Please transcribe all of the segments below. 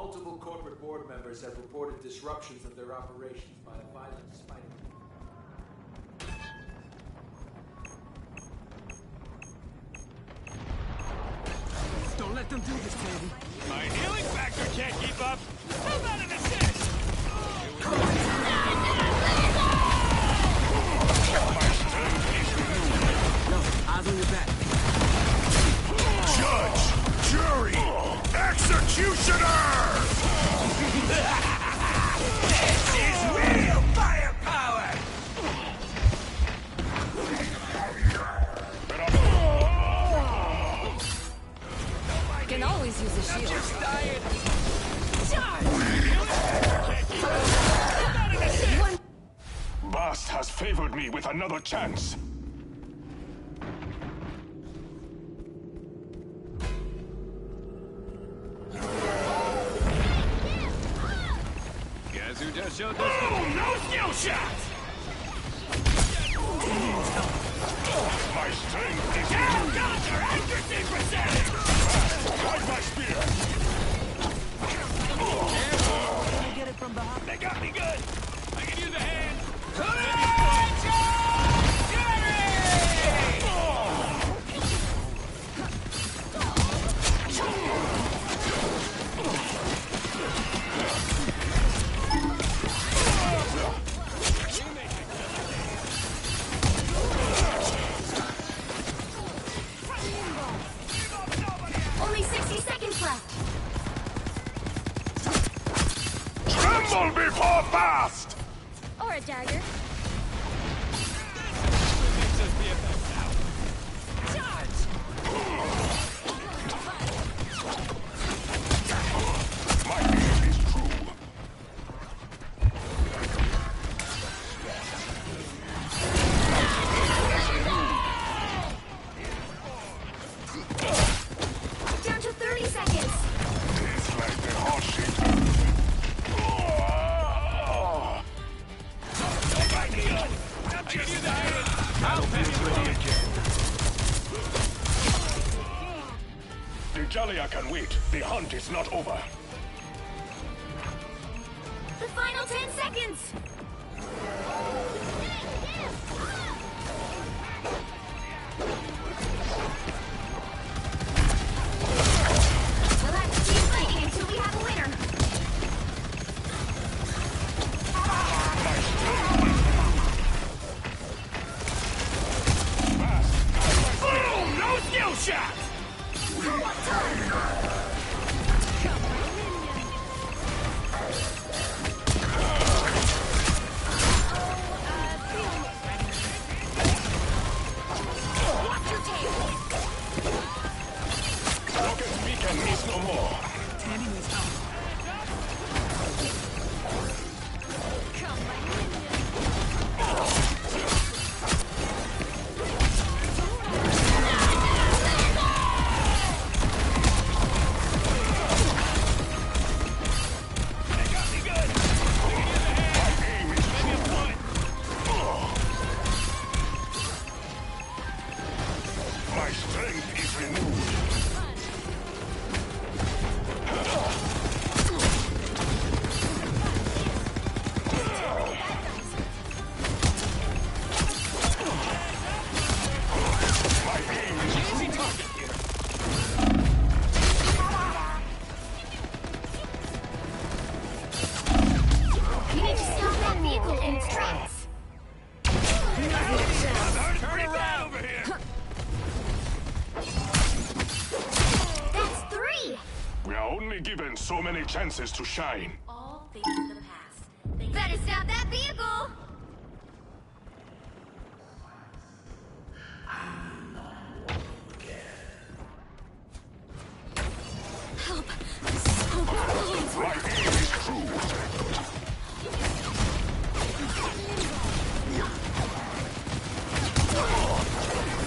Multiple corporate board members have reported disruptions of their operations by a violent spider. Don't let them do this, baby. My healing factor can't keep up. How about an assist? Yo, eyes on your back. Judge, jury, executioner! This is real firepower! Can always use a shield. Just dying. Bast has favored me with another chance. Guess who just showed this? Oh, no skill shots! My strength is Down, Dodger! Accuracy percentage! Ride my spear! Can I get it from behind? They got me good! I can use a hand! Only 60 seconds left. Tremble before Bast! Or a dagger. My aim is true. Down to 30 seconds. It's like the hot shit. I can use a hand! I'll Ready again. The Jalia can wait. The hunt is not over. The final 10 seconds. We'll have to keep fighting until we have a winner. Boom! No skill shot! Watch your tail. Rocket beacon is no more. Tammy needs help. Come, my minion. They got me good! I can use a hand! My aim is Give me a point! My strength is renewed. My aim is Easy target here! You need to stop that vehicle in its tracks. Turn around over here! That's 3. We are only given so many chances to shine. All things of the past. Better stop that vehicle. Help. So close. My aim is true.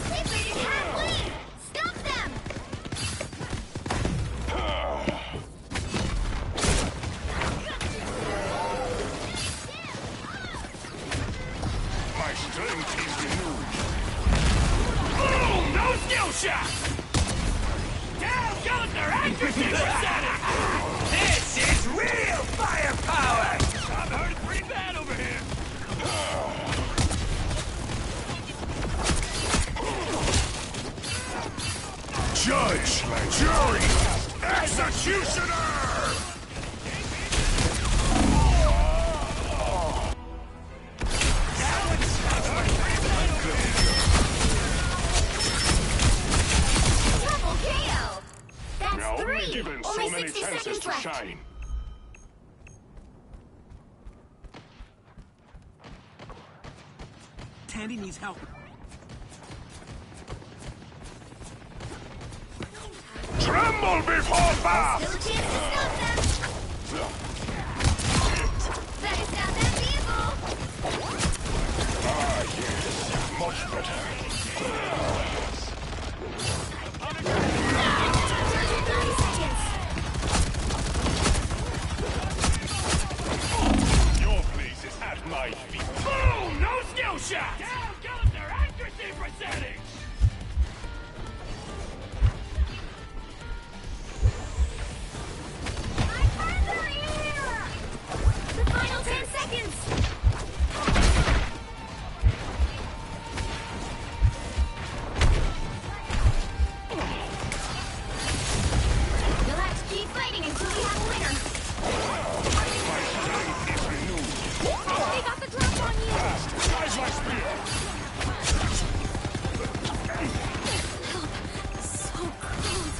Separated halfway. Stop them. My strength is renewed. Boom! No skill shot! Down, Gunther! Accuracy percentage! This is Executioner! Double KO! That's We're only 3! given so Only many 60 chances seconds to left. shine. Tandy needs help. Tremble before Bath! Still a chance to stop them! Better stop that vehicle! Ah, yes. Much better. 30 seconds! Your place is at my feet. Boom! No skill shot! Down goes their accuracy percentage! The final 10 seconds! You'll have to keep fighting until we have a winner. My strength is renewed. They got the drop on you! Rise my spear! So cold.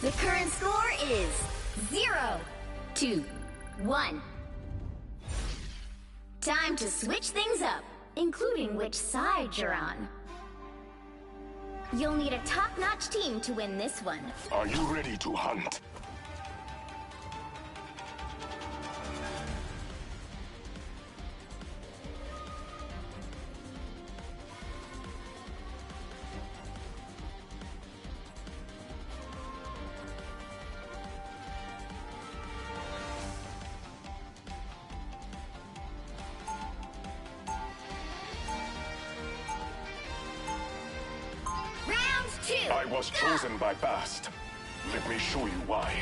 The current score is 0-1. Time to switch things up, including which side you're on. You'll need a top-notch team to win this one. Are you ready to hunt? Round 2! I was chosen by Bast. Let me show you why.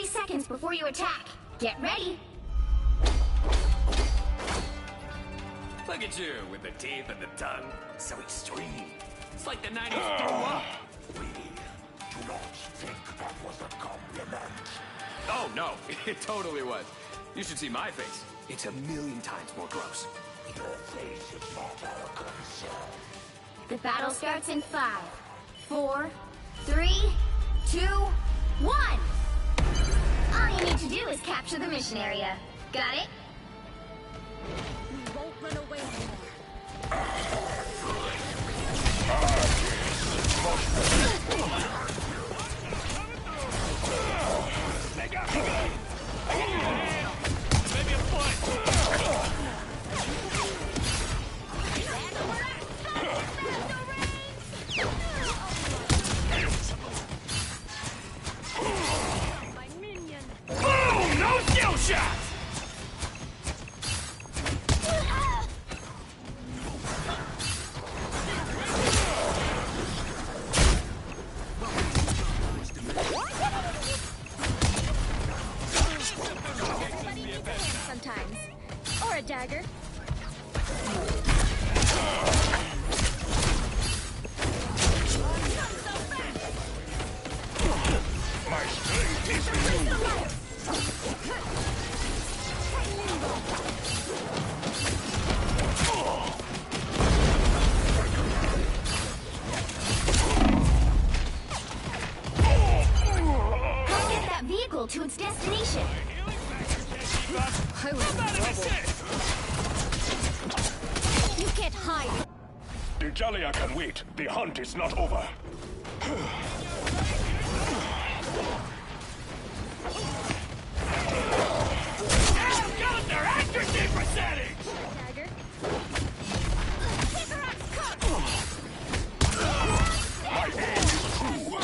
Seconds before you attack. Get ready. Look at you with the teeth and the tongue. So extreme. It's like the 90s threw up. We do not think that was a compliment. Oh, no. It totally was. You should see my face. It's a million times more gross. Your face is not our concern. The battle starts in 5, 4, 3, 2, 1. All you need to do is capture the mission area. Got it? We won't run away They got me good. I can use a hand. Maybe a foot. Boom! No skill shots! Sometimes. Or a dagger. My strength is renewed. Help get that vehicle to its destination. I was in trouble. You can't hide. The Jalia can wait. The hunt is not over. Down goes their accuracy percentage! Dagger. My aim is true.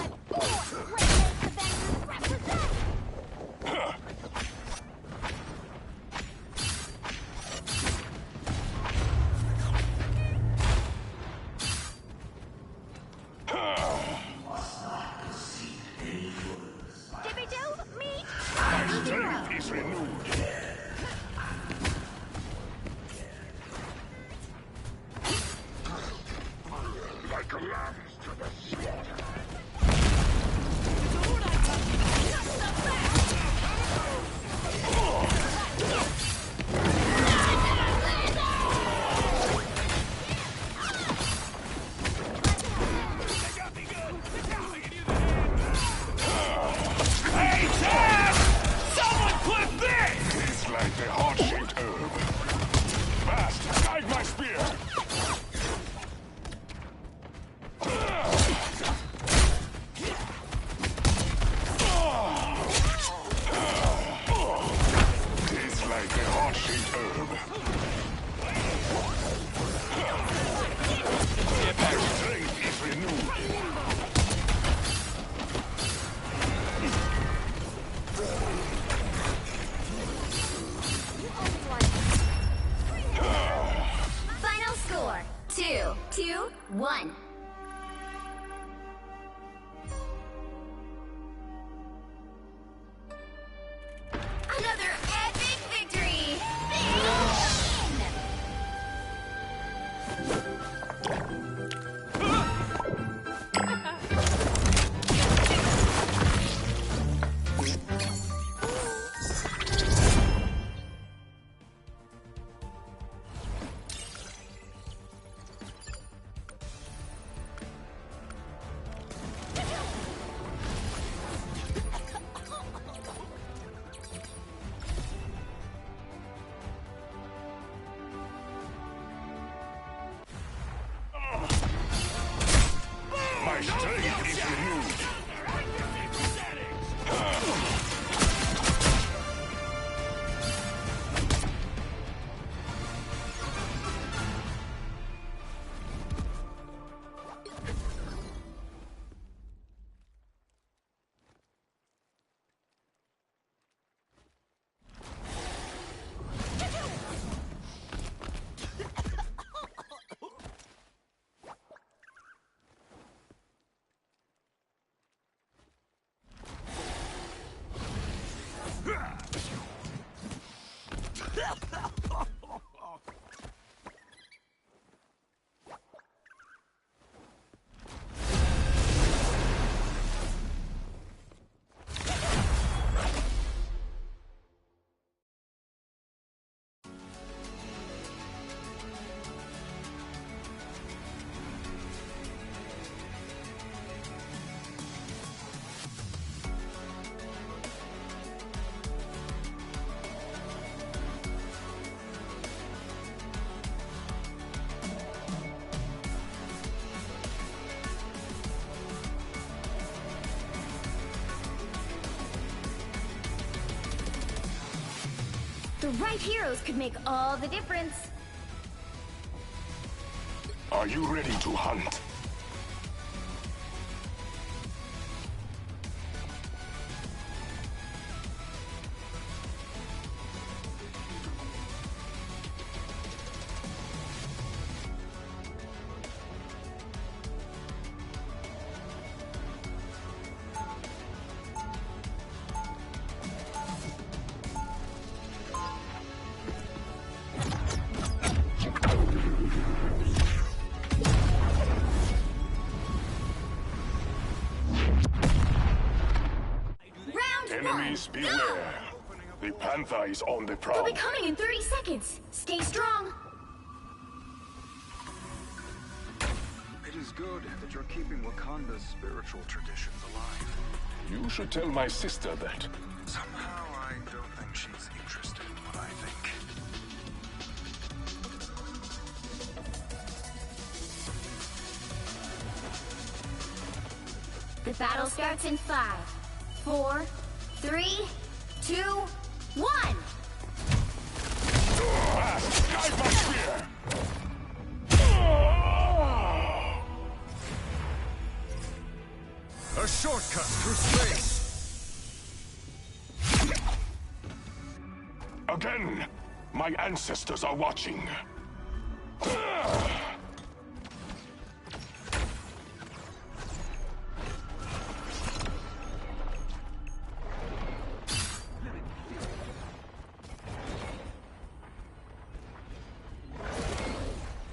The right heroes could make all the difference. Are you ready to hunt? Enemies beware. The Panther is on the prowl. They'll be coming in 30 seconds. Stay strong. It is good that you're keeping Wakanda's spiritual traditions alive. You should tell my sister that. Somehow I don't think she's interested in what I think. The battle starts in 5, 4, 3, 2, 1! Guide my spear! A shortcut through space! Again! My ancestors are watching.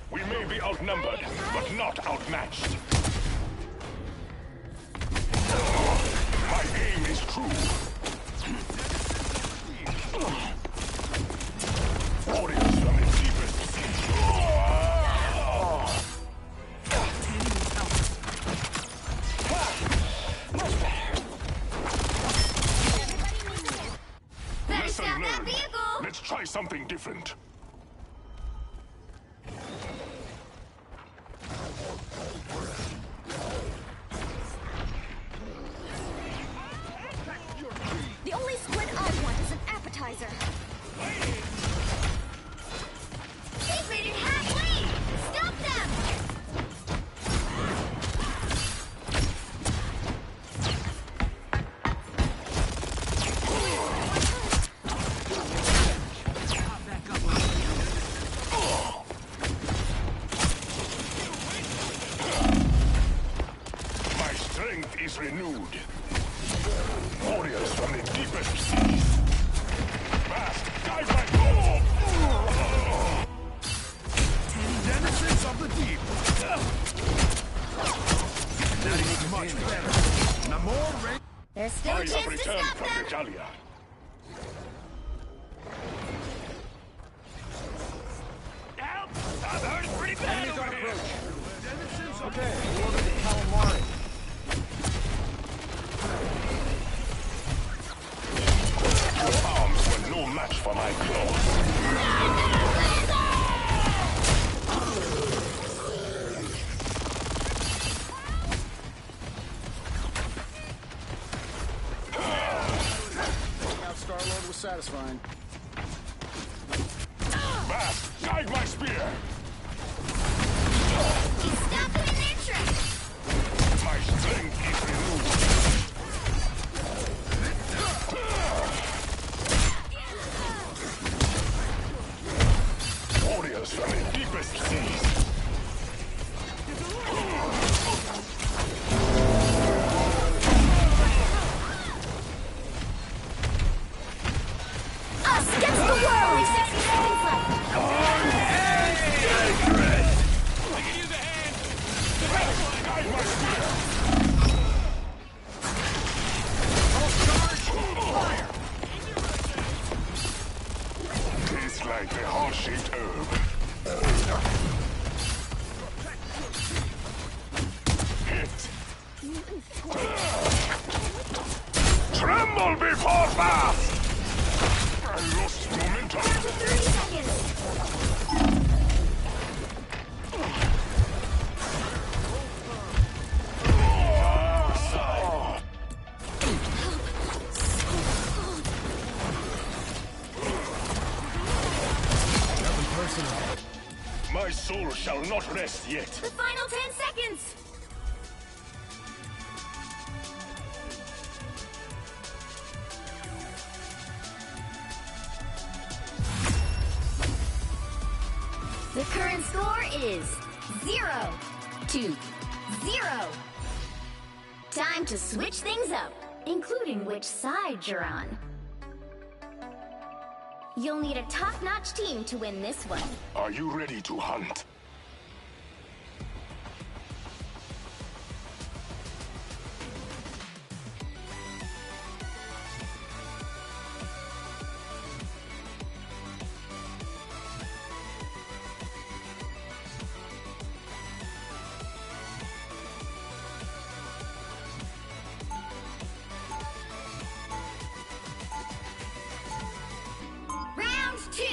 We may be outnumbered, but not outmatched. My aim is true. Warriors from the deepest sea. Better Lesson stop that learned. vehicle! Let's try something different. The only squid I want is an appetizer. They've made it halfway! Stop them! My strength is renewed. Warriors from the deepest seas. Fast, guide my goal! Denizens of the deep! That is much better. Namor Ray. There's still I a have chance to returned stop from them! Regalia. Help! I've heard it's pretty bad over here. Okay, order the calamari. Your arms were no match for my claws. Out Star-Lord was satisfying. Fast, guide my spear! Stop them in their tracks! My strength is renewed. Warriors from the deepest seas. Us against the world! Only 60 seconds left! I can use a hand. Guide my spear! Tastes like a heart-shaped herb. Hit. Tremble before fast! I lost momentum. 30 seconds! soul shall not rest yet. The final 10 seconds! The current score is 0-0. Time to switch things up, including which side you're on. You'll need a top-notch team to win this one. Are you ready to hunt?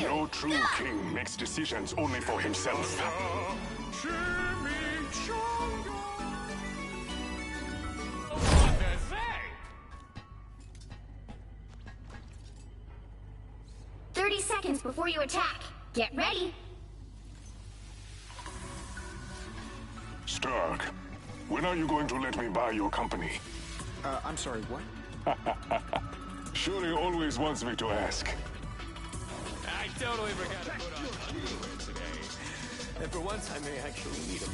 No true king makes decisions only for himself. What to say? 30 seconds before you attack. Get ready. Stark, when are you going to let me buy your company? I'm sorry, what? Shuri always wants me to ask. I totally forgot to put on underwear today. And for once, I may actually need them.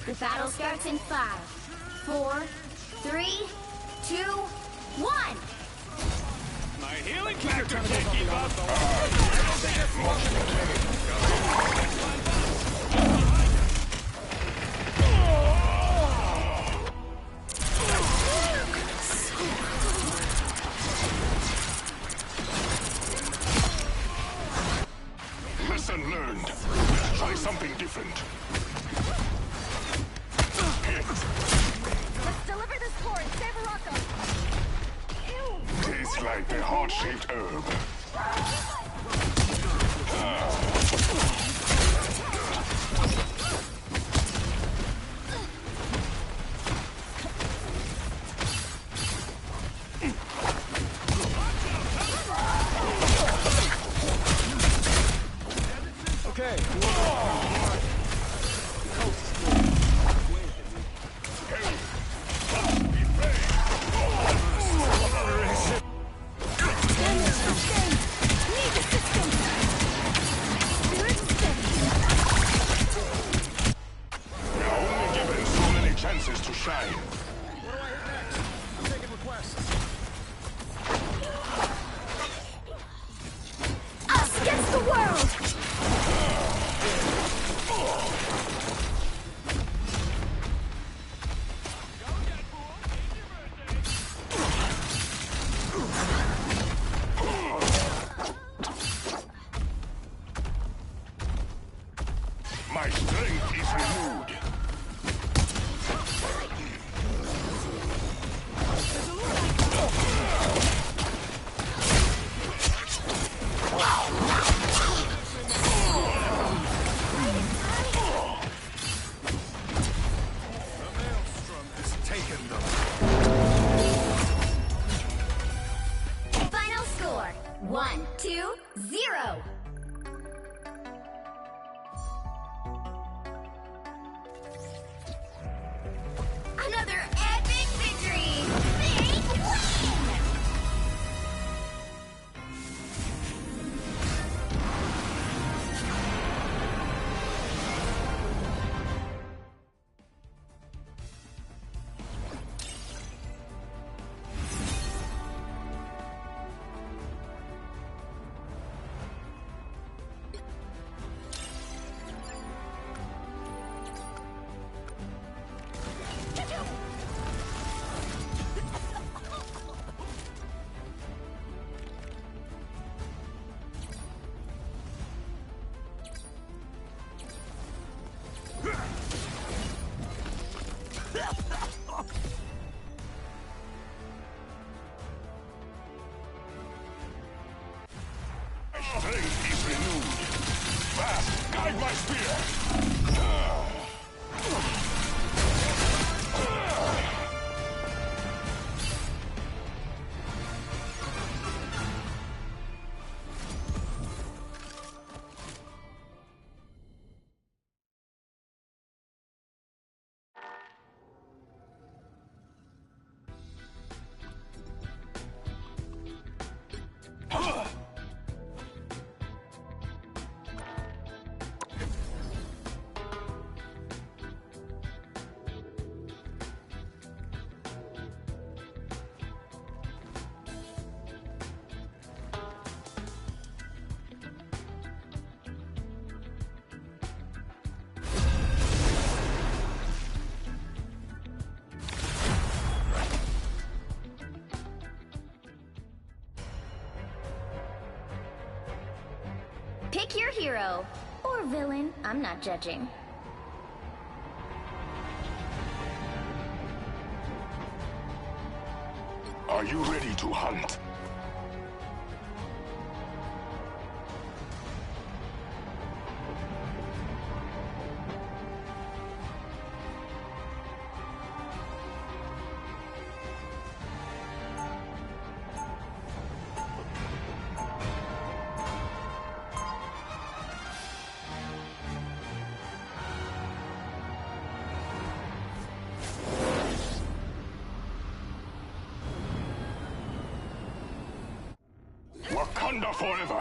The battle starts in 5, 4, 3, 2, 1. My healing factor can't keep up. Lesson learned. Try something different. Let's deliver this core and save Morocco. Tastes like the heart-shaped herb. Okay. You're only given so many chances to shine. What do I hit next? I'm taking requests. Us against the world! My strength is renewed. Final score 1-2-0. Another epic victory! Big win! My strength is renewed. Fast, guide my spear. Pick your hero. Or villain, I'm not judging. Are you ready to hunt? Wakanda forever!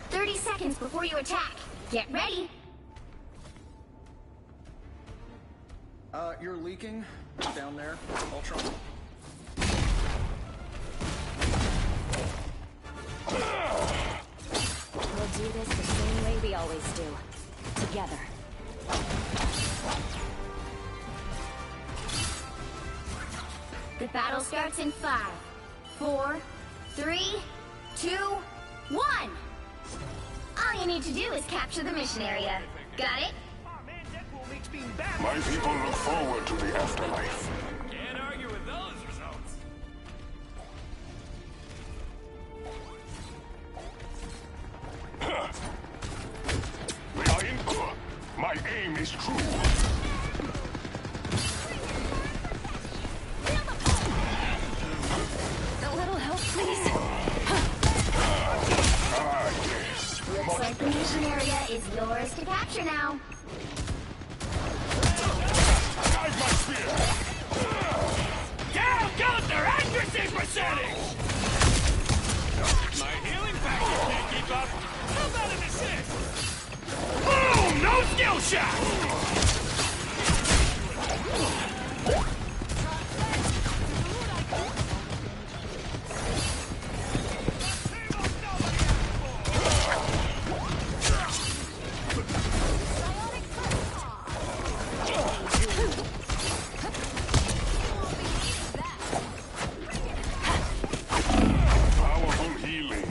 30 seconds before you attack. Get ready. You're leaking down there, Ultron. We'll do this the same way we always do. Together. The battle starts in 5, 4, 3, 2, 1. All you need to do is capture the mission area. Got it? My people look forward to the afterlife. Can't argue with those results. We are in. My aim is true. A little help, please. Ah, yes. Looks like the mission area is yours to capture now. Guide my spear! Down goes their accuracy percentage! My healing factor can't keep up. How about an assist? Boom! No skill shot! Powerful healing.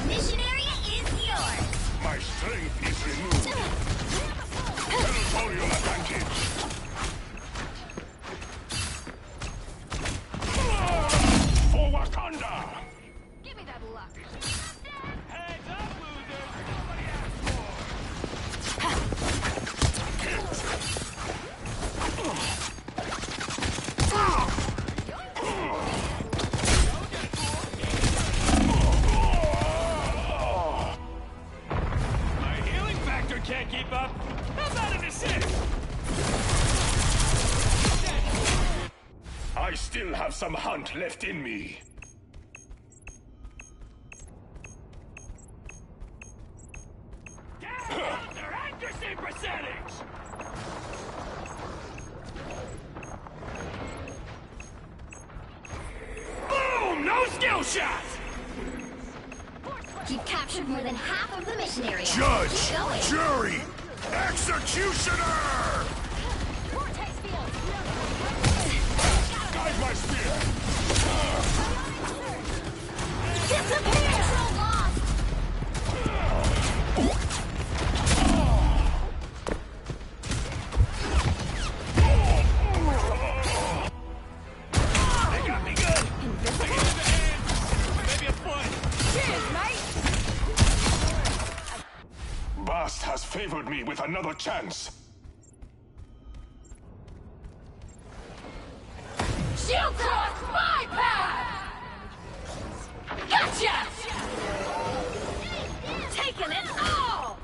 Mission area is yours. My strength is renewed. Territorial advantage. For Wakanda! Give me that luck. Heads up, losers! Nobody asked for. My healing factor can't keep up. How about an assist? I still have some hunt left in me. Down their accuracy percentage! Boom! No skill shots! You've captured more than half of the mission area. Judge! Keep going. Jury! Executioner! Vortex field. Guide my spear! Disappear! Control lost. They got me good! They gave me the hand! Maybe a foot! Cheers, mate. Bast has favored me with another chance. You crossed my path. Gotcha. Taking it all.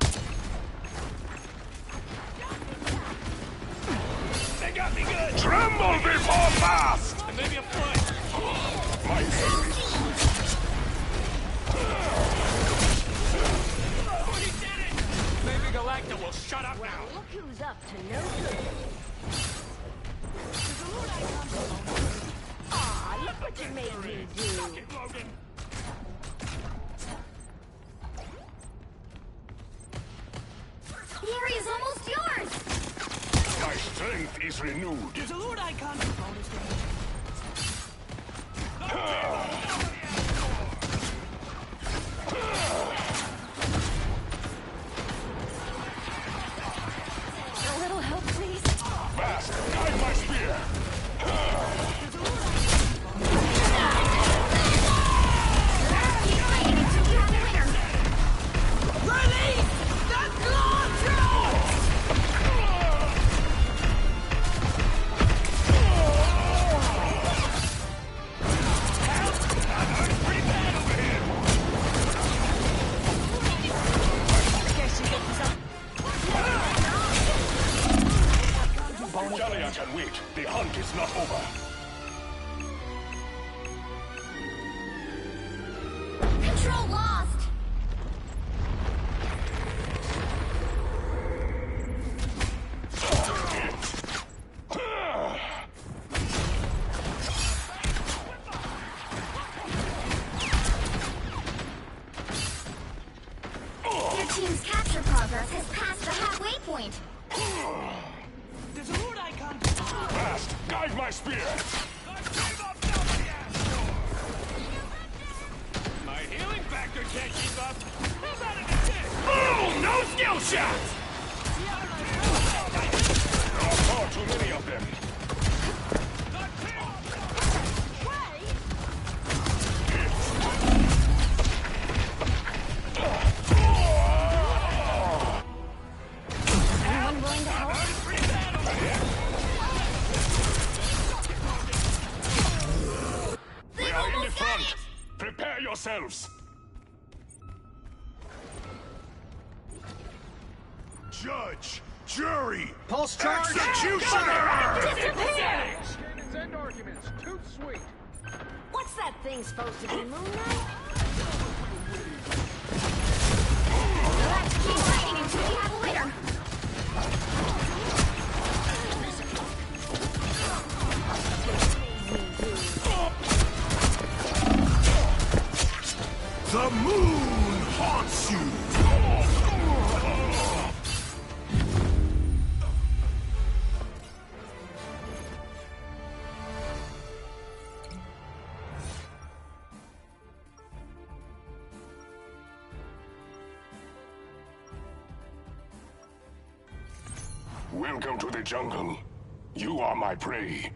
They got me good! Tremble before Bast! And maybe a foot! My aim is Oh, he did it! Maybe Galacta will shut up now! Look who's up to no good. Aw, look what you made me do. Fuck it, Logan! The area is almost yours. my strength is renewed. There's a Lord icon. Bonus damage. can wait. The hunt is not over. Control lost! 'Welcome to the jungle. You are my prey.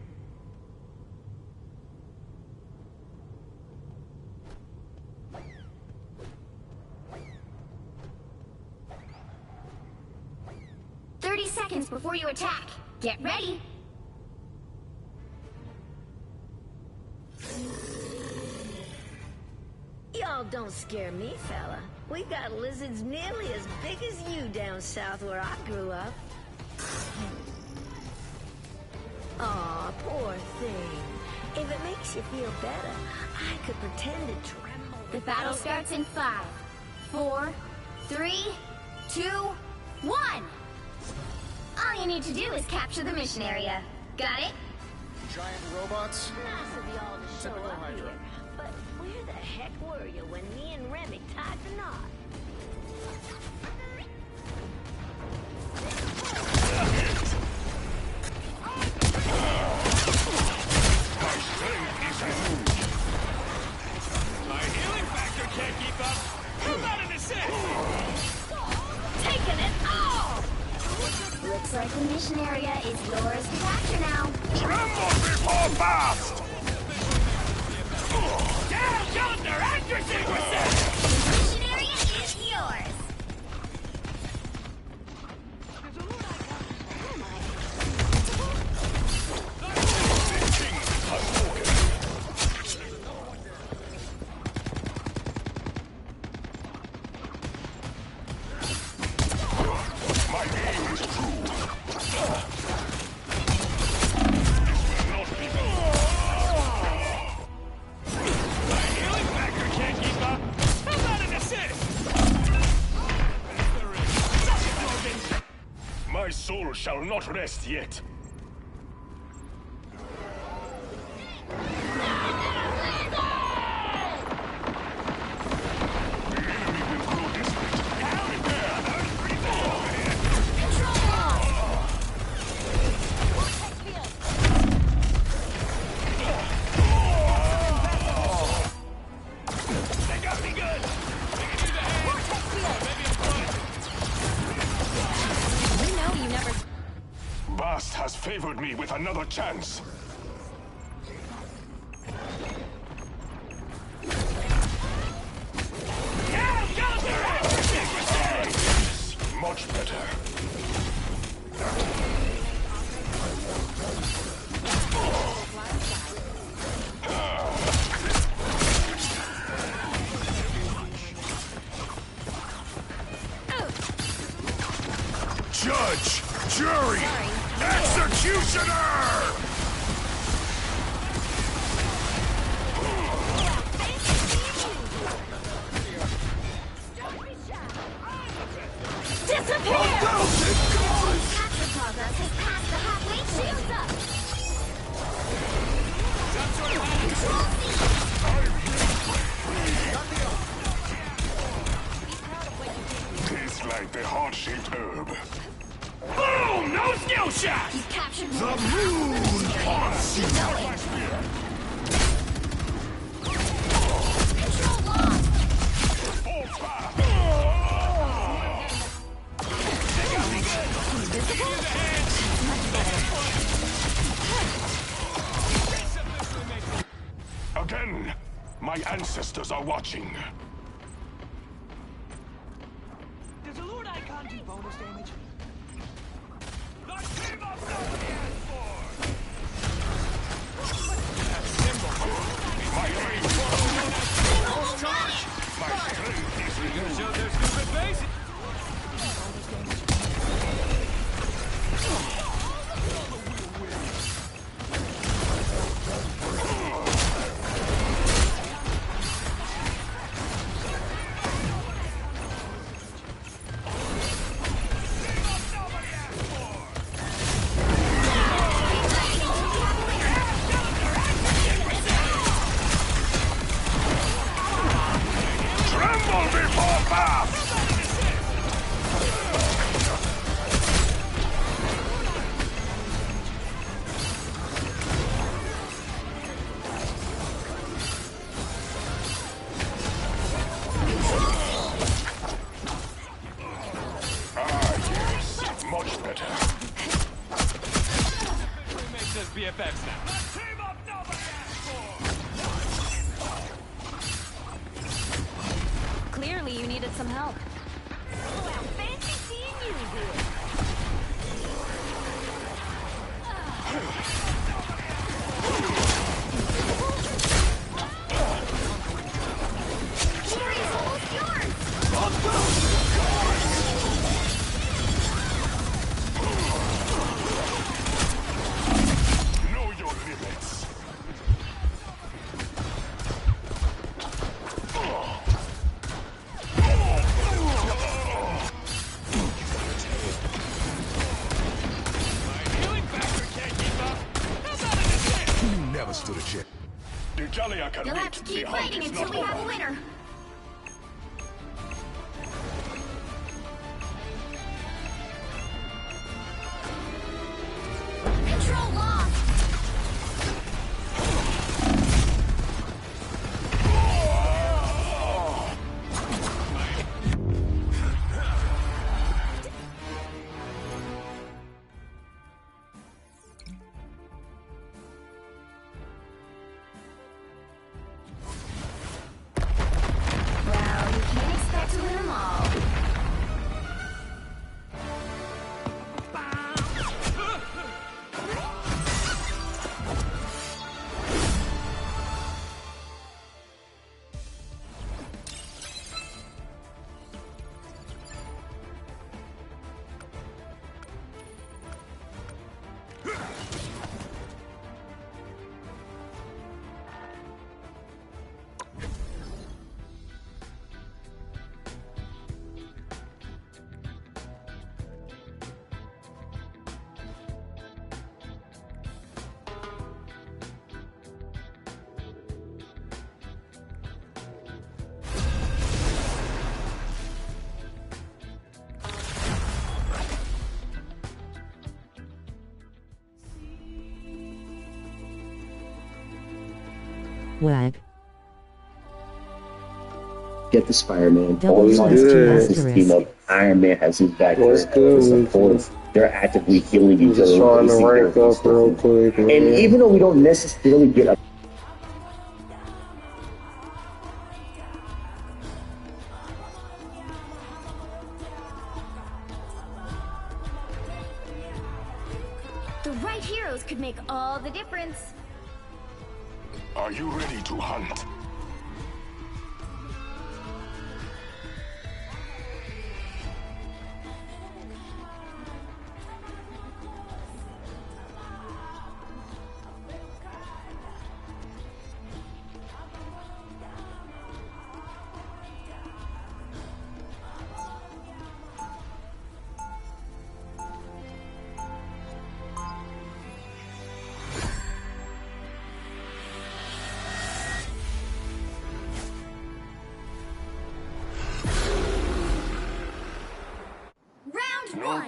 Seconds before you attack. Get ready. Y'all don't scare me, fella. We got lizards nearly as big as you down south where I grew up. Aw, poor thing. If it makes you feel better, I could pretend to tremble. The battle starts in 5, 4, 3, 2, 1. All you need to do is capture the mission area. Got it? Giant robots? Nice of y'all to show Typical up Hydra. here. But where the heck were you when me and Remy tied the knot? My strength is renewed. My healing factor can't keep up. How about an assist? Taking it all! Looks like the mission area is yours to capture now. Tremble before fast! Down yonder, accuracy was set! The mission area is yours. My aim is true. My healing factor can't keep up. How about an assist? My soul shall not rest yet. The enemy will grow desperate. They got me good. They can do the hand. Maybe I'm blind. We know you never... Bast has favored me with another chance. Down yonder, accuracy was set! Much better. Judge, jury, executioner! moon haunts you. Control lost. Hold fast. Again, my ancestors are watching. Does a Lord Icon do bonus damage? My strength is renewed. Show their stupid face. Tremble before wrath! Ah, yes. Much better. Who makes us BFFs now? Team up nobody asked for! Clearly, you needed some help. Well, fancy seeing you here. Glorious, almost yours. Know your limits. Healing factor can't keep up. How about an assist? You never stood a chance. The Gallia can You'll wait. have to The keep hunt fighting is until not we have a over. winner. Control lost. Well, you can't expect to win them all. Wag. Get the Spider-Man. Double All he wants good. is to team up. Iron Man has his back. What's good, Support. They're actively healing each Just other. trying to rank up real quick. And even though we don't necessarily get a The right heroes could make all the difference. Are you ready to hunt?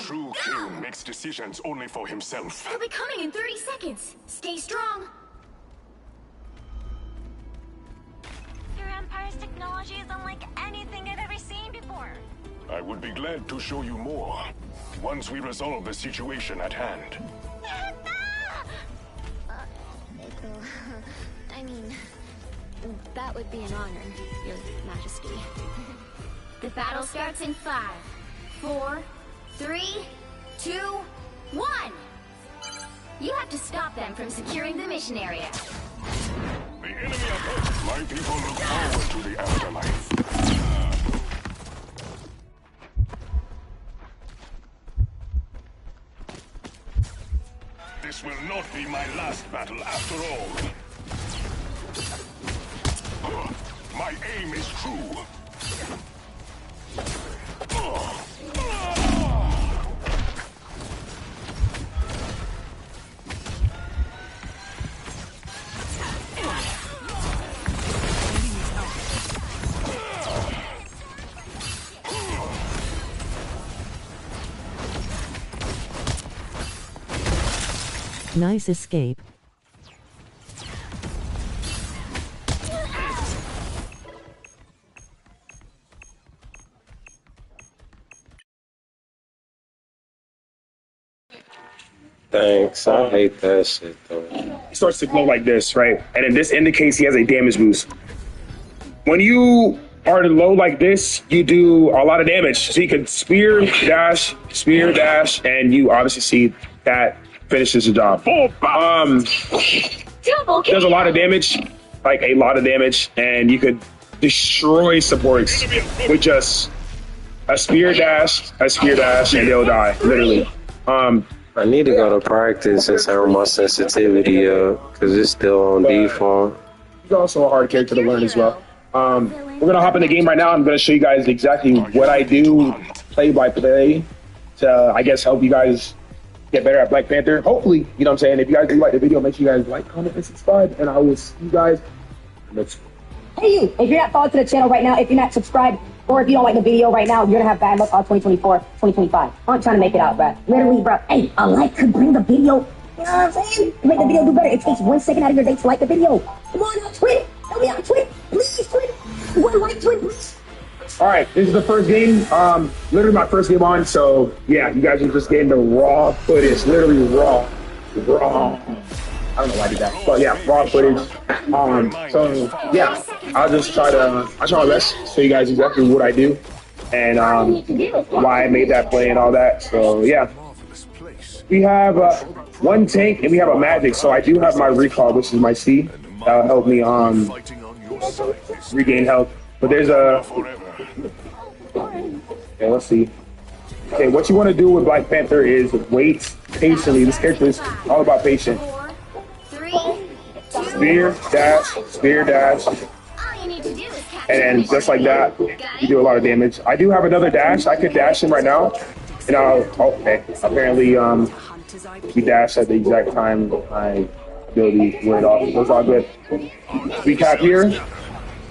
true king makes decisions only for himself. They'll be coming in 30 seconds. Stay strong. Your Empire's technology is unlike anything I've ever seen before. I would be glad to show you more once we resolve the situation at hand. I mean, that would be an honor, Your Majesty. The battle starts in 5, 4, 3, 2, 1. You have to stop them from securing the mission area. The enemy approaches. My people look forward to the afterlife. This will not be my last battle after all. My aim is true. Nice escape. Thanks. I hate that shit though. He starts to glow like this, right? And then this indicates he has a damage boost. When you are low like this, you do a lot of damage. So you can spear, dash, and you obviously see that finishes the job. Does a lot of damage, like a lot of damage, and you could destroy supports with just a spear dash, and they'll die, literally. I need to go to practice and turn my sensitivity up because it's still on default. He's also a hard character to learn as well. We're gonna hop in the game right now. I'm gonna show you guys exactly what I do, play by play, to I guess help you guys get better at Black Panther. Hopefully, you know what I'm saying. If you guys do like the video, make sure you guys like, comment, and subscribe, and I will see you guys next week. Hey you, if you're not followed to the channel right now, if you're not subscribed, or if you don't like the video right now, you're gonna have bad luck all 2024, 2025. I'm trying to make it out, bro. Literally, bro. Hey, a like could bring the video, you know what I'm saying? To make the video do better. It takes 1 second out of your day to like the video. Come on, now, tweet it. Help me out, tweet it. Please, tweet it. One like, tweet, please. All right, this is the first game, literally my first game on, so yeah, you guys are just getting the raw footage, literally raw. I don't know why I did that, but yeah, raw footage. So yeah, I'll try my best to show you guys exactly what I do and why I made that play and all that. So yeah, we have one tank and we have a magic, so I do have my recall, which is my C. That'll help me regain health. But there's a okay, let's see. Okay, what you want to do with Black Panther is wait patiently. This character is all about patience. Spear, dash, and then just like that, you do a lot of damage. I do have another dash. I could dash him right now, and okay. Apparently, we dash at the exact time my ability wore it off. It was all good. Recap here.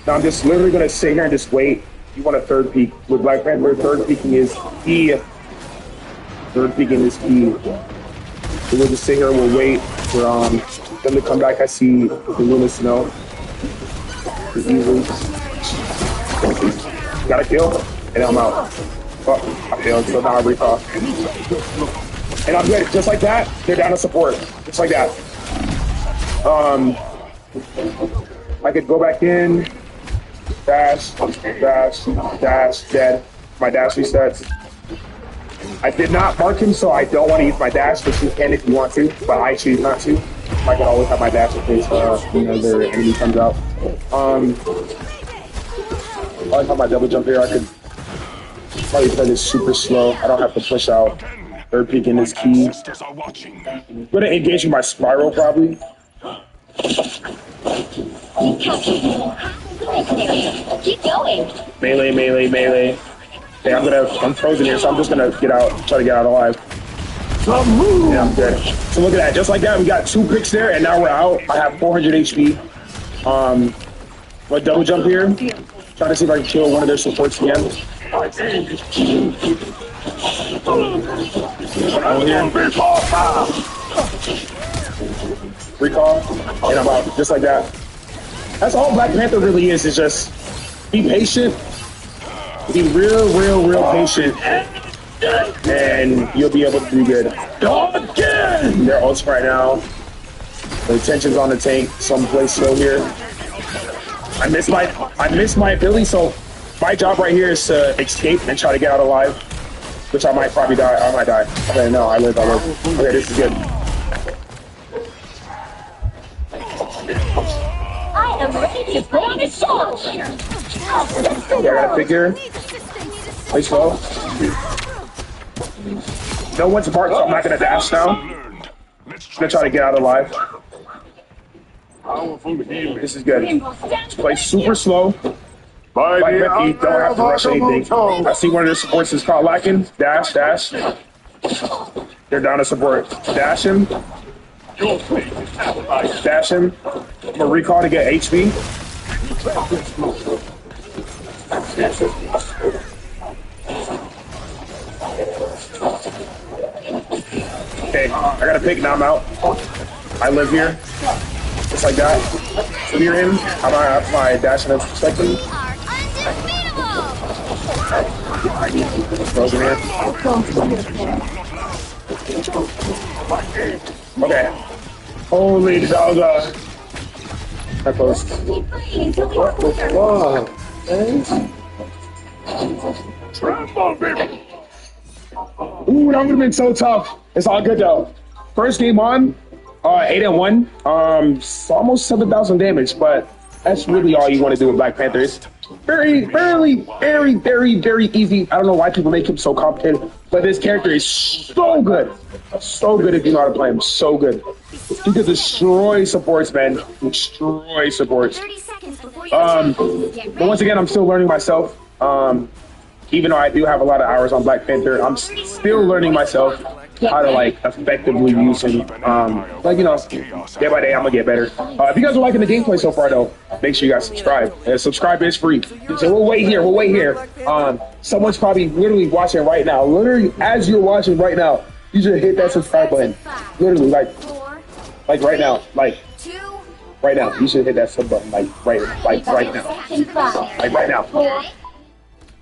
Now I'm just literally gonna sit here and just wait. You want a third peek with Black Panther? Third peeking is key. We'll just sit here and we'll wait for them to come back. I see the Luna Snow. Easily. Got a kill, and I'm out. Oh, I failed, so now I recall. And I'm good. Just like that, they're down to support. Just like that. I could go back in. Dash, dead. My dash resets. I did not mark him, so I don't want to use my dash, but you can if you want to, but I choose not to. I can always have my dash in case another enemy comes out. I always have my double jump here. I could probably play this super slow. I don't have to push out. Third peeking is key. I'm gonna engage with my spiral probably. Keep going. Melee. Okay, I'm frozen here, so I'm just gonna try to get out alive. Yeah, I'm good. So look at that, just like that, we got 2 picks there, and now we're out. I have 400 HP. What double jump here? Try to see if I can kill one of their supports again. Recall, and I'm out, just like that. That's all Black Panther really is just be patient, be real patient, and you'll be able to do good. Again! They're ults right now. The tension's on the tank, someplace slow here. I missed my ability, so my job right here is to escape and try to get out alive. Which I might probably die. I might die. Okay, no, I live. Okay, this is good. I am ready to put on a show. Okay, I got a figure. Play slow. No one's apart, so I'm not gonna dash now. I'm gonna try to get out alive. This is good. Play super slow. Like Becky, don't have to rush anything. I see one of the supports is called lacking. Dash. They're down to support. Dash him. Dash him. I'm gonna recall to get HP. Okay, I got a pick, now I'm out. I live here. Just like that. Clear him. I'm my dash and perspective. Frozen here. Okay. Holy dog. That close. Whoa. Ooh, that would have been so tough. It's all good though. First game on, 8-1. Almost 7,000 damage, but that's really all you want to do with Black Panther. It's very easy. I don't know why people make him so complicated, but this character is so good. So good if you know how to play him. So good. He could destroy supports, man. Destroy supports. But once again, I'm still learning myself. Even though I do have a lot of hours on Black Panther, I'm still learning myself how to like effectively use him. Like, you know, day by day I'm gonna get better. If you guys are liking the gameplay so far though, make sure you guys subscribe. Subscribe is free. So we'll wait here. Someone's probably literally watching right now. Literally as you're watching right now, you should hit that subscribe button. Literally like right now. Like right now. You should hit that sub button right now. Like right now.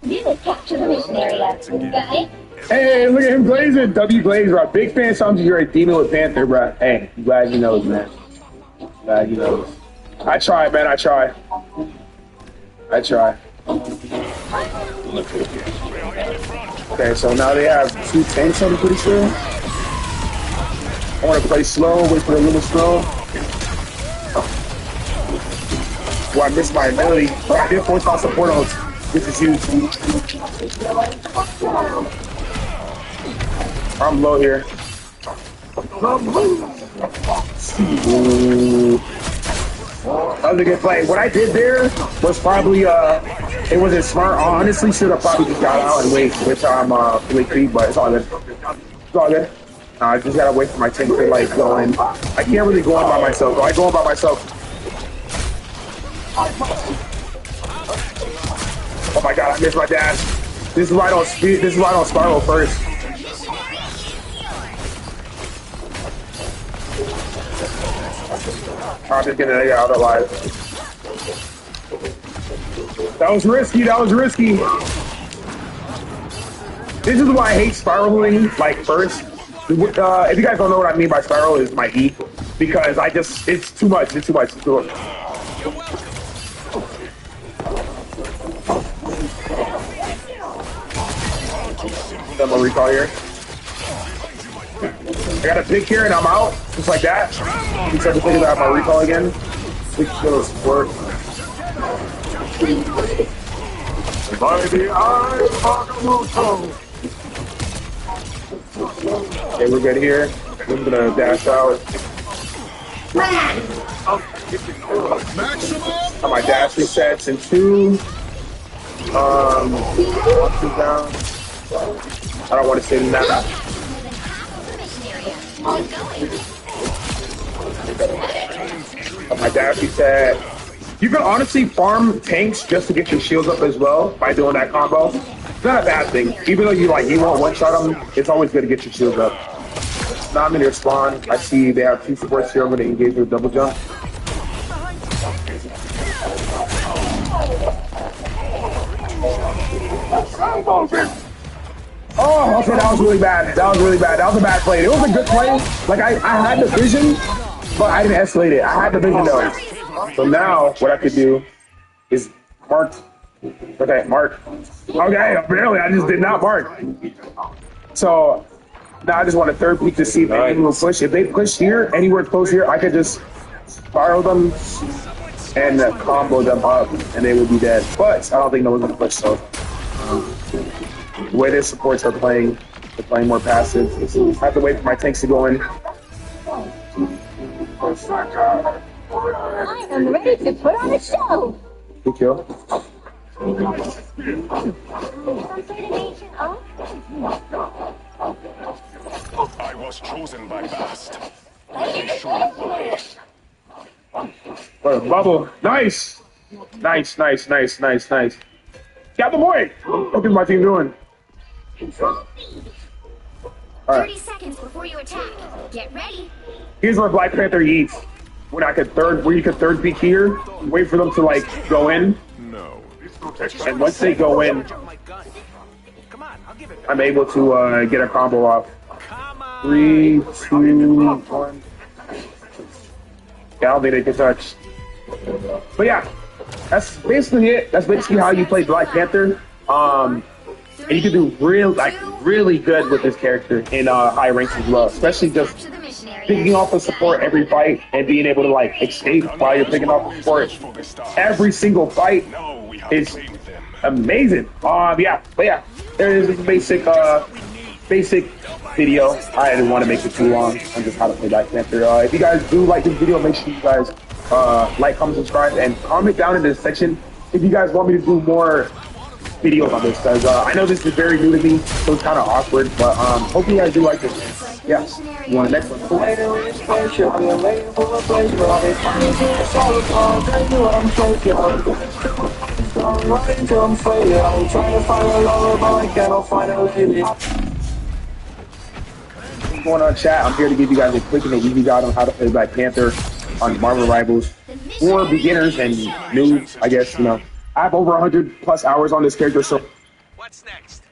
You will capture the mission area. Got it? Hey, look at him glazing. W Glaze, bro. Big fan something you're a demon with Panther, bro. Hey, I'm glad you know, man. Glad you know. I try, man. I try. Okay, so now they have 2 tanks, I'm pretty sure. I want to play slow, wait for a little slow. Well, I missed my ability. But I did force out support ults. This is huge. I'm low here. Ooh. That was a good play. What I did there was probably, it wasn't smart. I honestly should have probably just got out and wait until I'm really creep, but it's all good. It's all good. I just gotta wait for my tank to like go in. I can't really go in by myself. Though. I go in by myself. Oh my god, I missed my dash. This is why I don't speed. This is why I don't spiral first. I'm just getting it out alive. That was risky. This is why I hate spiraling like first. If you guys don't know what I mean by spiral, is my E. Because it's too much. I'm gonna recall here. I got a pick here and I'm out, just like that. You said to think about my recall again. Big skill support. Okay, we're good here. I'm gonna dash out. My dash resets in 2. Down. I don't want to stay in that. My dash reset. You can honestly farm tanks just to get your shields up as well by doing that combo. It's not a bad thing. Even though you won't one-shot them, it's always good to get your shields up. Now I'm in your spawn. I see they have 2 supports here. I'm going to engage with double jump. Oh, okay, that was really bad. That was really bad. That was a bad play. It was a good play. Like, I had the vision, but I didn't escalate it. I had the vision, though. So now, what I could do is mark. Okay, mark. Okay, apparently I just did not mark. So, now I just want a third peek to see if anyone will push. If they push here, anywhere close here, I could just spiral them and combo them up, and they would be dead. But I don't think no one's going to push, so... the way their supports are playing, they're playing more passive. I have to wait for my tanks to go in. I am ready to put on a show. Good kill. I was chosen by Bast. What a bubble. Nice! Nice. Got the boy! What is my team doing? 30 seconds before you attack. Get ready. Here's where Black Panther eats. When you could third peek here, wait for them to go in. No. And once they go in, I'm able to get a combo off. 3, 2, 1. Yeah, I don't think they can touch. But yeah, that's basically it. That's basically how you play Black Panther. And you can do really good with this character in high ranks as well, especially just picking off a support every fight and being able to escape while you're picking off a support every single fight is amazing. But yeah, there is this basic video. I didn't want to make it too long on just how to play Black Panther. If you guys do like this video, make sure you guys like, comment, subscribe, and comment down in this section if you guys want me to do more videos on this, because I know this is very new to me, so it's kind of awkward, but hope you guys do like this. Yeah, you want the next one? Cool. What's going on, chat? I'm here to give you guys a quick and easy guide on how to play Black Panther on Marvel Rivals for beginners and new, I guess, I have over 100+ hours on this character, so... What's next?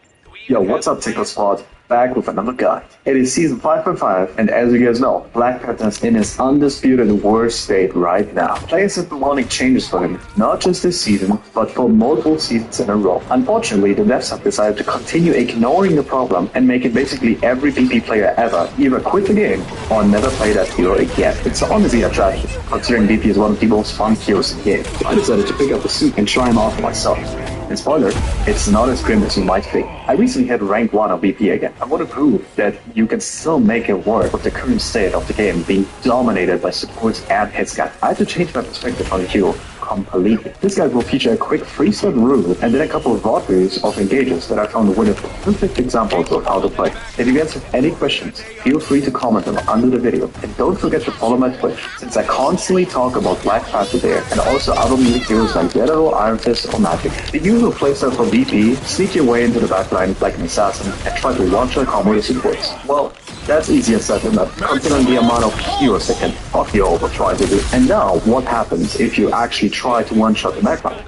Yo, what's up, Tickle Squad? Back with another guide. It is season 5.5, and as you guys know, Black Panther is in his undisputed worst state right now. Players have been wanting changes for him, not just this season, but for multiple seasons in a row. Unfortunately, the devs have decided to continue ignoring the problem and make it basically every BP player ever either quit the game or never play that hero again. It's honestly a tragedy, considering BP is one of the most fun heroes in the game. I decided to pick up the suit and try him out myself. And spoiler, it's not as grim as you might think. I recently hit rank 1 on BP again. I want to prove that you can still make it work with the current state of the game being dominated by supports and hits guys. I had to change my perspective on the hero completely. This guide will feature a quick 3-step rule and then a couple of rotaries of engages that I found were perfect examples of how to play. If you guys have any questions, feel free to comment them under the video. And don't forget to follow my Twitch, since I constantly talk about Black Panther there and also other music heroes like Daredevil, Iron Fist, or Magic. The usual playstyle for BP, sneak your way into the backline like an assassin and try to launch a combo your supports. Well, that's easier said than that, considering the amount of heroes that can fuck you over try to do. And now, what happens if you actually try to one-shot the backline?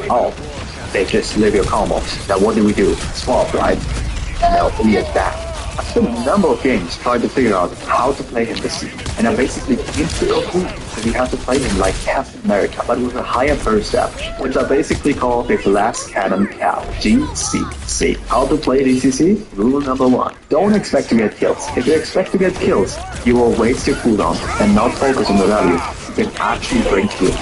Oh, they just live your combos. Now what do? Swap, right? No, we attack. I spent a number of games trying to figure out how to play him this season, and I basically came to the conclusion that we have to play him like Captain America, but with a higher burst damage, which I basically call the Glass Cannon Cow, GCC. How to play DCC? Rule number 1. Don't expect to get kills. If you expect to get kills, you will waste your cooldown and not focus on the value you can actually bring to it.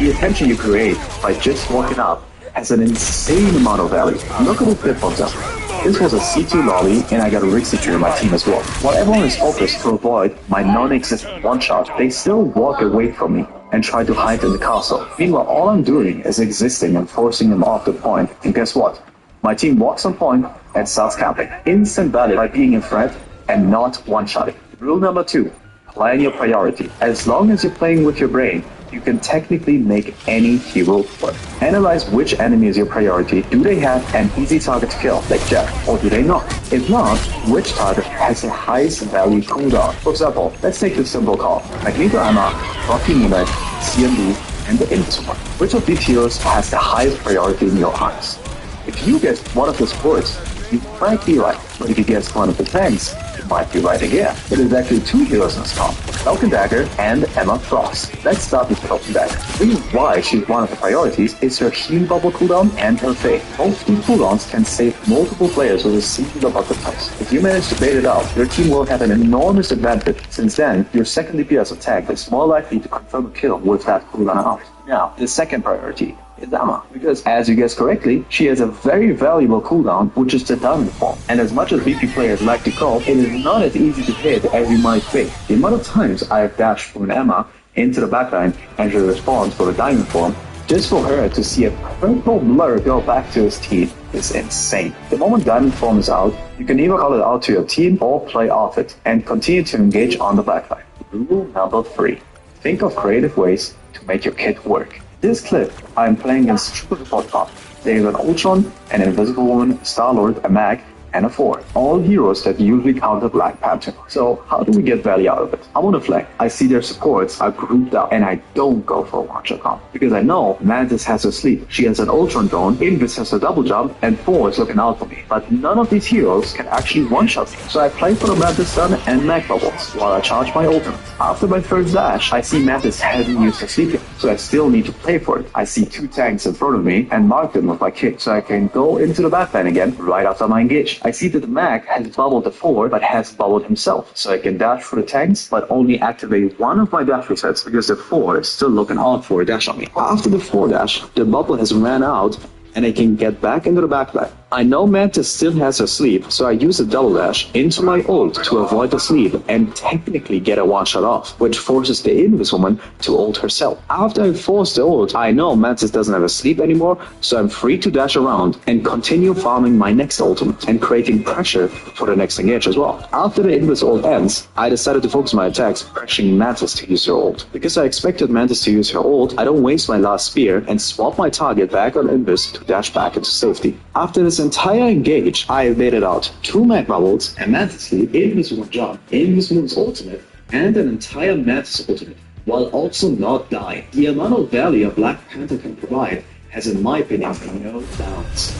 The attention you create by just walking up has an insane amount of value. Look at the clip for example. This was a C2 lolly, and I got a Rixie in my team as well. While everyone is focused to avoid my non-existent one-shot, they still walk away from me and try to hide in the castle. Meanwhile, all I'm doing is existing and forcing them off the point. And guess what? My team walks on point and starts camping. Instant value by being in threat and not one-shotting. Rule number 2. plan your priority. As long as you're playing with your brain, you can technically make any hero work. Analyze which enemy is your priority. Do they have an easy target to kill, like Jack, or do they not? If not, which target has the highest value cooldown? For example, let's take this simple call. Magneto Emma, Rocky Moonlight, CMD, and the Invisible. Which of these heroes has the highest priority in your eyes? If you guess one of the supports, you might be right. But if you guess one of the tanks, you might be right again. It is actually two heroes in this comp, Falcon Dagger and Emma Frost. Let's start with Falcon Dagger. The reason why she's one of the priorities is her healing bubble cooldown and her fate. Both these cooldowns can save multiple players with a single bucket toss. If you manage to bait it out, your team will have an enormous advantage, since then your second DPS attack is more likely to confirm a kill with that cooldown out. Now, the second priority is Emma, because as you guessed correctly, she has a very valuable cooldown, which is the diamond form. And as much as VP players like to call, it is not as easy to hit as you might think. The amount of times I have dashed from an Emma into the backline and she responds for the diamond form, just for her to see a purple blur go back to his team is insane. The moment diamond form is out, you can either call it out to your team or play off it and continue to engage on the backline. Rule number 3. Think of creative ways to make your kit work. This clip, I am playing against Triple Support Top. There is an Ultron, an Invisible Woman, Star-Lord, a Mag, and a 4. All heroes that usually counter Black Panther. So how do we get value out of it? I'm on a flank. I see their supports are grouped up, and I don't go for a one-shot comp. Because I know Mantis has her sleep. She has an Ultron drone, Invis has a double jump, and 4 is looking out for me. But none of these heroes can actually one-shot me. So I play for the Mantis stun and Mag bubbles, while I charge my ultimate. After my first dash, I see Mantis hasn't used her sleep yet, so I still need to play for it. I see 2 tanks in front of me and mark them with my kick, so I can go into the backline again right after my engage. I see that the Mag has bubbled the 4, but has bubbled himself, so I can dash for the tanks, but only activate one of my dash resets because the 4 is still looking out for a dash on me. After the 4 dash, the bubble has ran out, and I can get back into the backline. I know Mantis still has her sleep, so I use a double dash into my ult to avoid the sleep and technically get a one-shot off, which forces the Invis woman to ult herself. After I force the ult, I know Mantis doesn't have a sleep anymore, so I'm free to dash around and continue farming my next ultimate and creating pressure for the next engage as well. After the Invis ult ends, I decided to focus my attacks pressuring Mantis to use her ult. Because I expected Mantis to use her ult, I don't waste my last spear and swap my target back on Invis to dash back into safety. After this entire engage, I evaded out 2 Mag Bubbles, a Mantis sleep, Invisible jump, Invisible ultimate, and an entire Mantis ultimate, while also not dying. The amount of value a Black Panther can provide has, in my opinion, no bounds.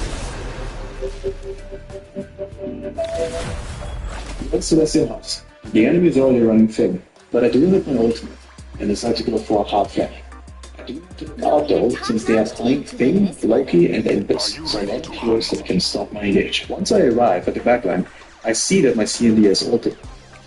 Let's Celestial House. The enemy is already running thin, but I do have my ultimate, and decide to go for a hard flank. Out though, since they are playing Thing, Loki, and Invis, so I want heroes that can stop my engage. Once I arrive at the backline, I see that my CND is ulted,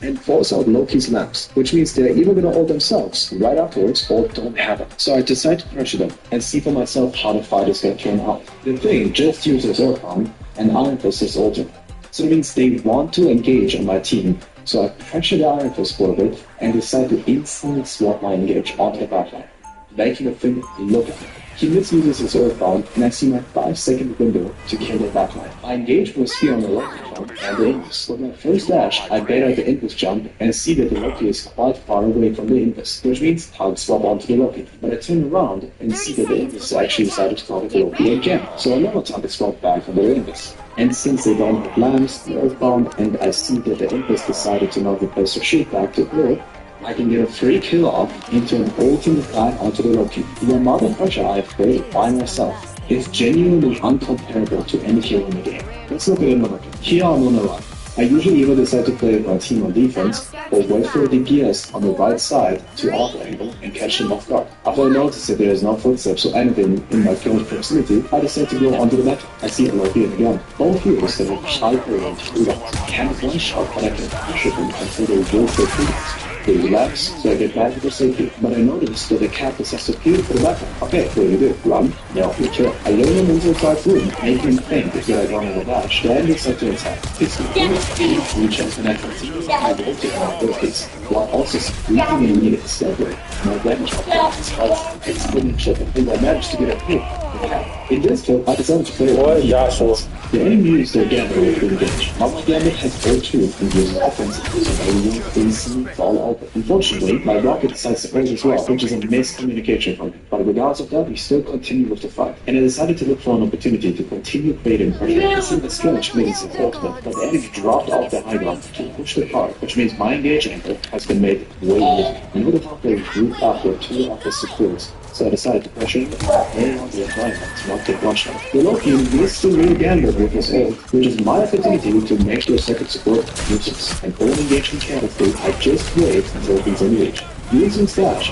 and force out Loki's lamps, which means they're either gonna ult themselves right afterwards or don't have them. So I decide to pressure them and see for myself how the fight is gonna turn out. The Thing just uses Earthbound, and Iron Fist is ulted. So it means they want to engage on my team, so I pressure the Iron Fist for a bit and decide to instantly swap my engage onto the backline, making the Thing look at me. He misuses his Earthbound, and I see my 5-second window to kill the backline. I engage with a spear on the Loki jump and the Invis. With my first dash, I bait out the Invis jump and see that the Loki is quite far away from the Invis, which means I'll swap onto the Loki. But I turn around and see that the Invis actually decided to target the Loki again, so another target swap back on the Invis. And since they don't have lamps, the Earthbound, and I see that the Invis decided to not replace her shield back to blue, I can get a free kill off into an ultimate dive onto the Loki. The amount of pressure I have created by myself is genuinely uncomparable to any hero in the game. Let's look at another kill. Here I'm on a run. I usually either decide to play with my team on defense or wait for a DPS on the right side to auto-angle and catch them off guard. After I notice that there is no footsteps or anything in my close proximity, I decide to go onto the map. I see a Loki and again. Both heroes that have high range cooldowns can't one shot, but I can pressure them until they will take cooldowns. They relax, so I get back to the safety. But I noticed that the cactus has appeared for the backline. Okay, what do you do? Run? No, you kill. I lure him into a dark room, make him think that I don't have a dash, then decide to attack. It's the first speed, which has an accuracy. I will take my abilities, while also squeezing and needed stealth rate. My damage is exponential, and I managed to get a hit In this clip, I decided to play with Joshua. The enemy used their gambler to engage. My gambit has O2 and uses offensive, so I will instantly fall over. Unfortunately, my rocket decides to raise as well, which is a miscommunication from him. But regardless of that, we still continue with the fight. And I decided to look for an opportunity to continue baiting pressure. This is the skirmish means important, but the enemy dropped off the high ground to push the card, which means my engage angle has been made way easier. In order to play group up with two of the supports, so I decided to pressure him and on the environment to not get one shot. The low team missed the real gambler with his ult, which is my opportunity to make sure second support uses an old engagement canopy. I just wait until he's engaged. Using Slash,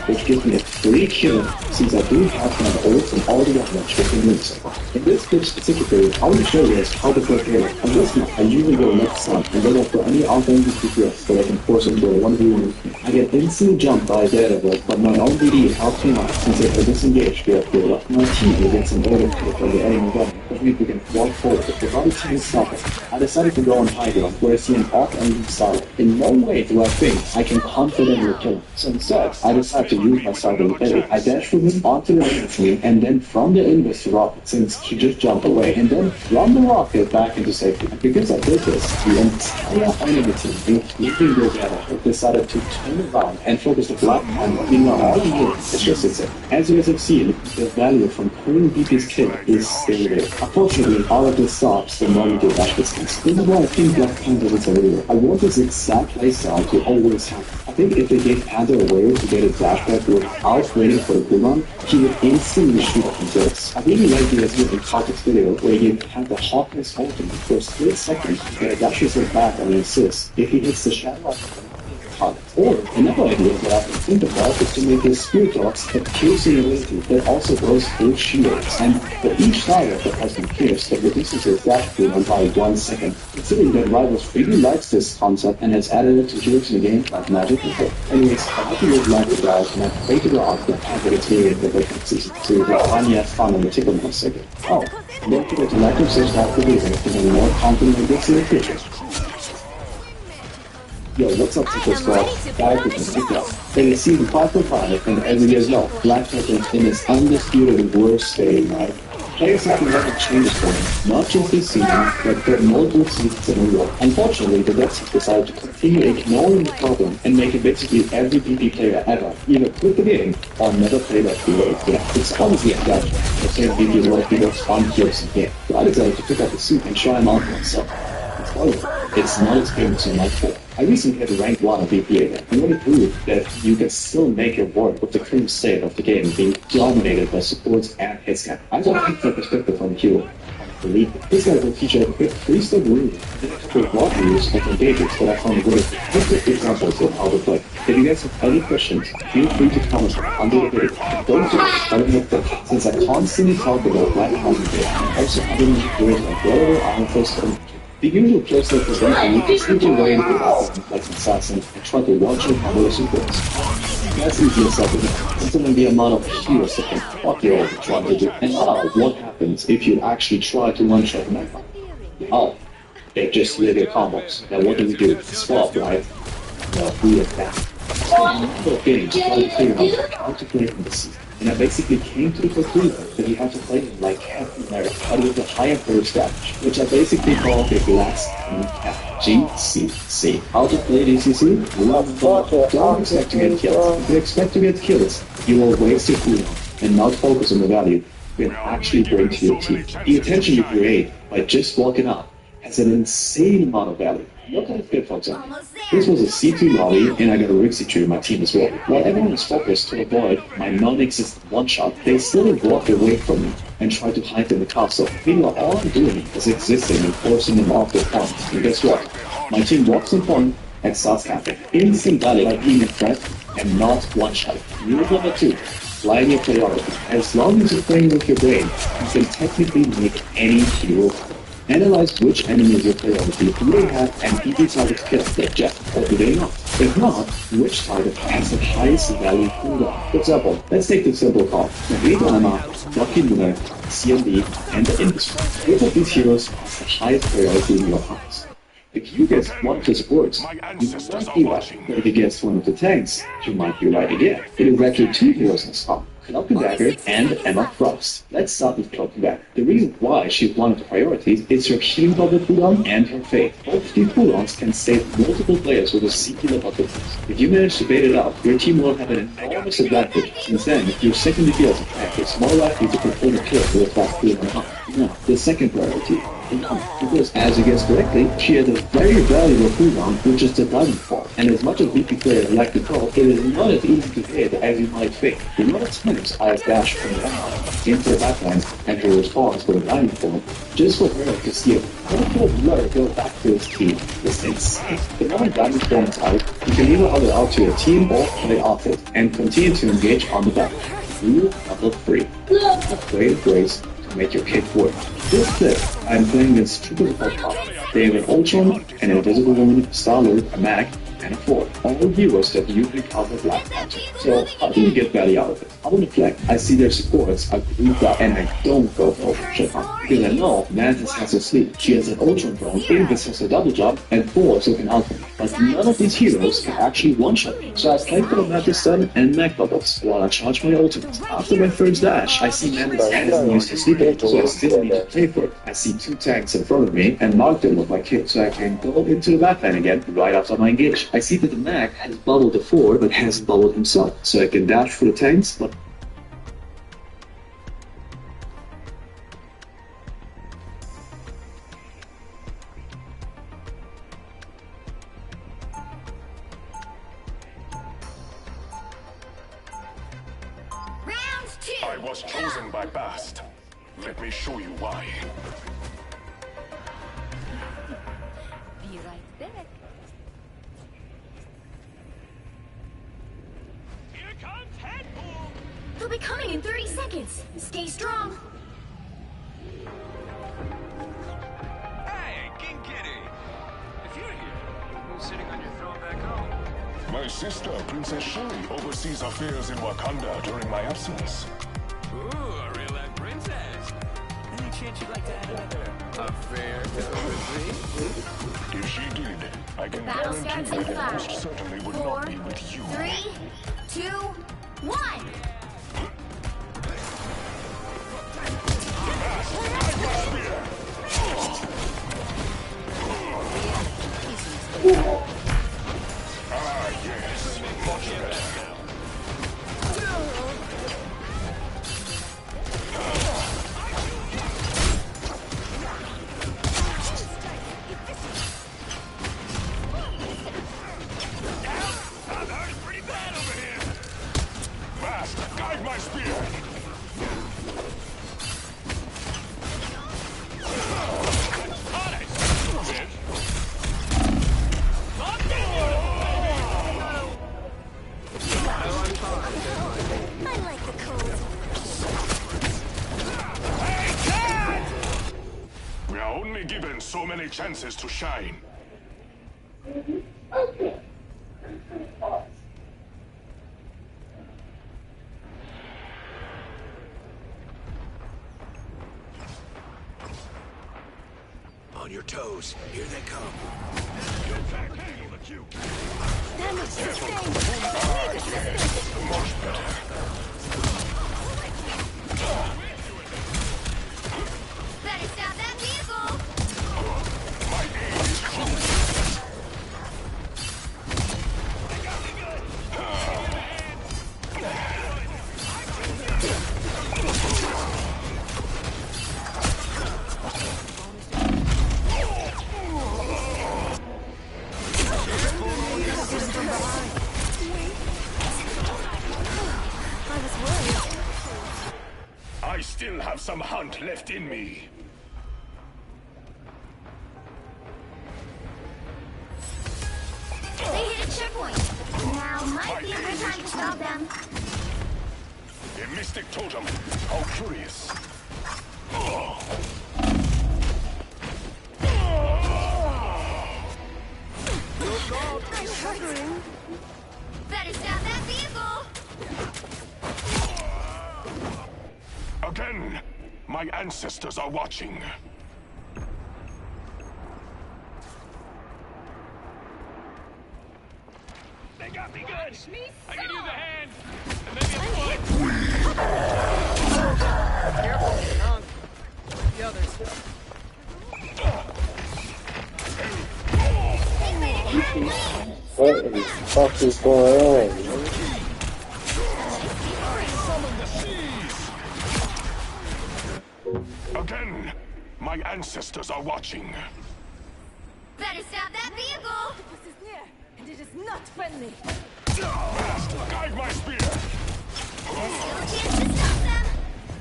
which gives me a free kill since I do have my ult and all the damage within milliseconds. In this clip specifically, I want to show you guys how to play Halo. On this map, I usually go left side and then for any outgoing DPS so I can force into a 1v1. I get instantly jumped by a Daredevil, but my own BD helps me out since if I disengage, we have to left my team against an auto kill from the enemy gun, which means we can walk forward. Without a team stopping, I decided to go on high ground where I see an off-enemy solid. In no way do I think I can confidently kill him. So instead, I decided to use my silent ability. I dash from him onto the enemy and then from the invis to rocket since he just jumped away and then from the rocket back into safety. And because I did this, the entire enemy team, including the Daredevil, decided to turn around and focus the black camera. Meanwhile, all you hear is just it. As you guys have seen, the value from pulling BP's kill is still there. Unfortunately, all of this stops the moment you dash this case. This is why I think Black Panther is everywhere. I want this exact playstyle to always happen. I think if they gave Panther a way to get a flashback without waiting for the cooldown, he would instantly shoot up into this. I really like the idea in Target's video where he had the Hawkness ultimate for a split second and it dashes him back on an assist if he hits the shadow of target. Or another idea that I can think about is to make his Spirit Dogs a piercing ability that also goes through shields, and for each target that has been pierced, that reduces his dash cooldown by 1 second. Considering that Rivals really likes this concept and has added it to heroes in the game like Magic before. Anyways, I hope you guys like the guys, and I pray to God that Panther gets here in the second season, so you can finally have fun and tickle my second. Oh, and don't forget to like and subscribe to the video to get more content like this in the future. Yo, what's up, Tickle Squad? Back with the Tickle. It is season 5.5, and as you guys know, Black Panther in its undisputed worst state, right? Players have to make changes for him, not just this season, but for multiple seasons in a row. Unfortunately, the Reds have decided to continue ignoring the problem and make it basically every PP player ever either quit the game or never play that hero again. It's honestly a gadget. The same PP is what people spawn heroes again. So I decided to pick up the suit and try him out myself. It's not experience in my fault. I recently hit rank 1 of BPA and want to prove that you can still make it work with the current state of the game being dominated by supports and hitscan. I got a perspective from Q. Believe me, this guy will teach you a quick 3-step rule and a couple of block rules and engages that I found good. Just examples of how to play. If you guys have any questions, feel free to comment under the video. Don't do it, I don't know that since I constantly talk about Black Panther and also other music videos like whatever I'm first on. The usual playstyle for them is to sneak your way into the bathroom like an assassin and try to watch your combo supports. That's easy as something, considering the amount of heroes that can fuck you over trying to do. And now, what happens if you actually try to one-shot an icon? Oh, they just live your combos. Now what do? Swap, right? No, we attack. So, getting to try to figure out how to play in this season. And I basically came to the conclusion that you have to play him like Captain America, but with a higher burst damage, which I basically call the Glass GCC. How to play DCC? Don't expect to get kills. If you expect to get kills, you will waste your cooldown and not focus on the value you can actually bring to your team. The attention you create by just walking up has an insane amount of value. Look at it, for example. This was a C2 lobby, and I got a Rixie tree in my team as well. While everyone was focused to avoid my non-existent one-shot, they still walked away from me and tried to hide in the castle. Meanwhile, all I'm doing is existing and forcing them off their points. And guess what? My team walks in point and starts camping. Instant value by being a threat and not one-shot. Rule number 2. Line your priority. As long as you're playing with your brain, you can technically make any hero. Analyze which enemy is your priority. Do they have an PP target kill like Jeff, or do they not? If not, which target has the highest value cooldown? For example, let's take this simple call. Nagito, Lucky Lunar, CMB, and the Industry. Which of these heroes has the highest priority in your eyes? If you guess one of the supports, you might be right. But if you guess one of the tanks, you might be right again. It is actually 2 heroes in this comp. Cloak and Dagger and Emma Frost. Let's start with Cloak and Dagger. The reason why she's one of the priorities is her healing bubble cooldown and her fate. Both of these cooldowns can save multiple players with a singular bubble. If you manage to bait it out, your team will have an enormous advantage, since then, your second defense attack is more likely to perform a kill with a fast cooldown up. Now, the second priority. Because, as you guessed correctly, she has a very valuable cooldown, which is the Diamond Fall. And as much as VP players like to call, it is not as easy to hit as you might think. A lot of times, I have dashed from the backline into the backline and her response with a Diamond Fall, just for her to see a colorful blur go back to his team. The Saints. The moment Diamond Fall is out, you can either hold it out to your team or play off it, and continue to engage on the back. Rule number 3. Play the grace to make your kick work. This clip, I'm playing against triple support top. They have an Ultron, an Invisible Woman, Star-Lord, a Mag, and a Ford. All heroes that usually cover Black Panther. So how do you get value out of it? On the flag, I see their supports are grouped up and I don't go for Shepard. Because I know Mantis has her sleep. She has an Ultron drone, Invis has a double jump, and Thor so can help me. But none of these heroes can actually one-shot me. So I play for the Mantis stun and Mag bubbles while I charge my ultimate. After my first dash, I see Mantis hasn't used her sleep yet, so I still need to play for it. I see 2 tanks in front of me and mark them with my kick so I can go into the backline again right after my engage. I see that the Mag has bubbled the Ford but hasn't bubbled himself, so I can dash for the tanks, but I was chosen by Bast. Let me show you why. Be right back. Here comes Headpool! They'll be coming in 30 seconds. Stay strong. Hey, King Kitty! If you're here, who's sitting on your throne back home? My sister, Princess Shuri, oversees affairs in Wakanda during my absence. Ooh, a real-life princess. Any chance you'd like to add another Affair to oversee? If she did, I can Battle guarantee starts in that it 5, most certainly would 4, not be with you. 3, 2, 1. Ah, yes. Much better now. Fast, guide my spear. I like the cold. We are only given so many chances to shine. On your toes. Here they come. That looks the same. Much better. Better stop that vehicle. My aim is close. I still have some hunt left in me. They hit a checkpoint. Now might be a good time to stop them. A mystic totem. How curious. I'm hungry. Better stop that vehicle. Again, my ancestors are watching. I can use a hand. And maybe a foot. Careful, tongue. The others. What the fuck is going on, man? Again, my ancestors are watching. Better stop that vehicle! This is near, and it is not friendly. Guide my spear! There's still a chance to stop them!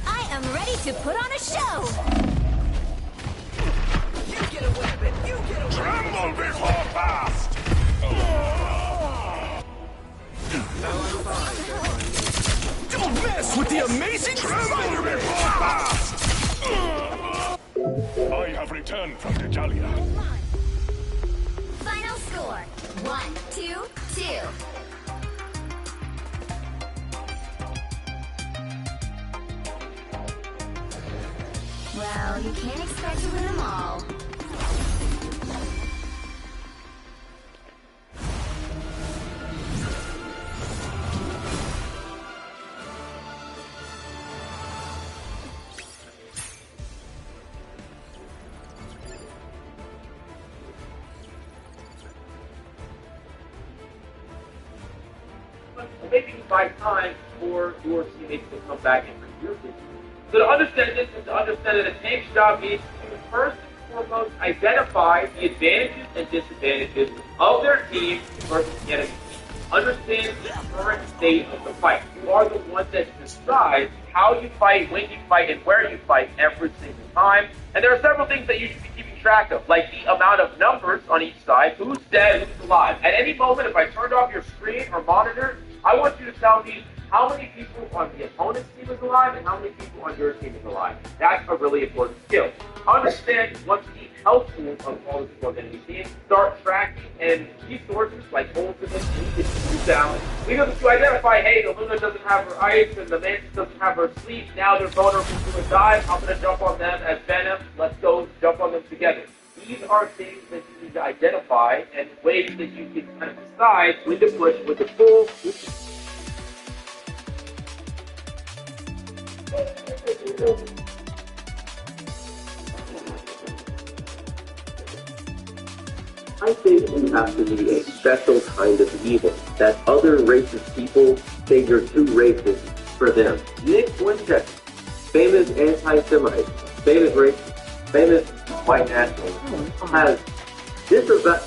I am ready to put on a show! You get away with it! You get away! Tremble before fast! Don't mess with the amazing Tremble before fast! I have returned from Dejalia. Final score, 1-2-2. Well, you can't expect to win them all. Maybe by time for your teammates to come back and for your team. So to understand this and to understand that a team's job is to first and foremost identify the advantages and disadvantages of their team versus the enemy team. Understand the current state of the fight. You are the one that decides how you fight, when you fight, and where you fight every single time. And there are several things that you should be keeping track of, like the amount of numbers on each side, who's dead, who's alive. At any moment, if I turned off your screen or monitor, I want you to tell me how many people on the opponent's team is alive and how many people on your team is alive. That's a really important skill. Understand what's the health pool of all the people on the enemy team. Start tracking and resources like ultimates and use down. We know that you identify, hey, the Luna doesn't have her ice and the Mantis doesn't have her sleep. Now they're vulnerable to a dive. I'm going to jump on them as Venom. Let's go jump on them together. These are things that you need to identify and ways that you can kind of decide when to push, when to pull. I think you have to be a special kind of evil, that other racist people say you're too racist for them. Nick Fuentes, famous anti-Semite, famous racist, famous white nationalist, has disavowed.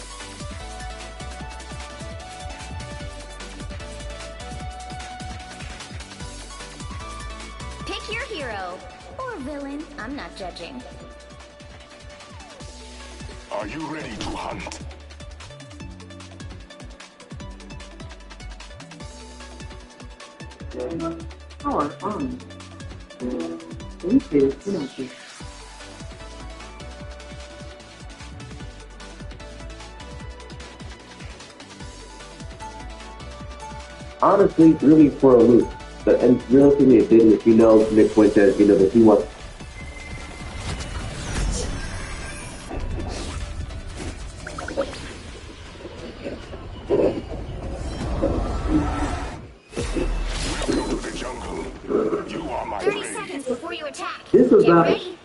Pick your hero. Or villain. I'm not judging. Are you ready to hunt? Honestly, really for a loop. But, and realistically, it didn't. If you know Nick Fuentes, you know that he wants. Welcome to the jungle. You are my 30 seconds before you attack. This is Get not. ready.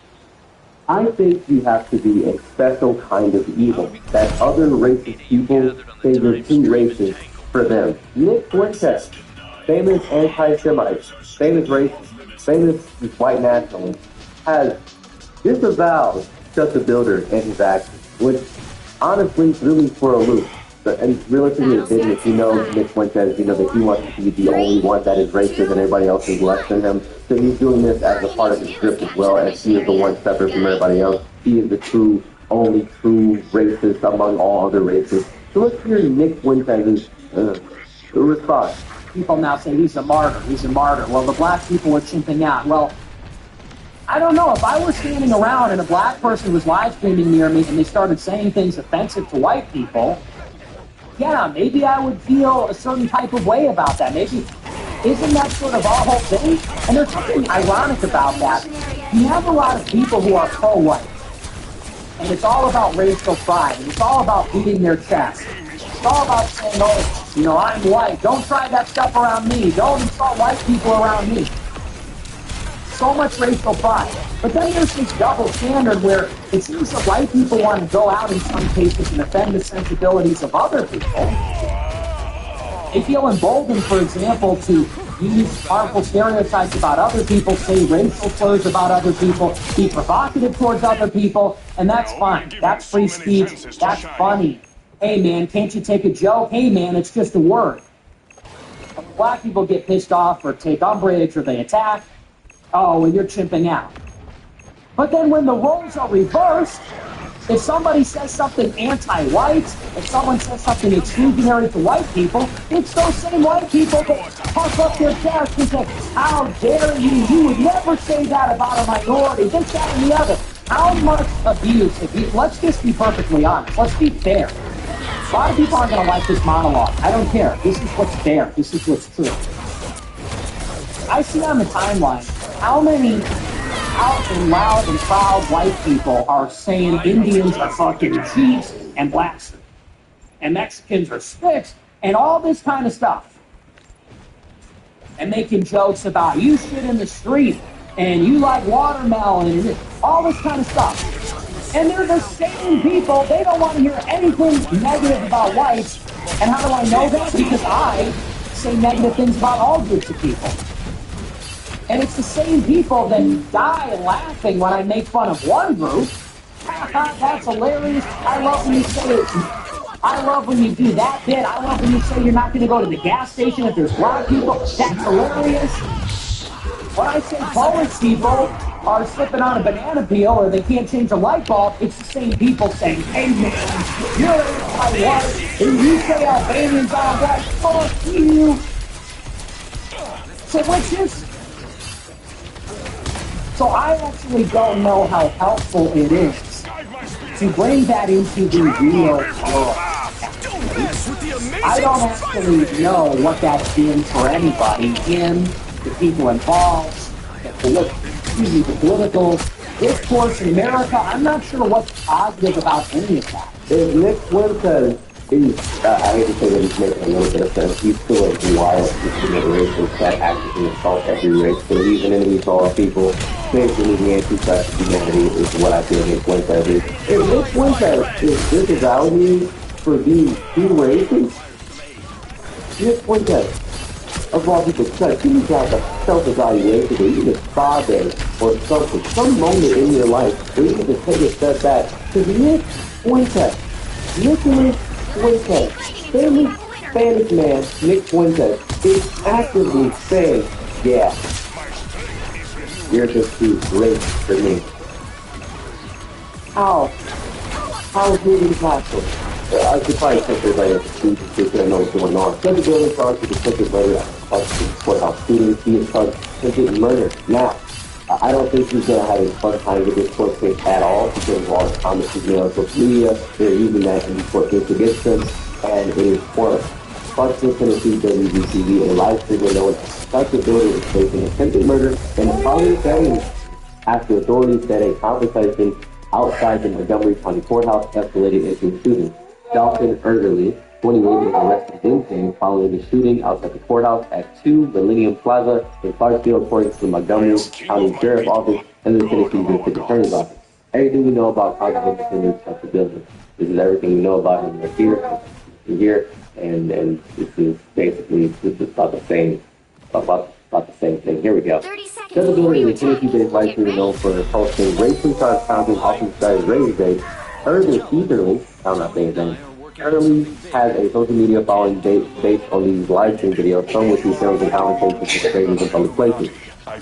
I think you have to be a special kind of evil, that other racist people say you're too racist for them. Nick Fuentes, famous anti-Semite, famous racist, famous white nationalist, has disavowed Chuck the Builder and his actions, which honestly really for a loop. But, and realistically, it didn't. If you know Nick Fuentes, you know that he wants to be the only one that is racist and everybody else is less than him. So he's doing this as a part of his script as well, as he is the one separate from everybody else. He is the only true racist among all other races. So let's hear Nick Fuentes' response. People now say he's a martyr, he's a martyr. Well, the black people are chimping out. Well, I don't know. If I was standing around and a black person was live streaming near me and they started saying things offensive to white people, yeah, maybe I would feel a certain type of way about that. Maybe, isn't that sort of our whole thing? And there's something ironic about that. You have a lot of people who are pro-white, and it's all about racial pride, and it's all about beating their chest. It's all about saying, oh, You know, I'm white. Don't try that stuff around me. Don't insult white people around me. So much racial pride. But then there's this double standard where it seems that white people want to go out in some cases and offend the sensibilities of other people. They feel emboldened, for example, to use harmful stereotypes about other people, say racial slurs about other people, be provocative towards other people, and that's fine. That's free speech. That's funny. Hey, man, can't you take a joke? Hey, man, it's just a word. When black people get pissed off or take umbrage or they attack, oh, well, you're chimping out. But then when the roles are reversed, if somebody says something anti-white, if someone says something exclusionary to white people, it's those same white people that puff up their chest and say, how dare you? You would never say that about a minority, this, that, and the other. How much abuse have you... Let's just be perfectly honest. Let's be fair. A lot of people aren't going to like this monologue. I don't care. This is what's fair. This is what's true. I see on the timeline how many out and loud and proud white people are saying Indians are fucking cheats and blacks and Mexicans are sticks and all this kind of stuff. And making jokes about you shit in the street and you like watermelon and all this kind of stuff. And they're the same people. They don't want to hear anything negative about whites. And how do I know that? Because I say negative things about all groups of people. And it's the same people that die laughing when I make fun of one group. That's hilarious. I love when you say it. I love when you do that bit. I love when you say you're not going to go to the gas station if there's black people. That's hilarious. When I say Polish people are slipping on a banana peel or they can't change a light bulb, it's the same people saying, hey man, you're anti-white, and you say Albanians are white, fuck you. So which is... So I actually don't know how helpful it is to bring that into the real world. I don't actually know what that's been for anybody, him, the people involved, the political discourse in America. I'm not sure what's positive about any of that. If Nick Fuentes is, I hate to say that he's making a little bit of sense, he's still a wild, racist that actively assaults every race, but he's an enemy to all people. Basically, the anti-class of humanity is what I feel Nick Fuentes is. If Nick Fuentes is disavowed for being too racist, Nick Fuentes, of all people, you need to have a self-evaluation or even a spa day or something, some moment in your life where you need to take a step back. Because Nick Fuentes, Nicholas Fuentes, famous Spanish man, Nick Fuentes, is actively saying, yeah, you're just too great for me. How is it possible? I could probably take everybody up to speed because I know what's going on. Seven building charged with attempted murder of the courthouse shooting. He is charged with attempted murder. Now, I don't think he's going to have a fun time with this court case at all because of all the comments he's made on social media. They're using that in the court case against him, and it is pointless. Fox Tennessee WBTV, a live stream where no one suspected the building is facing attempted murder and the following settings after authorities said a conversation outside the Montgomery County Courthouse escalated into a shooting. Dalton Ergerly, 28, was arrested Wednesday following the shooting outside the courthouse at 2 Millennium Plaza in Clarksville, according to the Montgomery County Sheriff's Office and the Tennessee District Attorney's Office. Everything we know about cognitive defenders of the building. This is everything we know about him right here, and this is basically about the same thing. Here we go. The building is a Tennessee-based live stream known for hosting racially charged content, often started radio days. Early, I'm not saying his name. Early has a social media following based on these live stream videos, some which he films and conversations with strangers in public places.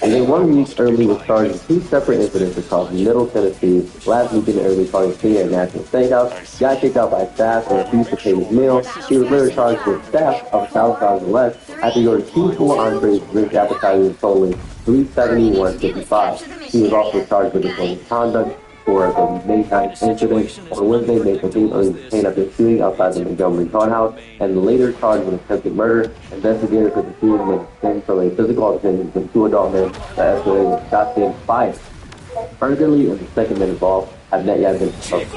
And then 1 week, Early was charged with 2 separate incidents across Middle Tennessee. Last weekend, Early charged senior at National Steakhouse, got kicked out by staff and refused to pay his meal. He was later charged with theft of $1,000 or less after he ordered 2 full entrees, drinks, appetizers totaling $371.55. He was also charged with disorderly conduct for the May 9th incident. On Wednesday, May 15th, Early was detained after shooting outside the Montgomery courthouse and later charged with attempted murder. Investigators said the shooting may stem from a physical altercation between 2 adult men that escalated with shots being fired. Ergerly and the second man involved who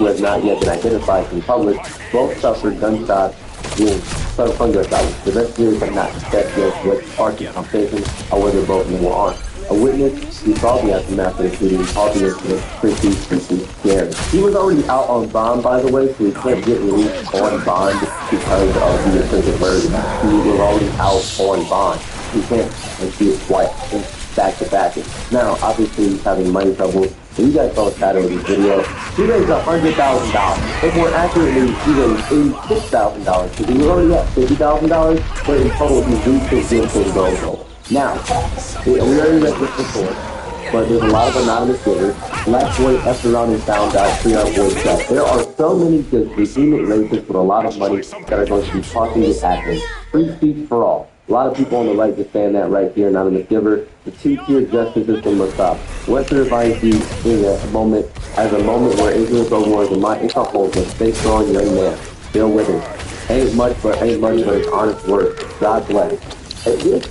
have not yet been identified in public. Both suffered gunshots being $700. The best theories are not best guess what arcing compensation or whether both men were armed. A witness who saw the aftermath of the shooting called the incident pretty scary. He was already out on bond, by the way, so he can't get released on bond because of the attempted murder. He was already out on bond. He can't see his flight back to back. Now, obviously, he's having money troubles. And you guys saw the title of this video. He raised $100,000. Or more accurately, he raised $86,000 because he was already at $50,000, but in total, he reached his $10 goal. Now, we already read this before, but there's a lot of anonymous givers. Black boy effed around and found out 3 out boy stuff. There are so many just legitimate racists with a lot of money that are going to be talking this happening. Free speech for all. A lot of people on the right just saying that right here, anonymous giver. The two-tier justice system must stop. Western advice you in a moment where ignorance over the mind. It's a whole but stay strong, young man. Still with it. Ain't much, but it's honest work. God bless. And this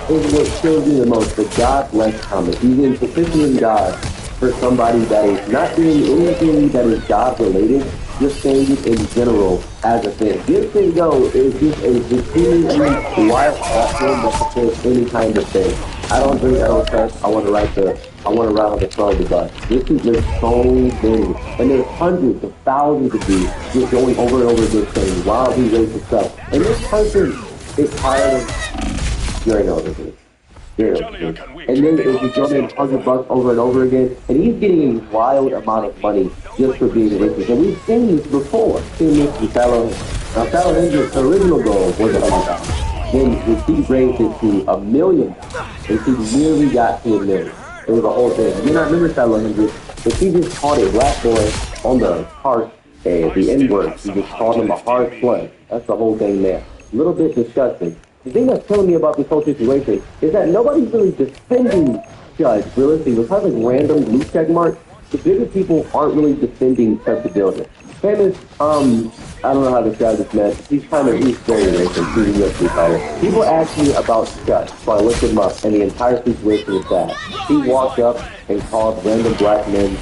is what kills me the most, the God bless comment. He's in petitioning God for somebody that is not doing anything that is God related, just saying it in general as a thing. This thing though is just a extremely wild platform that supports any kind of thing. I don't drink, I don't touch, I want to ride on the front of the bus. This is just so many. And there's hundreds of thousands of these just going over and over again saying wildly racist stuff. And this person is tired of, you already know what this is. And then it's just throwing $100 over and over again, and he's getting a wild amount of money just for being racist. And we've seen this before. Seen this with Sallow. Now, Sallow Hendricks' original goal was $100,000. Then he raised it to $1 million, and he nearly got to $1 million. It was a whole thing. You not remember Sallow Hendricks, but he just called a black boy on the harsh, the N-word. He just called him a hard slut. That's the whole thing there. A little bit disgusting. The thing that's killing me about this whole situation is that nobody's really defending Judge, realistically. With having random blue check marks, the bigger people aren't really defending such a building. Famous, I don't know how to describe this man. He's very racist. He's a UFC fighter. People ask me about Judge, so I looked him up, and the entire situation is sad. He walked up and called random black men,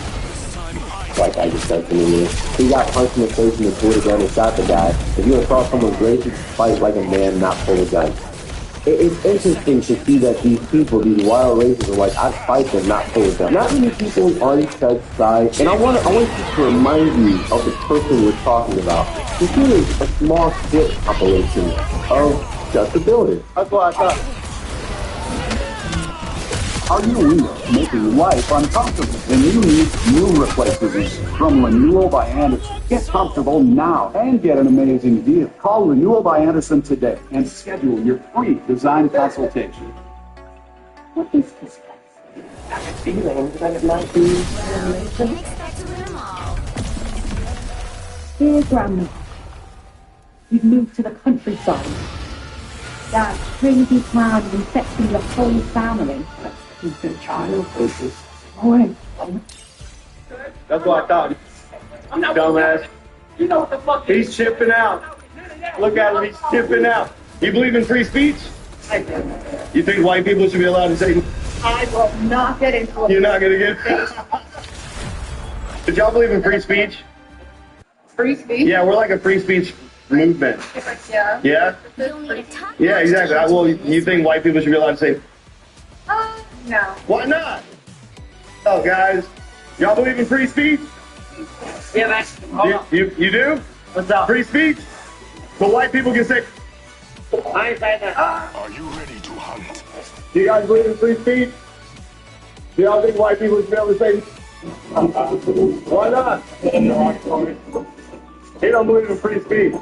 like I just said to me. He got punched in the face and pulled a gun and shot the guy. If you assault someone's racist, fight like a man, not pull a gun. It's interesting to see that these people, these wild racists, are like, I'd fight them, not pull a gun. Not many people on Judge's side, and I want you to remind you of the person we're talking about. This is a small clip compilation of Judge the Builder. That's what I thought. Are you making life uncomfortable? Then you need new replacements from Renewal by Anderson. Get comfortable now and get an amazing deal. Call Renewal by Anderson today and schedule your free design consultation. What is this? I have a feeling that it might be animation. Dear Grandma, you've moved to the countryside. That crazy plan is infecting the whole family. The child is boy. That's what I thought. I'm not dumbass. You know what the fuck? He's chipping out. Look at him, he's chipping out. You believe in free speech? I do. You think white people should be allowed to say? I will not get into it. You're not gonna get. Did y'all believe in free speech? Free speech? Yeah, we're like a free speech movement. Yeah. Yeah? Yeah, exactly. Well, you think white people should be allowed to say? No. Why not? Oh, guys, y'all believe in free speech? Yeah, that's. You do? What's up? Free speech? So white people can say. I ain't saying that. Are you ready to hunt? Do you guys believe in free speech? Do y'all think white people should be able to say? Why not? He don't believe in free speech.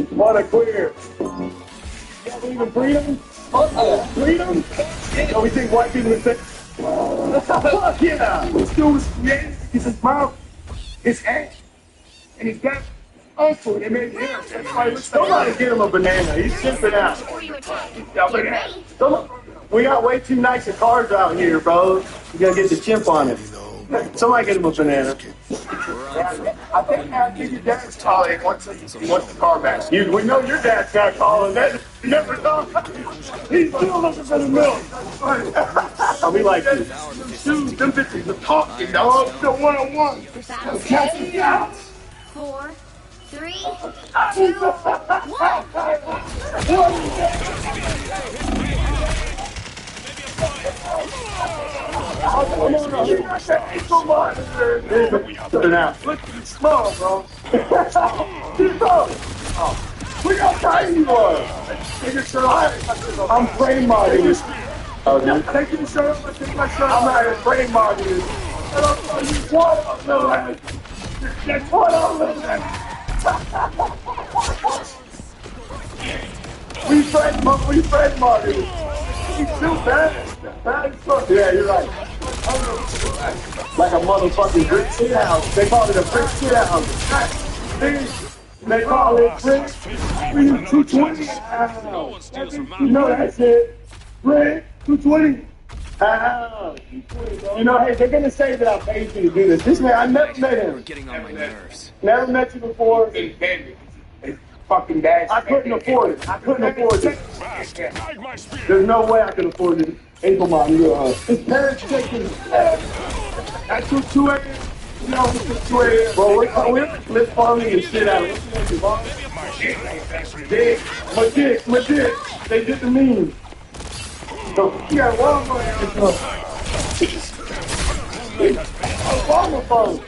What a queer. Y'all believe in freedom? Freedom? So we think white people would say, fuck yeah! This dude's his mouth, his head, and he's got also it made him. Somebody get him a banana. He's shipping out. We got way too nice of cars out here, bro. You gotta get the chimp on it. Somebody get him a banana. I think your dad's calling once the car back. We know your dad's not calling. That never thought. He's still looking for the milk. I'll be like this. Dude, them bitches are talking, dog. The one-on-one. 4, 3, 2, Small, bro. Look how tiny you are. Take your shirt off. I'm frame modding. Take your shirt off. Take my shirt off. I'm not even frame modding. That's what I'm looking at. We frame modding. He's too bad. Bad as fuck. Yeah, you're right. Like a motherfucking brick shit house. They call it a brick shit house. They call it brick 220. You know that shit. Brick 220. You know, hey, they're gonna say that I paid you to do this. This man, I never met him. Getting on my nerves. Never met you before. Fucking dash. I couldn't afford it. There's no way I can afford it. Ankle mom, his parents taking at 2 a.m. You know, 2 a.m. Bro, we're flip farming and shit out. Legit. They did the meme. So, yeah, Obama phone.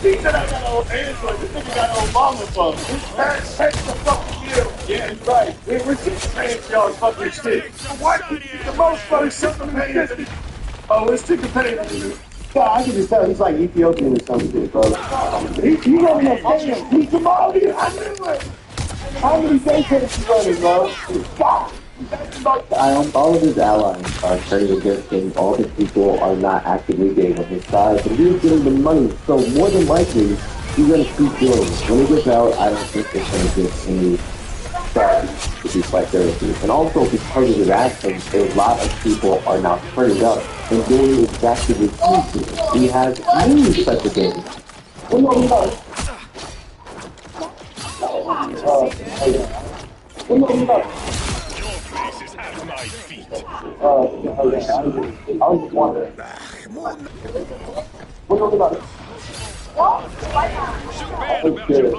He said I got an Android. This nigga got an Obama phone. His parents text the fucking deal. Yeah, he's right. We're just paying for y'all's fucking shit. The white people the most fucking shit from the history. Oh, let's take the pay. Yeah, I can just tell he's like Ethiopian or something, bro. He's running a fan. He's Somali. I knew it. How many days have you running, bro? All of his allies are turning against him. All his people are not actively getting on his side, but he's getting the money. So more than likely, he's gonna keep doing it. When he gets out, I don't think there's gonna get any strategy to be quite therapy. And also because of his actions, a lot of people are now turning up and doing exactly what he's doing. He has many such a game. I was just wondering. What about it? Okay.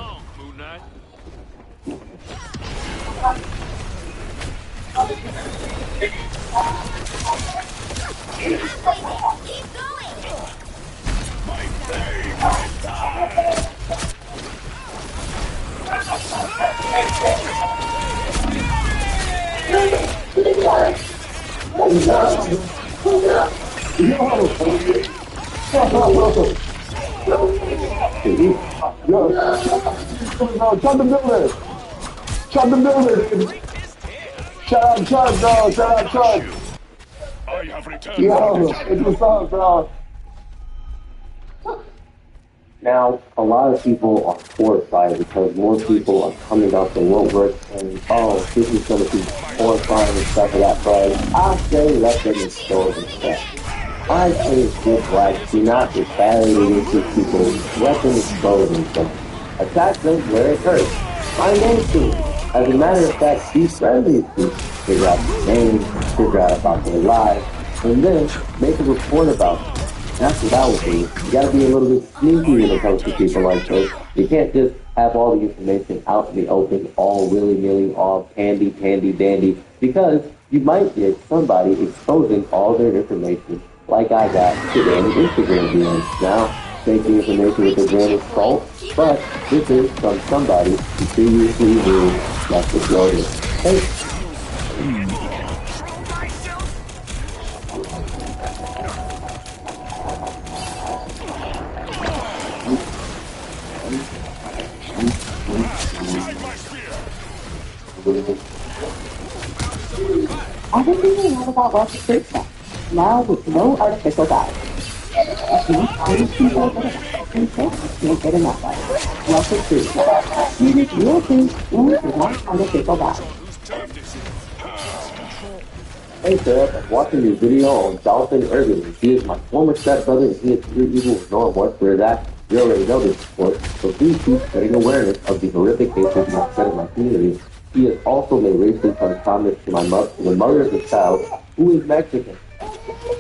Shut the building! Shut the building, dude! Shut up, bro! Shut up! I have returned. Yo, it's what's up, bro? Now, a lot of people are horrified because more people are coming up and won't work and, oh, this is going to be horrifying and stuff like that, but I say let them install themselves. I say good life, do not retaliate against people, let them expose themselves. Attack them where it hurts. Find anything. As a matter of fact, be friendly to people. Figure out their names, figure out about their lives, and then make a report about them. That's what I would do. You gotta be a little bit sneaky when it comes to people like this. You can't just have all the information out in the open, all willy-nilly, all dandy, because you might get somebody exposing all their information, like I got today on Instagram DMs. Now, take the information with a grain of salt, but this is from somebody who previously knew that's the Jordan. Hey. Everything you know about Wall Street stuff, now with no artificial dye. These people that can't get enough of Wall Street stuff. Uses real things and without artificial dye. Hey Seth, I'm watching your video on Dolphin Irving. He is my former stepbrother and he is pure evil with no remorse for that. You already know this, of course, so please keep spreading awareness of the horrific cases not spread in my community. He has also made racially charged comments to the mother of the child, who is Mexican.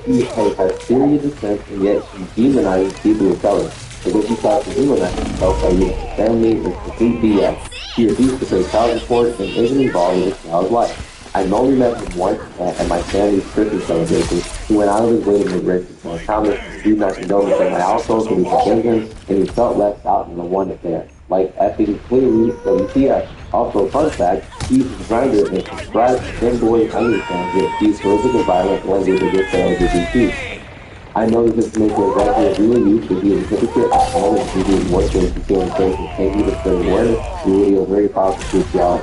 He has Syrian descent, and yet he demonizes people of color. But when he starts to humanize himself by using his family and complete BS, he refused to pay child support and isn't involved with his child's life. I only met him once at my family's Christmas celebration. He went out of his way to make reference to my comments, do not condone in my household, to be forgiven, and he felt left out in the one affair. Like effing clearly, WTF. Also, fun fact, he uses Grindr and subscribes to Fanboy OnlyFans that use horrific and violent language against the LGBT. I know this information is exactly as you and you, but he is a hypocrite at home and he is more than concealing things and thank you for spreading awareness. Your video is very positive to y'all.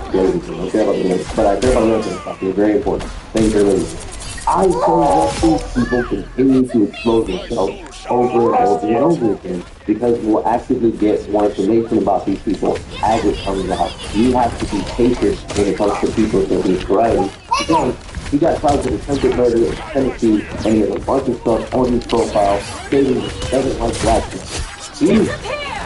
But I care about listening stuff. It's very important. Thank you for listening. I so want these people continue to expose themselves over and over and over again because we'll actively get more information about these people as it comes out. You have to be patient when it comes to people that is variety. Again, he got charged with attempted murder in Tennessee, and he has a bunch of stuff on his profile stating he doesn't like black people.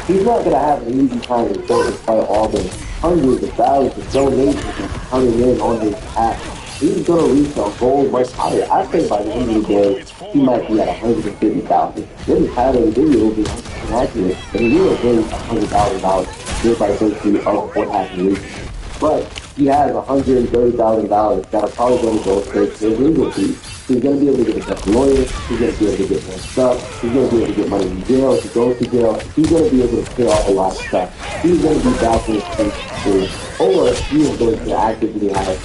He's not going to have an easy time in court despite all the hundreds of thousands of donations coming in on his app. He's going to reach a goal much higher. I think by the end of the day, he might be at 150,000. Then the title of the video will be inaccurate, and he will gain $100,000 just by virtue of what happened recently. But he has $130,000 that are probably going to go straight to his legal fees. He's going to be able to get a better lawyer. He's going to be able to get more stuff. He's going to be able to get money in jail if he goes to jail. He's going to be able to pay off a lot of stuff. He's going to be back in his streets, or he is going to actively have.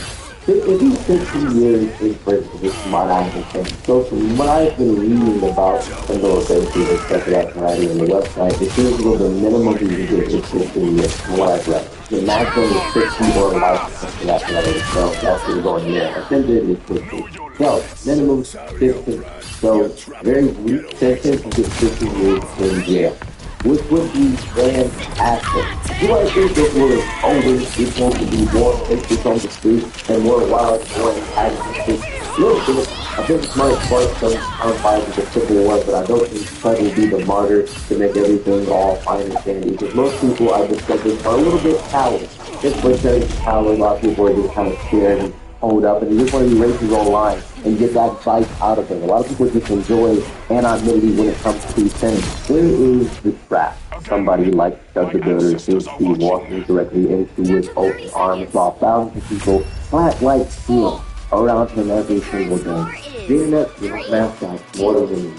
If he's 15 years in prison, this is what I've been saying. So from what I've been reading about the military people, check it out writing on the website, it seems that the minimum he can get is 15 years, from what I've read. The maximum is 60 or life, something like that. So that's what's going there. Attempted is 50. So, minimum 15. So, very weak sentence, you get 15 years in jail, which would be fantastic. You might think this world is over, it's going to be more cases on the street and more wild, more antagonistic. I think it's might spark some conflict with the civil war, but I don't think Trump will be the martyr to make everything all fine and dandy. Because most people I've discovered are a little bit coward. Just because coward, a lot of people are just kind of scared and hold up, and they just want to be racist online and get that bite out of it. A lot of people just enjoy anonymity when it comes to sinning. Where is the trap? Somebody like Doug the Builder seems to be walking directly into with open arms while thousands of people flat like steel around him every single day. The internet, mascots more than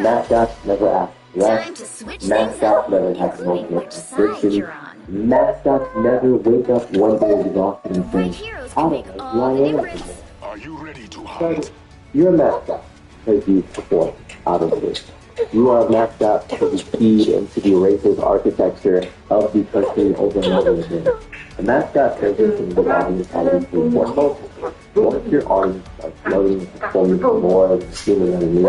mascots never ask rest. Mascots never have no restrictions. Mascots never wake up one day exhausted and think, I don't know who I am anymore. Are you ready to hunt? You're a mascot because you perform out of it. You are a mascot because you key into the racist architecture of the country over and over again. The mascot transitions the audience audience to more focused. Once your audience starts floating and performing more of the human enemy,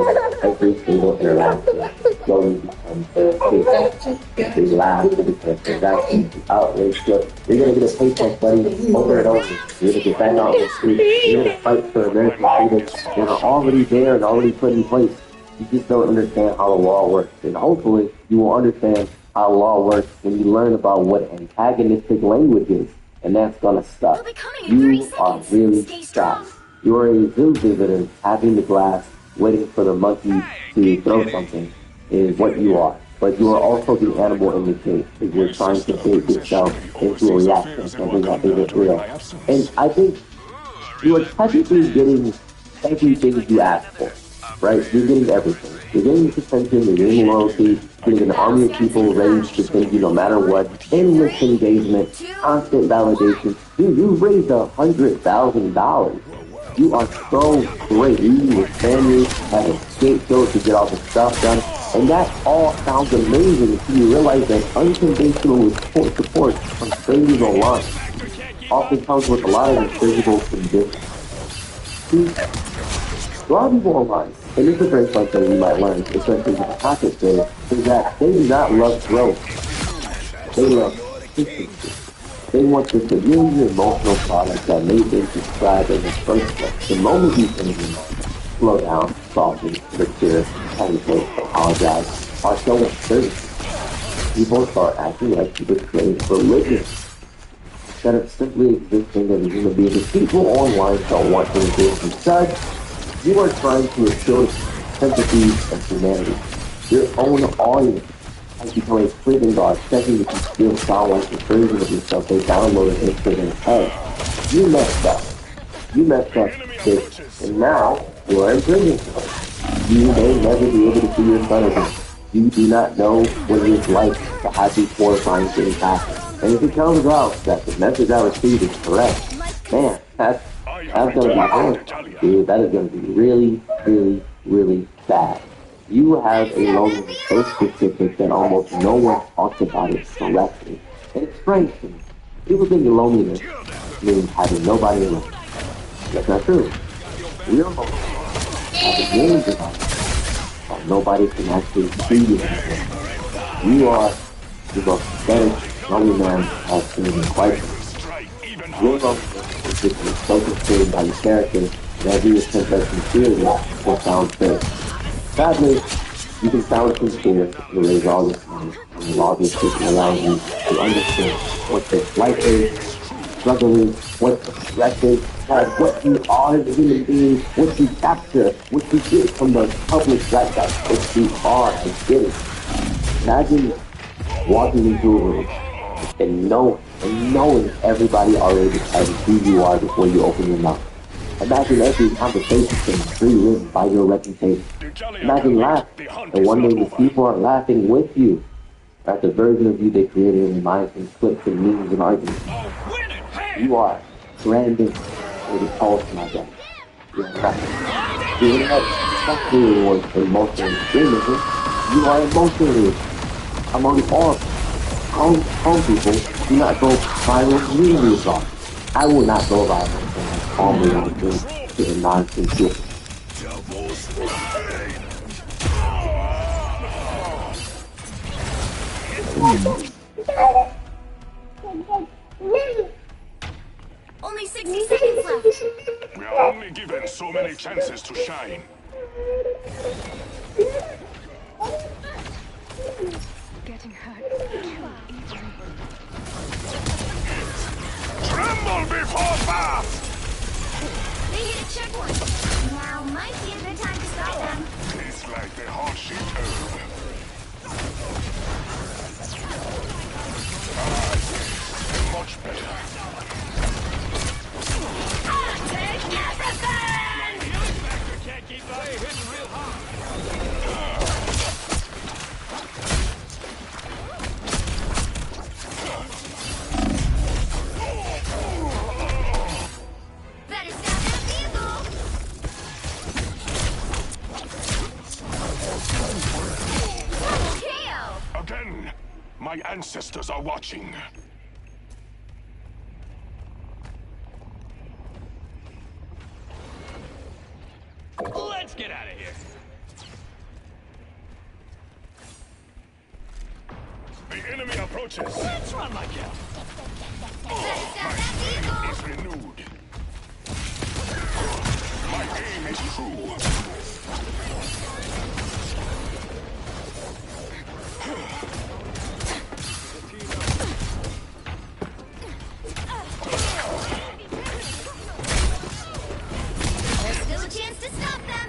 every single interaction slowly becomes big. They laugh because transactions, outrage, you're going to get a paycheck, buddy, over and over. You're going to get back out on the street. You're going to fight for American freedom. They're already there and already put in place. You just don't understand how the law works. And hopefully you will understand how law works when you learn about what antagonistic language is. And that's gonna stop. You are really stuck. You're a zoo visitor having the glass, waiting for the monkey to throw something, is what you are. But you are also the animal in the cage, because you're trying to bait yourself into a reaction, something that isn't real. And I think you are technically getting everything you asked for. Right? You're getting everything. You're getting attention, you're getting loyalty, you're getting an army of people ready to defend you no matter what, endless engagement, constant validation. Dude, you raised $100,000. You are so great. You and your family have a scapegoat to get all the stuff done. And that all sounds amazing until you realize that unconventional support from strangers online often comes with a lot of invisible conditions. A lot of people online, and this is a very fun thing you might learn, especially with the pocket there, is that they do not love growth. They love consistency. They want this to give you emotional product that made them subscribe in the first place. The moment you can slow down, soften, mature, hesitate, apologize, are showing service. People start acting like you betrayed religion instead of simply existing as a human being. The people online don't want to engage with such. You are trying to assure sympathy and humanity. Your own audience like become a prison guard, especially if you still sound like the version of yourself they downloaded in prison. Hey, you messed up. You messed up, bitch. And now you're in prison. You may never be able to see your son again. You do not know what it is like to have these horrifying things happen. And if it comes out that the message I received is correct, man, that's gonna be horrifying, dude. That is gonna be really, really, really bad. You have a loneliness so specific that almost no one talks about it correctly. And it's strange to me. People think loneliness means having nobody around. That's not true. Real loneliness has millions of us. Nobody can actually see you anymore. You are the most pathetic, lonely man I've seen in quite some time. Your loneliness is just so consumed by your character that every attempt at sincerity will sound fake. Sadly, you can sound sincere to raise all this money and the all these people around you to understand what the life is, struggle is, what the stress is, what you are as a human being, what you capture, what you get from the public zeitgeist, what you are as getting. Imagine walking into a room and knowing everybody already decided who you are before you open your mouth. Imagine every conversation being pre-written by your reputation. Imagine laughing and wondering if people are laughing with you at the version of you they created in their minds and clips and memes and arguments. You are branding with a pulse, my guy. You're nothing. The internet, especially towards emotional extremism, you are emotionally among all home people. Do not go viral meme results. I will not go viral and call me on the to the non-sincere. Only 60 seconds left. We are only given so many chances to shine. Getting hurt too easily. Tremble before fast! They hit a checkpoint. Now might be a good time to stop them. It's like the heart-shaped herb. Much better. Take everything! Healing factor can't keep up. Hitting real hard. Better stop that vehicle! KO! Again, my ancestors are watching. Let's get out of here. The enemy approaches. Let's run like hell. Better stop that vehicle! Is renewed. My aim is true. There's still a chance to stop them!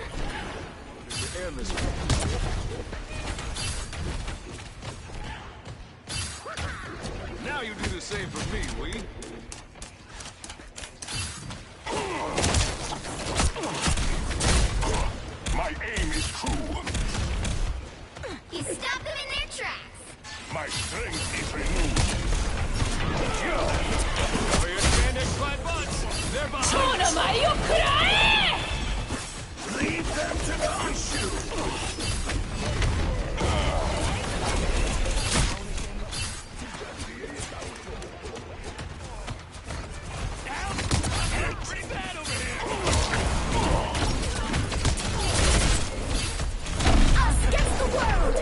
Now you do the same for me, we. My aim is true. He stopped them in their tracks! My strength is renewed. Over here, spandex flat butts. They're behind us. Leave them to the issue. Pretty bad over here. Us against the world!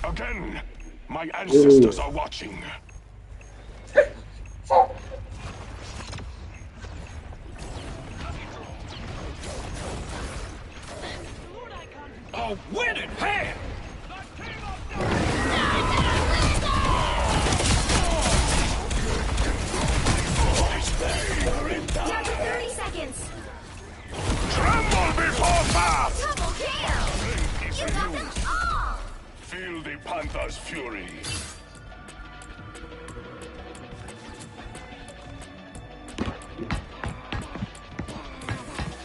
Again, my ancestors are watching. A winning hand! Martha's fury.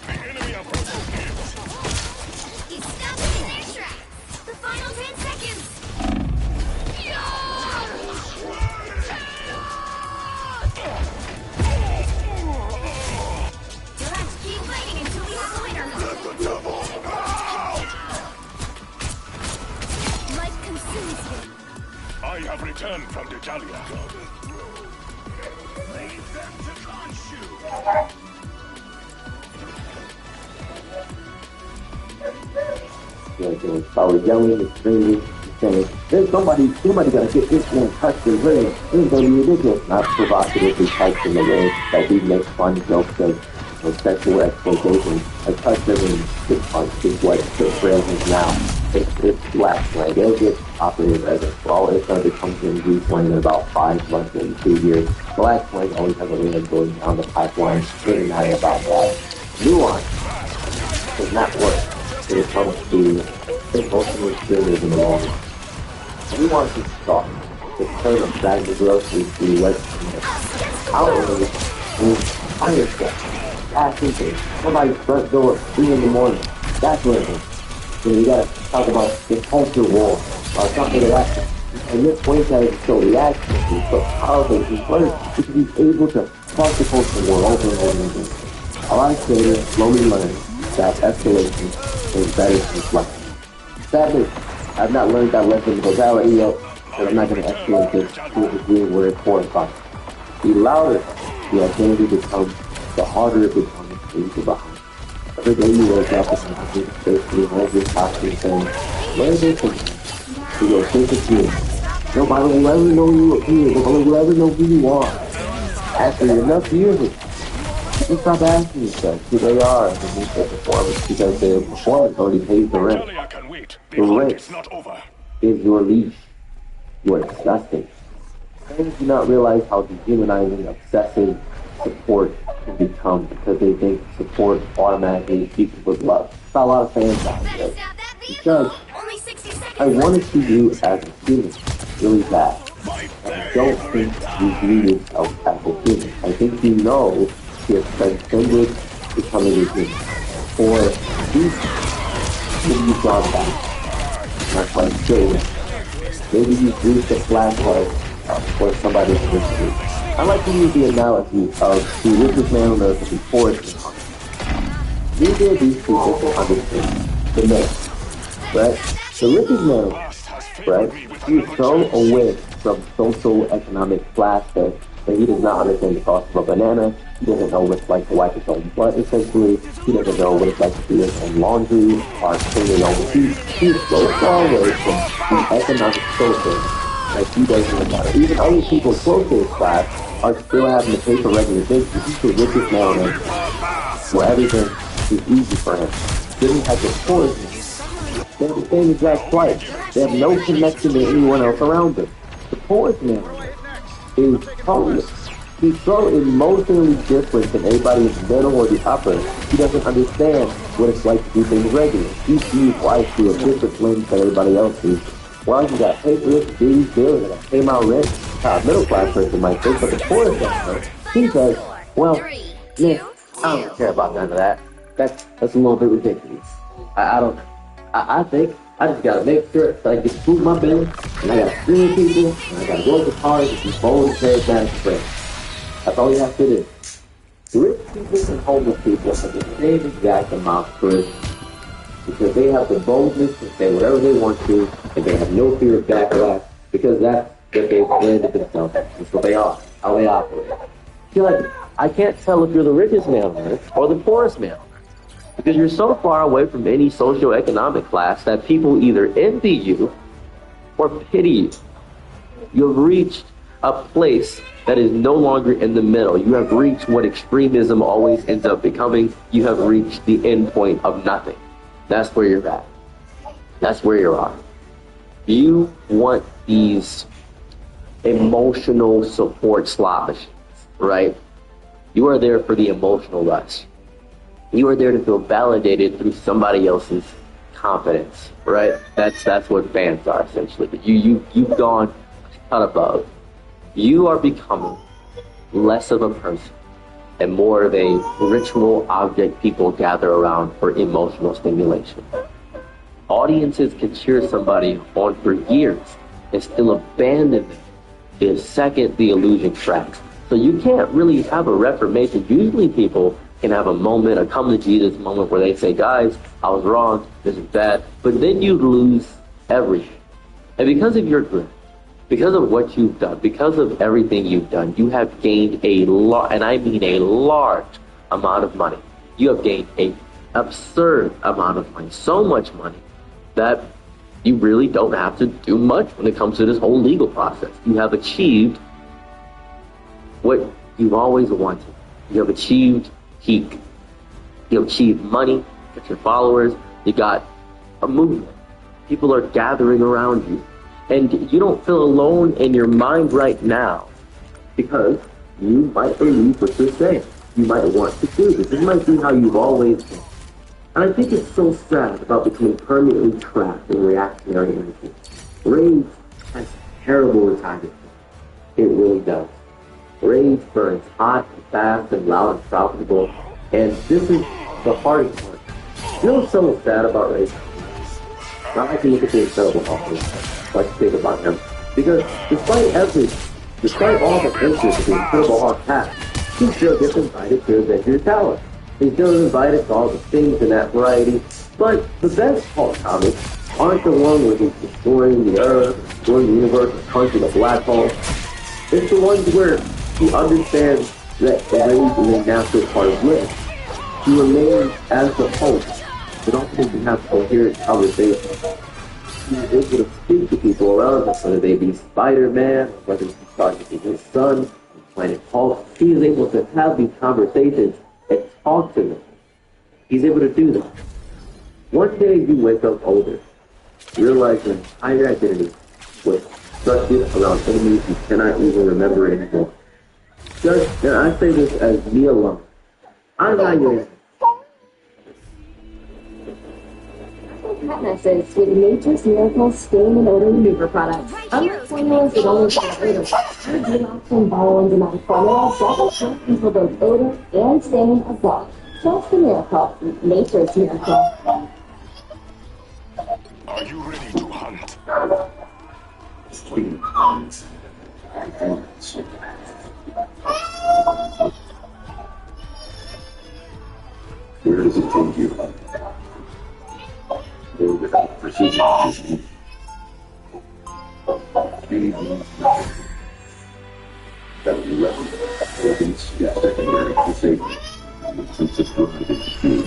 The enemy approaches. He's stopping in their tracks. The final 10 seconds. You'll have to keep fighting until we have a winner. Life consumes you. I have returned from Dejalia. Leave them to Khonshu. If I was yelling and screaming, saying, there's somebody gotta get this man touched and ring. This is gonna be ridiculous. Not provocatively touched in the way that he makes fun jokes of sexual exploitation. I touched him in 6 months, is what phrases now. It's black slang. It'll get operated as a well, it's gonna become G slang in about 5 months, maybe 2 years. Black slang always has a way of going down the pipeline. Really matter about that. Nuance does not work when it comes to emotional experience in the long run. Nuance is soft. It's turn of bagging the groceries to Western outrage and fire stuff. Passing things. Somebody's front door, 3 in the morning. That's what it is. You know, you gotta talk about this culture war or something like that. And this point that is so reactionary, he's so powerful, he's first, because he's able to talk the culture war over and over again. A lot of creators slowly learn that escalation is better than deflection. Sadly, I've not learned that lesson in totality yet, but I'm not going to escalate this to a degree where it's horrifying. The louder the identity becomes, the harder it becomes to leave behind. Every day you wake up and you basically hold your costume saying, learn this thing. You go think it's you. Nobody will ever know you are here. Nobody will ever know who you are. After enough years, you stop asking yourself who they are underneath their performance, because their performance already pays the rent. The rent is your leash. You are disgusting. Parents do not realize how dehumanizing obsessive support can become, because they think support automatically equals love. It's not a lot of fans out there. Because I want to see you as a human really bad. And I don't think you view yourself as a human. I think you know you have transcended becoming a human. Or at least maybe you've gone back. That's why I'm saying. Maybe you've reached a flashlight where somebody's listening. I like to use the analogy of the richest man on earth and the poorest man on earth. Neither of these people can understand the myth, right? The richest man, right? He is so away from social-economic class that he does not understand the cost of a banana. He doesn't know what it's like to wipe his own butt, essentially. He doesn't know what it's like to do his own laundry or clean his own feet. He's so far away from the economic social that he doesn't even matter. Even other people close to his class are still having to pay for regular things. He's the richest man on earth, where everything is easy for him. Then he has the poorest man. They have the same exact plight. They have no connection to anyone else around them. The poorest man is homeless. He's so emotionally different than anybody in the middle or the upper. He doesn't understand what it's like to do things regular. He sees life through a different lens than everybody else sees. Well, you got to pay for this, do these bills, I got to pay my rent. How a middle class person might think, but the poorest man, he says, well, man, I don't care about none of that. That's a little bit ridiculous. I think I just gotta make sure that I get food in my belly, and I gotta screen people, and I gotta go to the parties and be bold and charismatic friends. That's all you have to do. Rich people and homeless people have the same exact amount of charisma, because they have the boldness to say whatever they want to, and they have no fear of backlash, because that's what they've branded themselves as. That's what they are, how they operate. Feel like I can't tell if you're the richest man on earth or the poorest man on earth, because you're so far away from any socioeconomic class that people either envy you or pity you. You've reached a place that is no longer in the middle. You have reached what extremism always ends up becoming. You have reached the end point of nothing. That's where you're at. That's where you are. You want these emotional support slot machines, right? You are there for the emotional rush. You are there to feel validated through somebody else's confidence, right? That's what fans are essentially. But you've gone a ton above. You are becoming less of a person and more of a ritual object people gather around for emotional stimulation. Audiences can cheer somebody on for years and still abandon them the second the illusion cracks. So you can't really have a reformation. Usually people can have a moment, a come to Jesus moment where they say, guys, I was wrong, this is bad. But then you lose everything. And because of your grit, because of what you've done, because of everything you've done, you have gained a lot, and I mean a large amount of money. You have gained an absurd amount of money, so much money that you really don't have to do much when it comes to this whole legal process. You have achieved what you've always wanted. You have achieved peak. You have achieved money, get your followers, you got a movement. People are gathering around you. And you don't feel alone in your mind right now because you might believe what you're saying. You might want to do this. This might be how you've always been. And I think it's so sad about becoming permanently trapped in reactionary energy. Rage has terrible retirement. It really does. Rage burns hot and fast and loud and profitable. And this is the hardest part. You know what's so sad about rage? Now I can look at the Incredible Hulk. What to think about him. Because despite all the interest the Incredible Hulk has, he still gets invited to Avengers Tower. He's still invited to all the things in that variety. But the best Hulk comics aren't the one where he's destroying the Earth, destroying the universe, and punching a black hole. It's the ones where he understands that rage is a natural part of living. He remains as the Hulk, but also can have coherent conversations. He's able to speak to people around him, whether they be Spider-Man, whether he's talking to his son, Planet Hulk. He is able to have these conversations and talk to them. He's able to do that. One day you wake up older, realize your entire identity was structured around enemies you cannot even remember anymore. Just, and I say this as me alone. I'm not your enemy. Hotnesses with Nature's Miracle Stain and Odor Remover products. Unlike formulas that only have odor, our relax and bio-on-demand formula double check until both odor and stain are gone. Trust the miracle, Nature's Miracle. Are you ready to hunt? Where does it take you? Precision. That would be level. Weapons, yeah, secondary to safety. Since it's going to be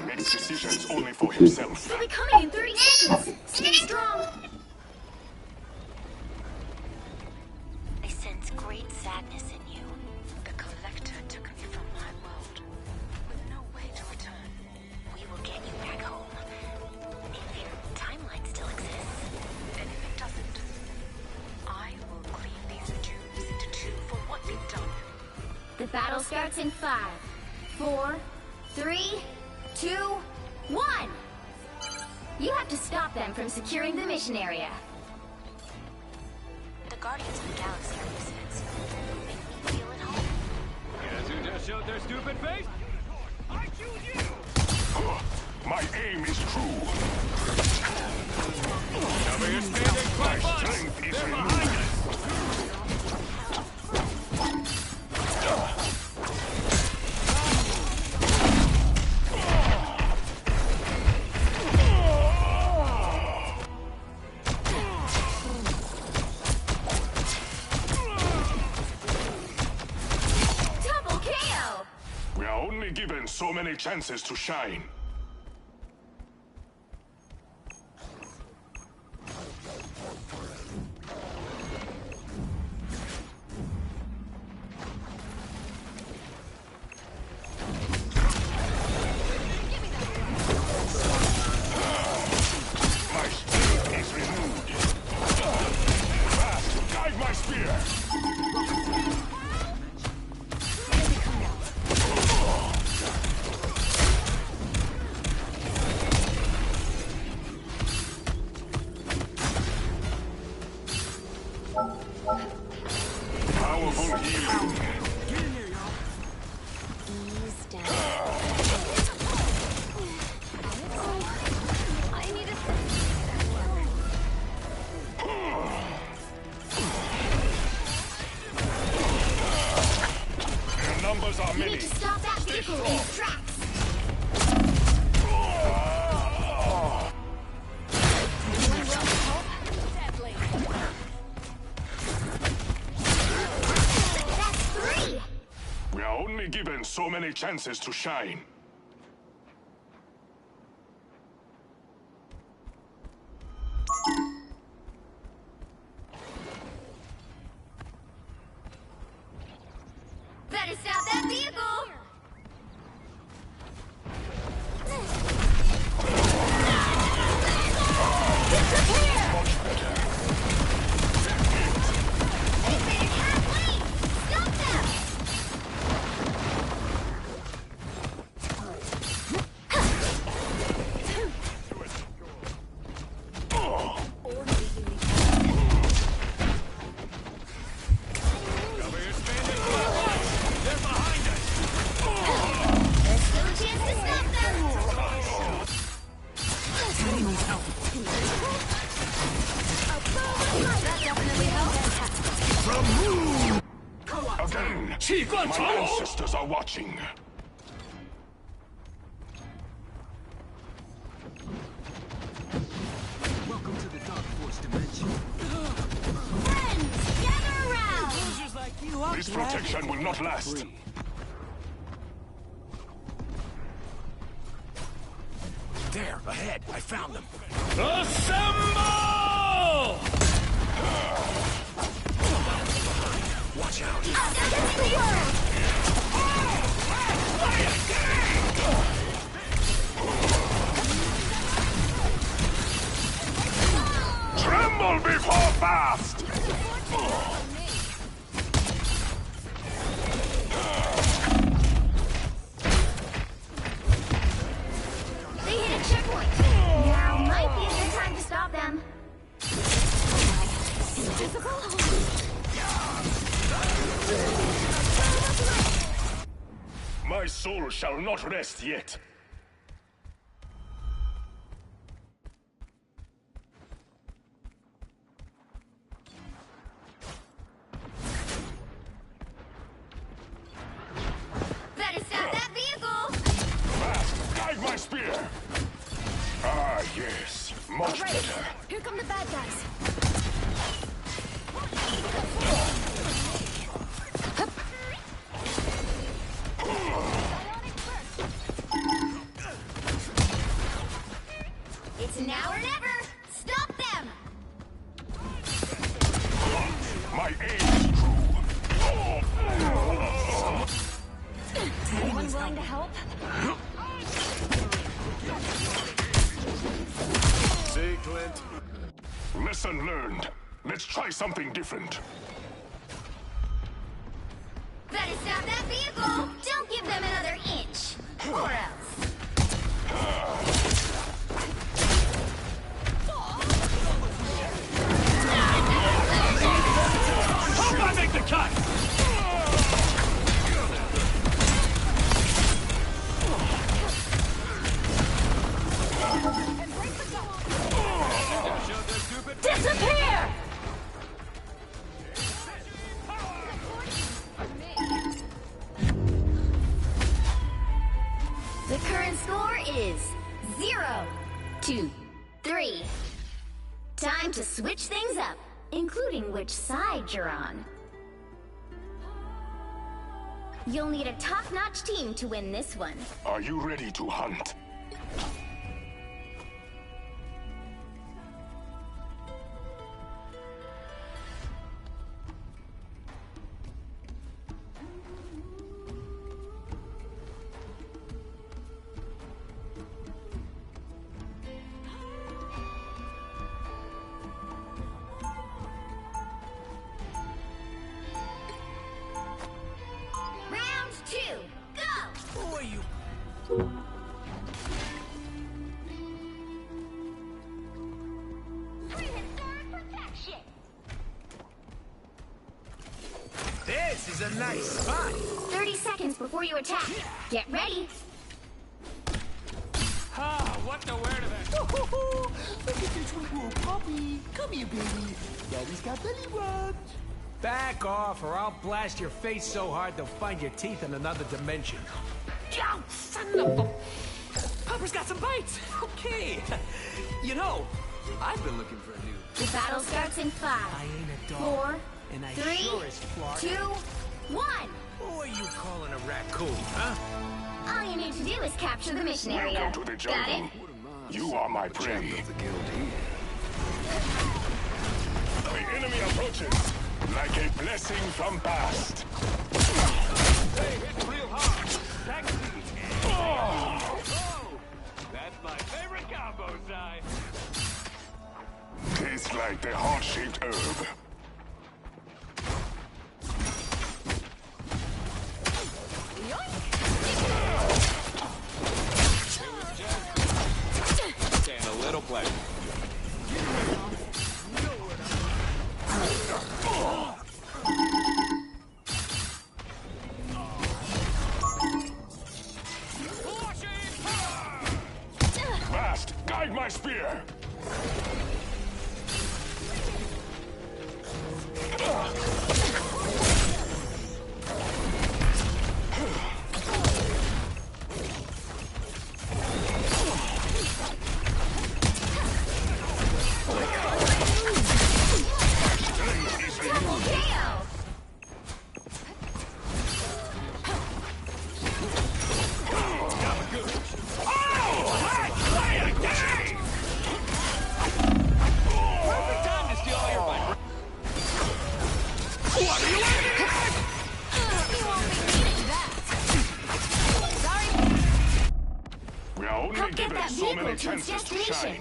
Makes decisions only for himself. They'll be coming in 30 seconds. Stay strong. I sense great sadness in you. The Collector took me from my world, with no way to return. We will get you back home. If your timeline still exists. And if it doesn't, I will clean these dunes into two for what we've done. The battle starts in 5, 4, 3, 2, 1. You have to stop them from securing the mission area. The Guardians of the Galaxy are misfits. Make me feel at home. Guess who just showed their stupid face? I choose you! My aim is true. Cover your standing fight My strength is They're renewed. behind us! Double KO! We are only given so many chances to shine. My strength is renewed. Fast, guide my spear. numbers are You many. need to stop that vehicle in its tracks. Anyone willing to help? Deadly. That's 3. We are only given so many chances to shine. Better stop that vehicle! Again, my ancestors are watching. Welcome to the Dark Force dimension. Friends, gather around! Losers like you are This glad protection to will not be last. free. There, ahead. I found them. Assemble! Watch out. Tremble before fast! They hit a checkpoint. Now might be a good time to stop them. Invisible? My soul shall not rest yet. Better stop that vehicle! Fast, guide my spear! Ah, yes. Much Alright, better. here come the bad guys. It's now or never! Stop them! My aim is true. Anyone willing to help? See, Clint? Lesson learned. Let's try something different. Better stop that vehicle! Don't give them another inch! Or else. Hope I make the cut! Disappear! The current score is 0-3. Time to switch things up, including which side you're on. You'll need a top-notch team to win this one. Are you ready to hunt? Round 2, go! Boy, you... This is a nice spot. 30 seconds before you attack. Get ready. Ah, what the word of it? Look at this little puppy. Come here, baby. Daddy's got belly rubs. Back off, or I'll blast your face so hard they'll find your teeth in another dimension. Yo, son of a... Pepper's got some bites. Okay. You know, I've been looking for a new... The battle starts in 5, I ain't a dog. 4, And I 3, sure as Florida. 2, 1. Who are you calling a raccoon, huh? All you need to do is capture the mission area. Welcome to the Got jungle. it? You are my prey. The enemy approaches like a blessing from past. Hey, hit real hard. Taxi. Oh, that's my favorite combo, Si. Tastes like the heart-shaped herb. And a little pleasure. Fast, guide my spear. We are only Help get given that so vehicle many to its chances to destination. shine.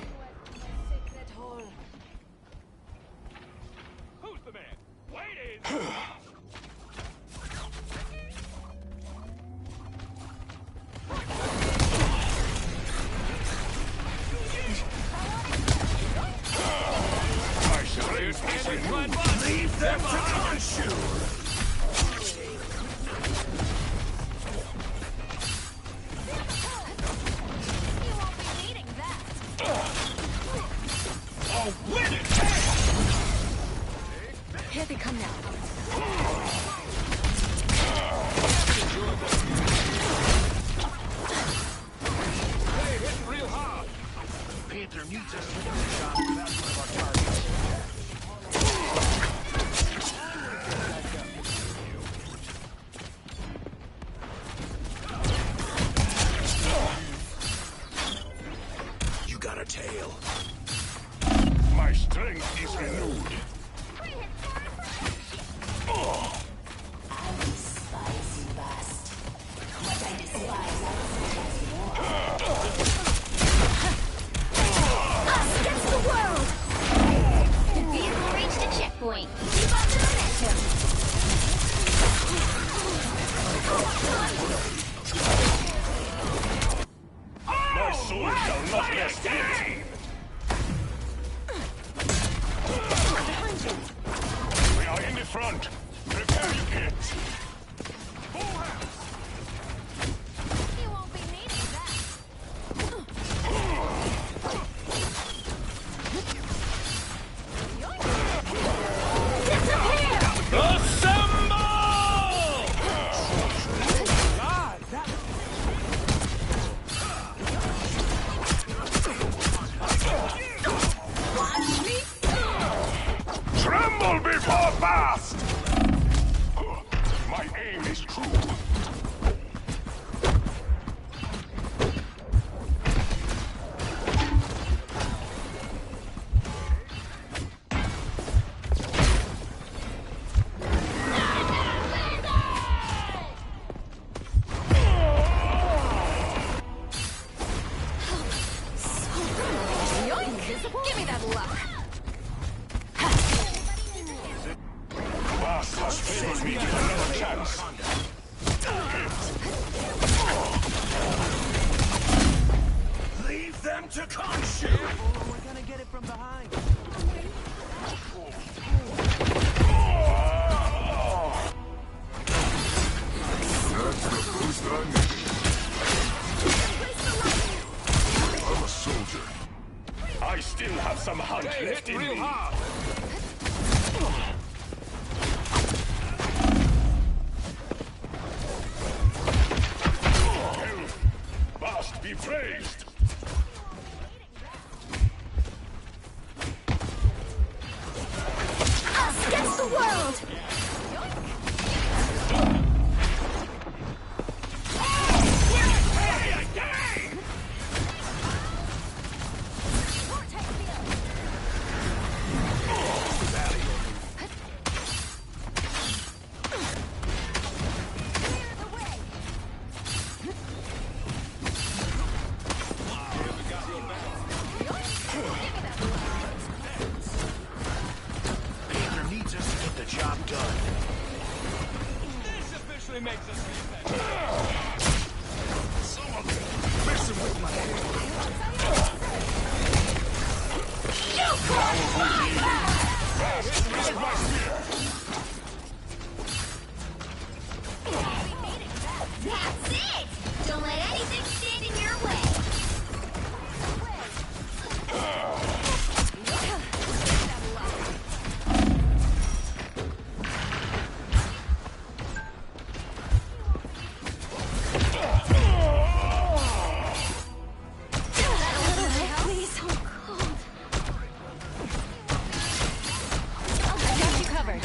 Who's the man? Waiting. My strength is renewed. Leave them to consume. Oh, win it! Here they come now. Hey, hit real hard. Panther needs us to get a shot. That's one of our targets. You got a tail. My strength is renewed. Us against the world! The vehicle reached a checkpoint. Keep up the momentum. My soul shall not rest empty. We are in the front. Prepare your kits. You won't be needing that. Tremble before fast! My aim is true. Yoink! Give me that luck. Fast has favored me with another chance. Leave them to consume! We're gonna get it from behind. That's the boost I need. I'm a soldier. I still have some hunt Hey, left hit in real me. hard. be praised. Us against the world! Peter needs us to get the job done. This officially makes us better. Some of them messing with my head. That's it! Don't let anything stand in your way! Please, so cold. I got you covered.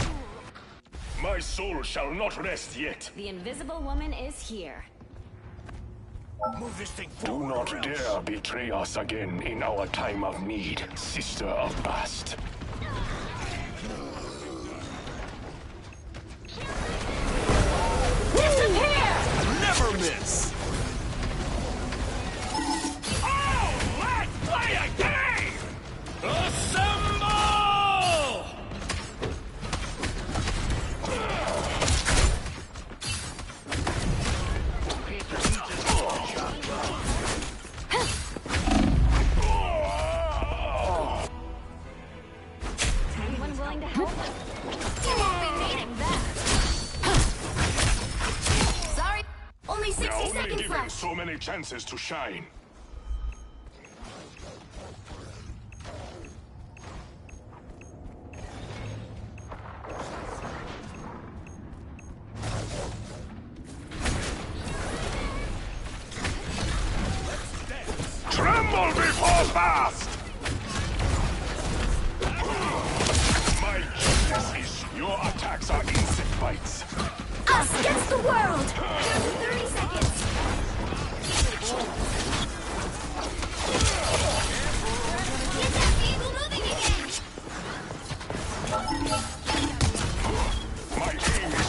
My soul shall not rest yet. The Invisible Woman is here. Move this thing Do forward. not dare betray us again in our time of need, sister of Bast. Never miss! Oh, let's play a game! Assemble! Peter needs us to get the job done. Anyone willing to help? You won't be needing that! Sorry, only 60 We are only seconds given left. so many chances to shine. Tremble before Bast! My genius is your attacks are insect bites. Us against the world! Down to 30 seconds! Get that vehicle moving again! My aim is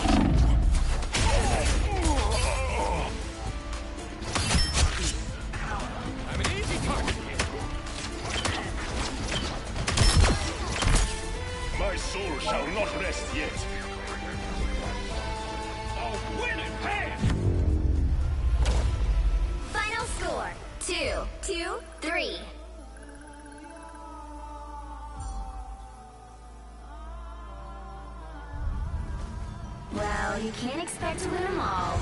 I'm an easy target here. my soul shall not rest yet. I'll win it, hey! Final score, 2-3. Well, you can't expect to win them all.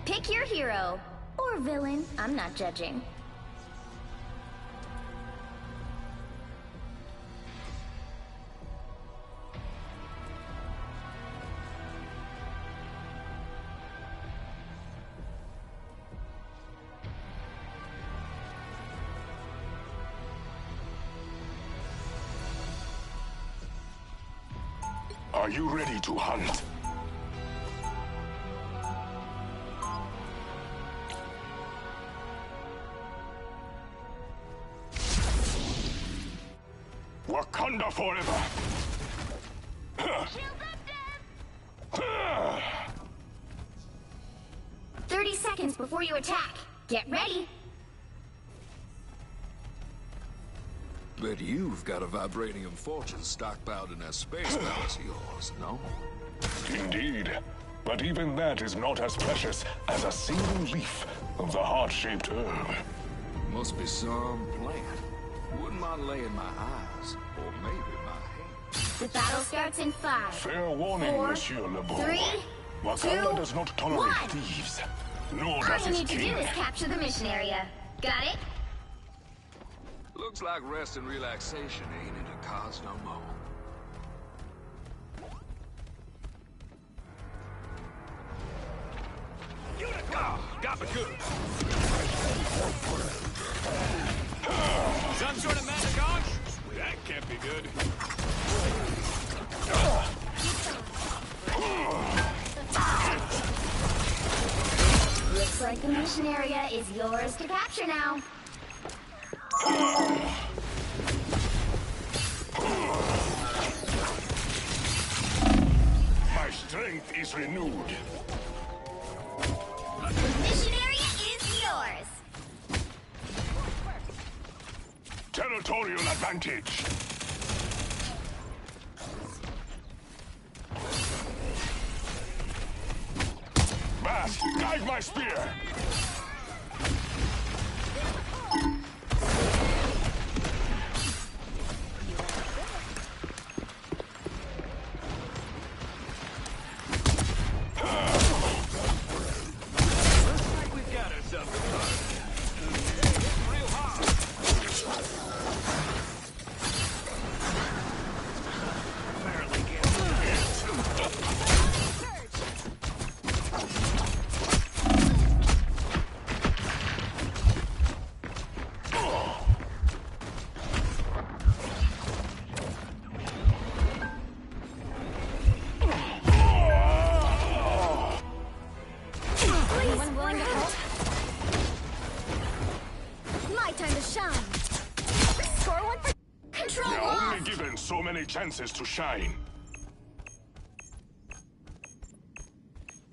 Pick your hero. Or villain. I'm not judging. Are you ready to hunt? Wakanda forever! 30 seconds before you attack. Get ready. Bet you've got a vibranium fortune stockpiled in that space palace of yours, no? Indeed. But even that is not as precious as a single leaf of the heart-shaped herb. Must be some plant. Wouldn't mind laying my eyes, or maybe my hands. The battle starts in 5. Fair warning, 4, Monsieur Lebeau. 3, Wakanda 2, does not tolerate 1. thieves. Nor All does you his need to do king. is capture the mission area. Got it? Looks like rest and relaxation ain't in the cards no more. Got me good. Some sort of magic on? That can't be good. Looks like the mission area is yours to capture now. My strength is renewed. The mission area is yours. Territorial advantage. Bast, guide my spear. We've got ourselves a fun. Real hot. Barely Anyone willing to help? My time to shine. Score one for Control We are lost. only given so many chances to shine.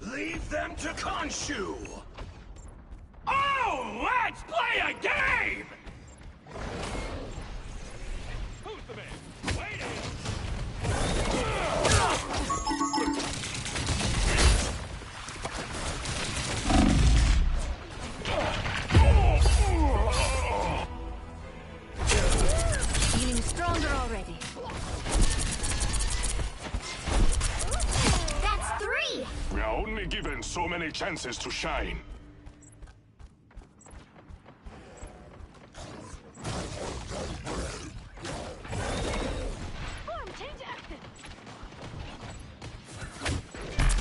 Leave them to Khonshu! Oh, let's play a game! Who's the man? Waiting! feeling stronger already. That's 3. We are only given so many chances to shine.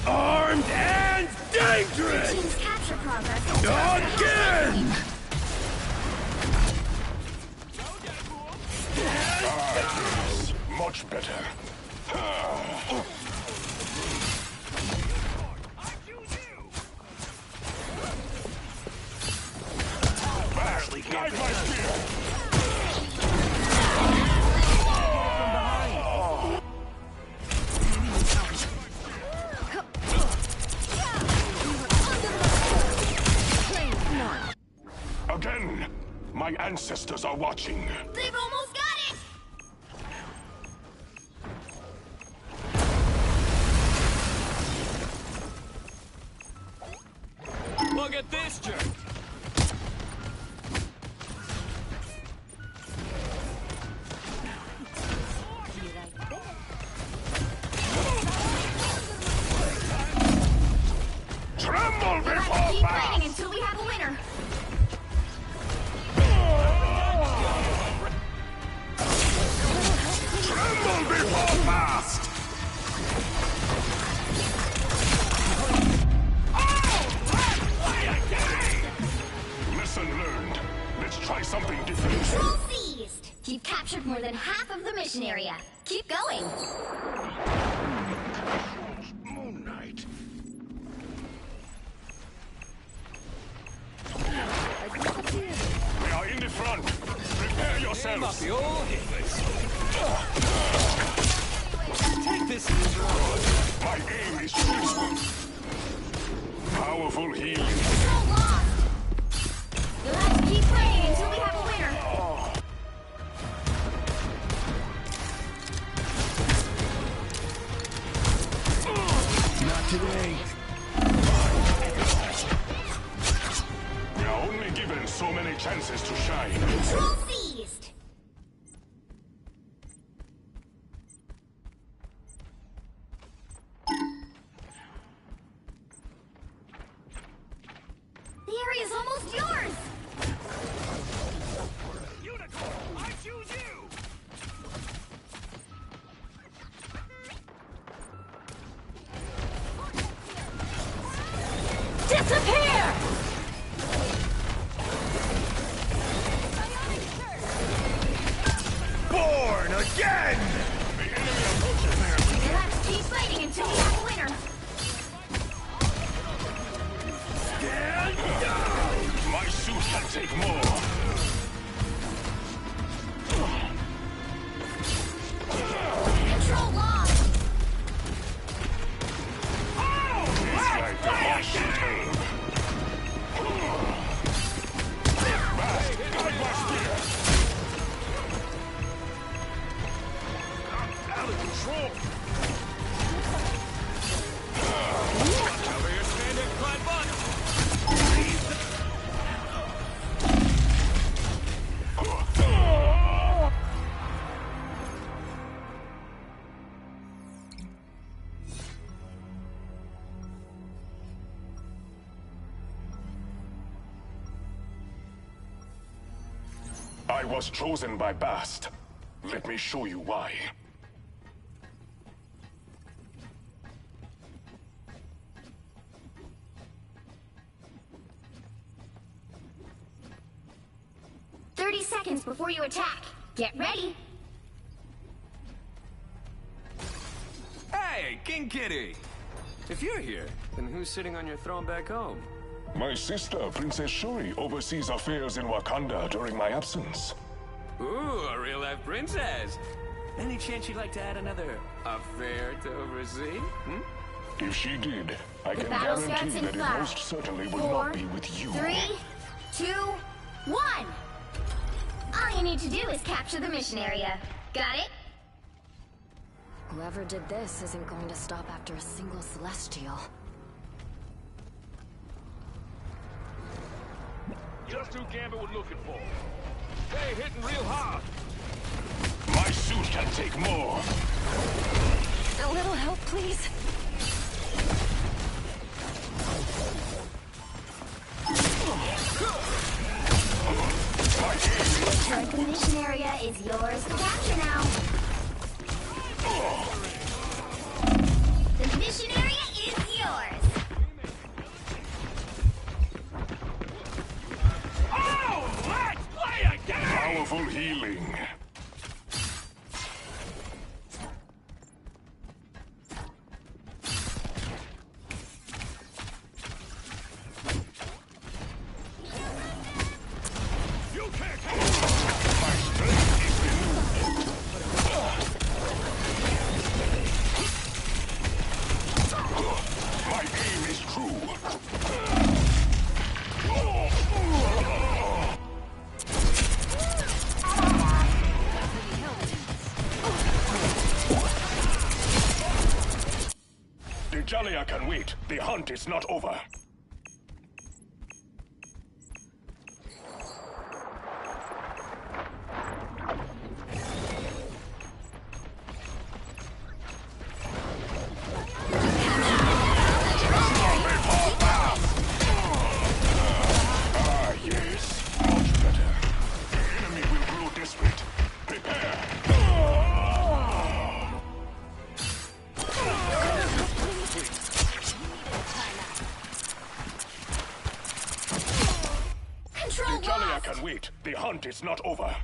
Armed and dangerous! Team's capture progress. Again! Yes, much better. Bast, guide my spear. Again, my ancestors are watching. They've almost got it. Look at this jerk! Tremble We'll have to before keep Bast! fighting until we have a winner. Tremble before Bast! Lesson learned. Let's try something different. Control seized. You've captured more than half of the mission area. Keep going. off the old English. Take this. My aim is peaceful. Powerful healing. You'll have to keep playing until we have a winner. Not today. We are only given so many chances to shine. Control seized. The area's almost yours. Unicorn, I choose you! Disappear! Born again! You'll have to keep fighting until we have a winner. Stand down! My suit can take more. Control lost. It's like the ocean tame. Guide my spear. I'm out of control! Cover your standard Clyde Buck. I was chosen by Bast. Let me show you why. Seconds before you attack. Get ready. Hey, King Kitty! If you're here, then who's sitting on your throne back home? My sister, Princess Shuri, oversees affairs in Wakanda during my absence. Ooh, a real-life princess. Any chance you'd like to add another affair to oversee? If she did, I The can battle starts guarantee in that it 5, most certainly will 4, not be with you. 3, 2, 1. All you need to do is capture the mission area. Got it? Whoever did this isn't going to stop after a single Celestial. Just who Gambit was looking for. They hitting real hard. My suit can take more. A little help, please. The mission area is yours to capture now. The mission area is yours. Oh, let's play a game! Powerful healing. Jalia can wait. The hunt is not over. Ah, yes. Much better. The enemy will grow desperate. Prepare. Jalia can wait. The hunt is not over.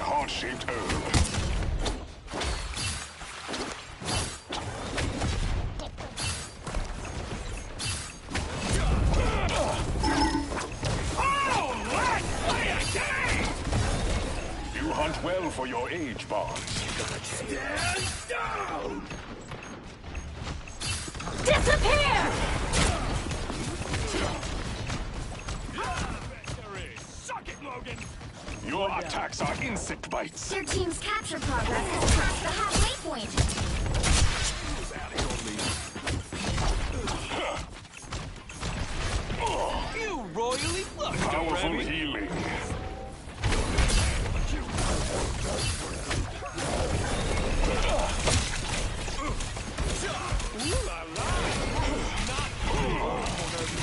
heart-shaped herb. You hunt well for your age, Barnes. Stand down! Disappear! Suck it, Logan! Your attacks are insect bites. Your team's capture progress has passed the halfway point. You royally flushed, Powerful Remy. healing.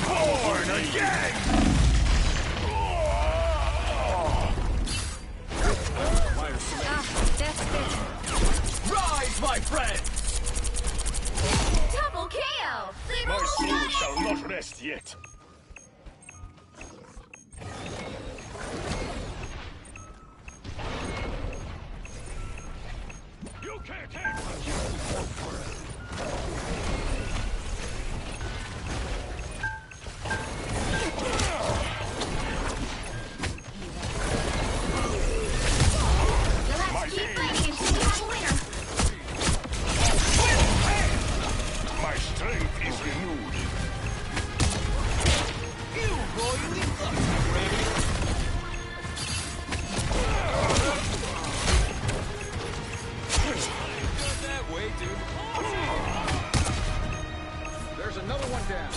Born again! That's it. Rise, my friend! Double KO! My soul shall not rest yet. You can't take You'll have to keep fighting until you have a winner. My strength is renewed. You royally flushed, Remy. That way, dude. There's another one down.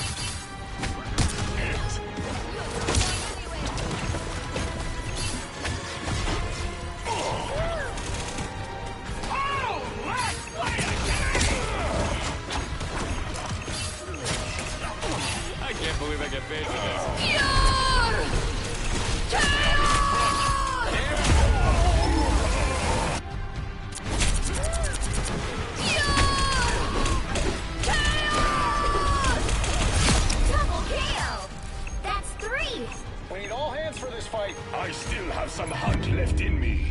I can't believe I get paid for this. Double KO! That's 3! We need all hands for this fight. I still have some hunt left in me.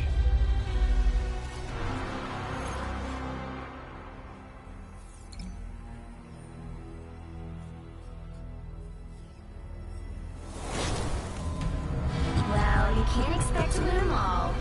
Well, you can't expect to win them all.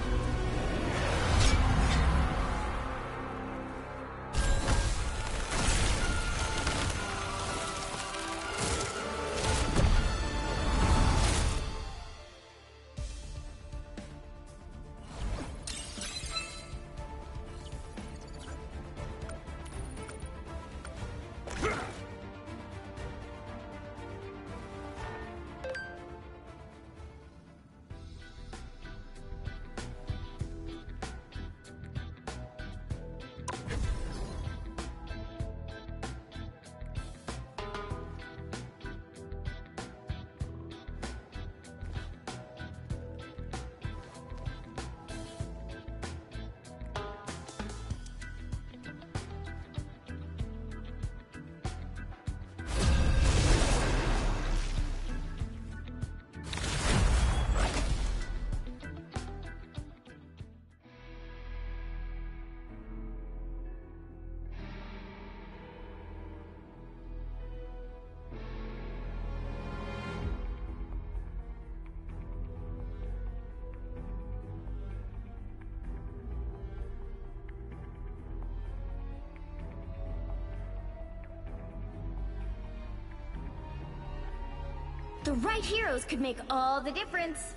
The right heroes could make all the difference.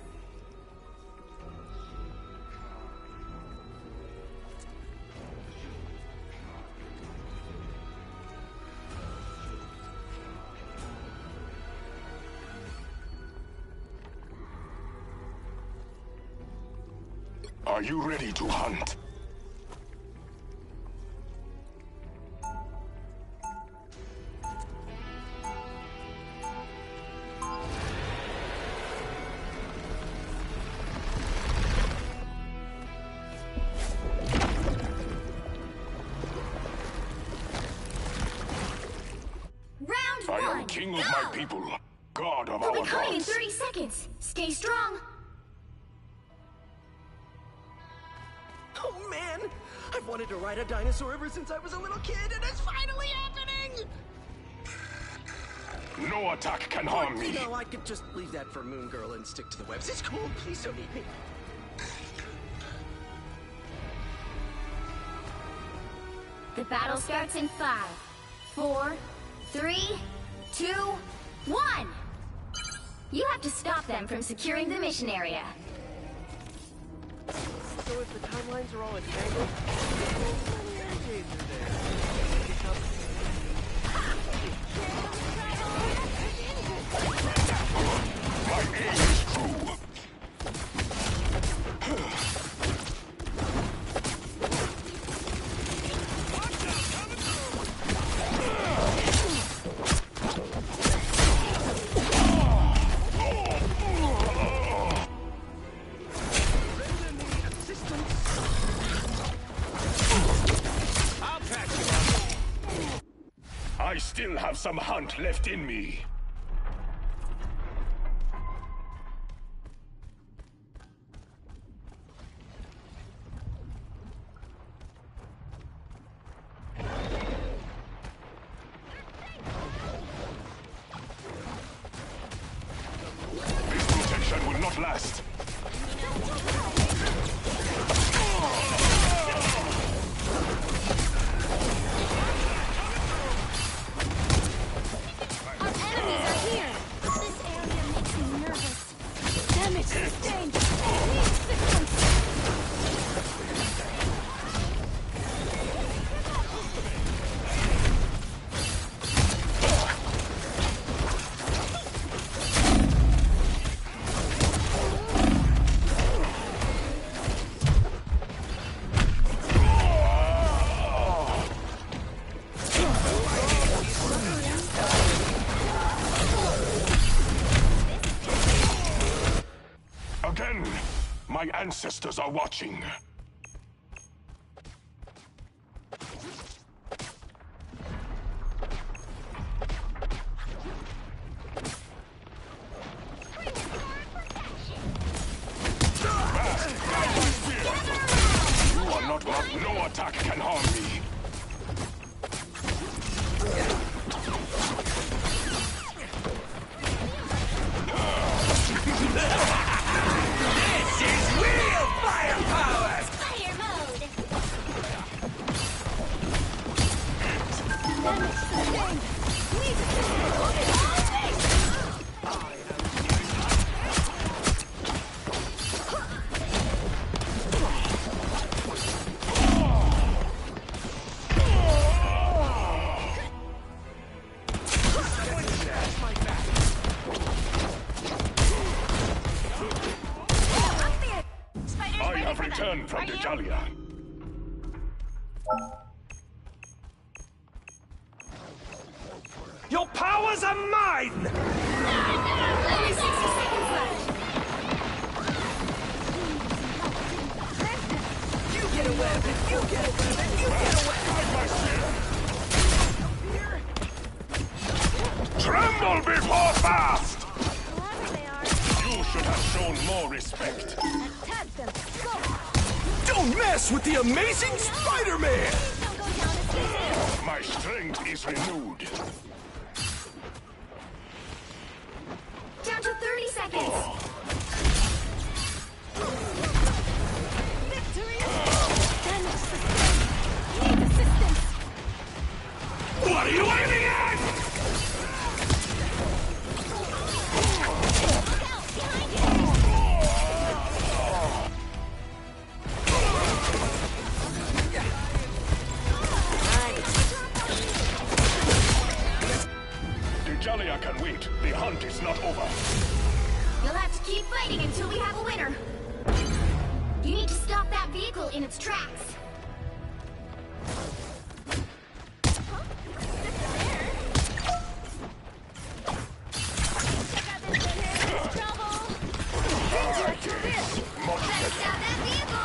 Are you ready to hunt? I am king of my people, god of They'll our be coming in gods. 30 seconds. Stay strong. Oh man, I've wanted to ride a dinosaur ever since I was a little kid, and it's finally happening! No attack can harm me. No, I could just leave that for Moon Girl and stick to the webs. It's cool, please don't eat me. The battle starts in 5, 4, 3, 2, 1! You have to stop them from securing the mission area. So if the timelines are all entangled, my aim is true. I still have some hunt left in me. This protection will not last. Again, my ancestors are watching. You are not one. No attack can harm me. This is real firepower! Fire mode! Damage sustained. Need assistance. I have returned from Dejalia. Your powers are mine! Only 60 seconds left. You get a web, and you get a web, and you get a web! Tremble before fast! Whoever they are, You should have shown more respect. attack them. Go! Don't mess with the amazing Spider-Man! Don't go down as easy. My strength is renewed. Down to 30 seconds. Victory! Damage sustained. Need assistance. What are you aiming at? Dejalia can wait. The hunt is not over. You'll have to keep fighting until we have a winner. You need to stop that vehicle in its tracks. Better stop that vehicle!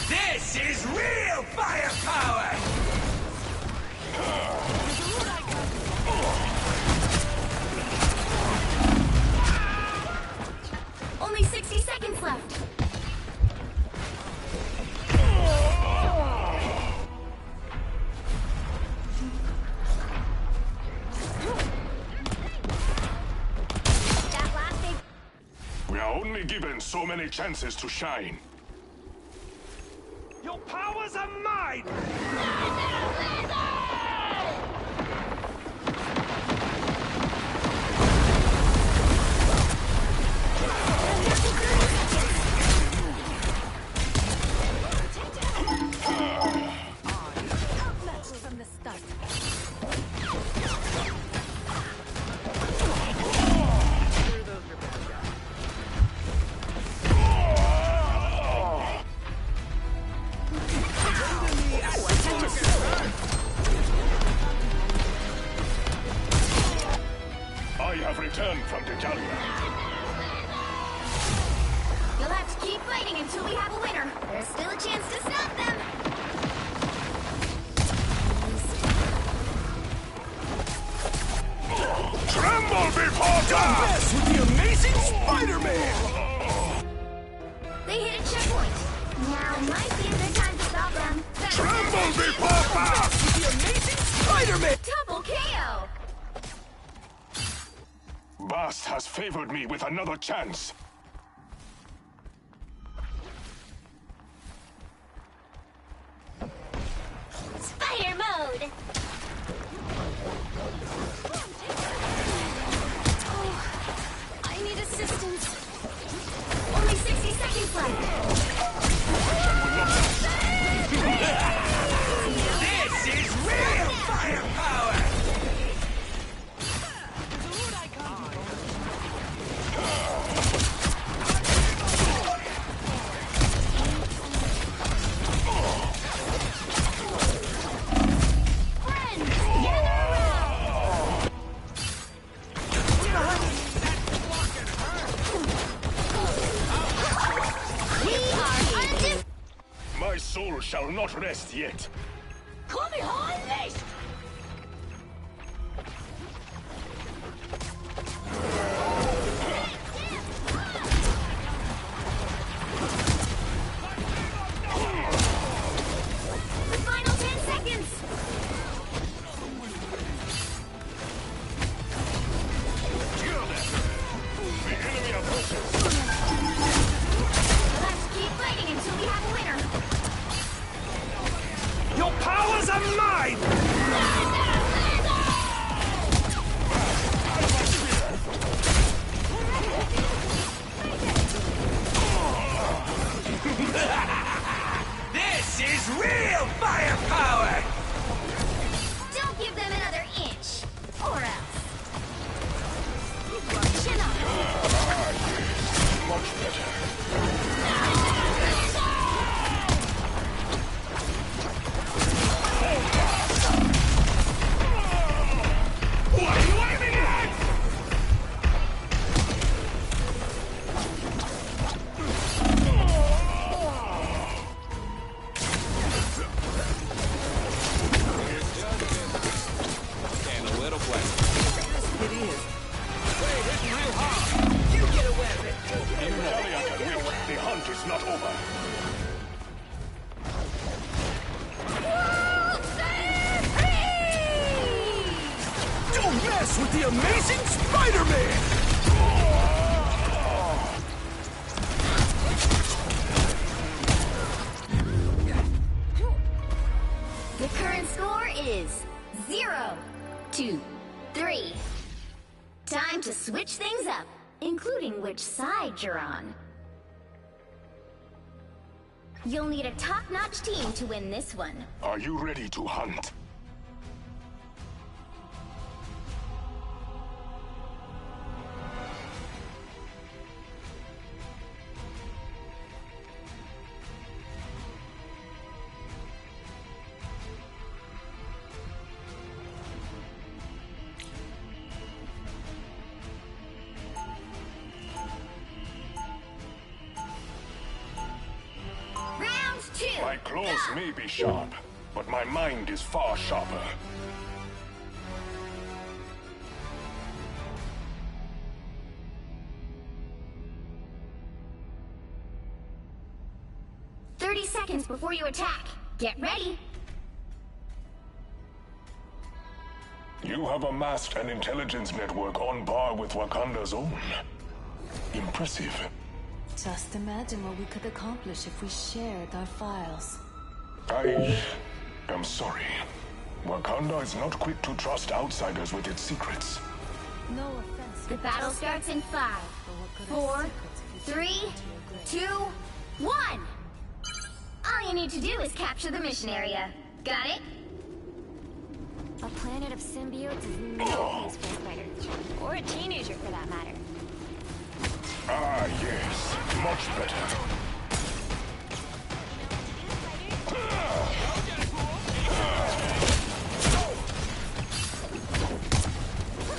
This is real firepower! Only 60 seconds left. We are only given so many chances to shine. Your powers are mine! From the start. I have returned from the Gallia. You'll have to keep fighting until we have a winner. There's still a chance to stop them. Tremble before Don't mess with the amazing Spider-Man! They hit a checkpoint. Now might be a good time to stop them. Tremble before fast! With the amazing Spider-Man! Double KO. Bast has favored me with another chance. Spider mode. Oh, I need assistance. Only 60 seconds left. This is real firepower! My soul shall not rest yet. The final 10 seconds. The enemy approaches. Let's keep fighting until we have a winner. Your powers are mine! This is real firepower! Don't give them another inch. Or else. Chin up. Much better. What are you aiming at? And a little black. It is. They're hitting real hard. You get away with it. The Gallia can wait. The hunt is not over. Don't mess with the amazing Spider-Man! The current score is 0-2-3. Time to switch things up, including which side you're on. You'll need a top-notch team to win this one. Are you ready to hunt? My claws may be sharp, but my mind is far sharper. Seconds before you attack. Get ready. You have amassed an intelligence network on par with Wakanda's own. Impressive. Just imagine what we could accomplish if we shared our files. I am sorry. Wakanda is not quick to trust outsiders with its secrets. No offense. The battle starts in 5, 4, 3, 2, 1. All you need to do is capture the mission area. Got it? A planet of symbiotes is no place for a spider. Or a teenager, for that matter. Ah, yes. Much better.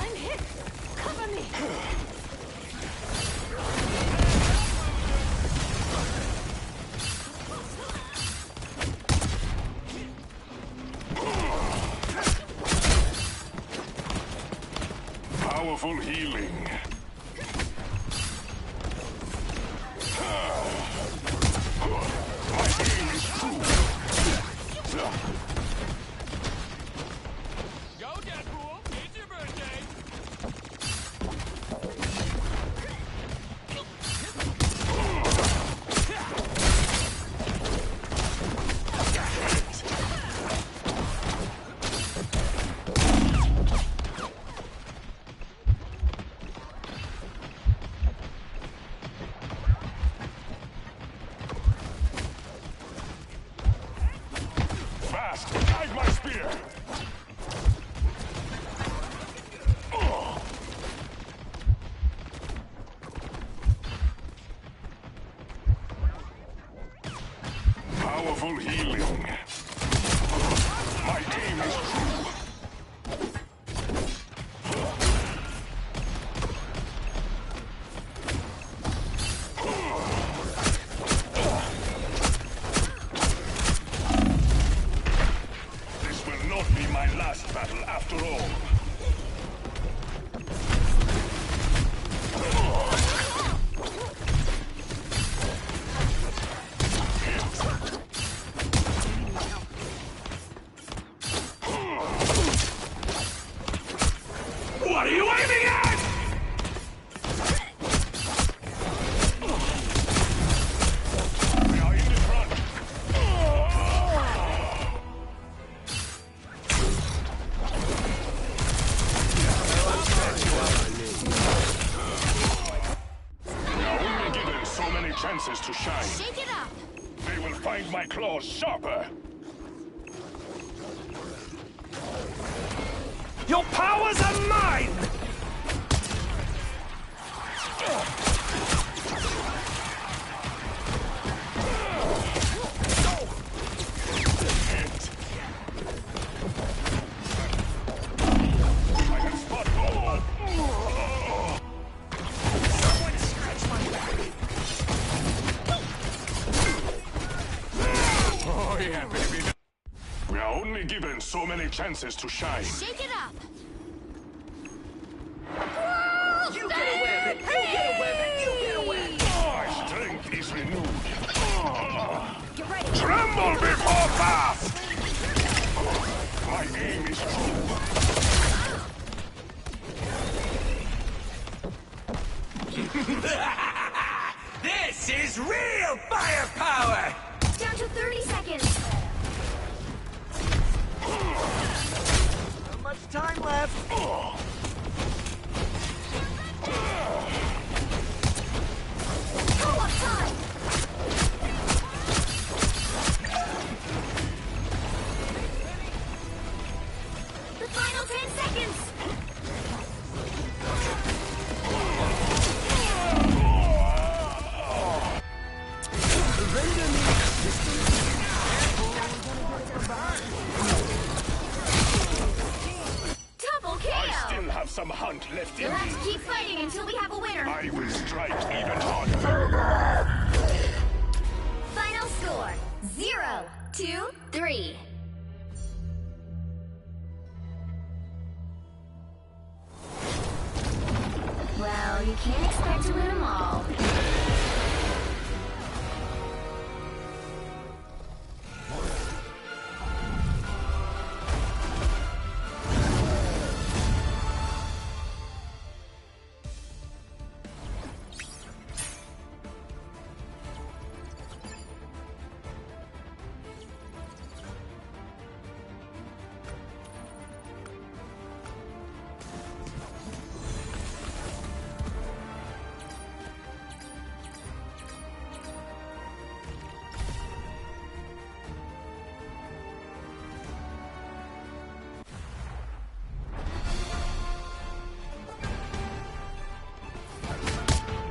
I'm hit! Cover me! Powerful healing. My aim is true. Go, Deadpool! It's your birthday! Fast! Guide my spear! Powerful healing. My aim is true. This will not be my last battle after all. What are you aiming at? We are in the front. We are only given so many chances to shine. Shake it up. They will find my claws sharper. Your powers are mine! I can spot all. Someone scratch my back! Oh yeah, baby. We are only given so many chances to shine. Shake it up. You get away with it! You get away with it! You get away with it! My strength is renewed. Get ready. Tremble before fast! My aim is true. This is real firepower! Down to 30 seconds. Not much time left. Pull up time. The final 10 seconds. Double kill. I still have some hunt left in You'll have me. to keep fighting until we have a winner. I will strike even harder. Final score, 0 2, 3. Well, you can't expect to win them all.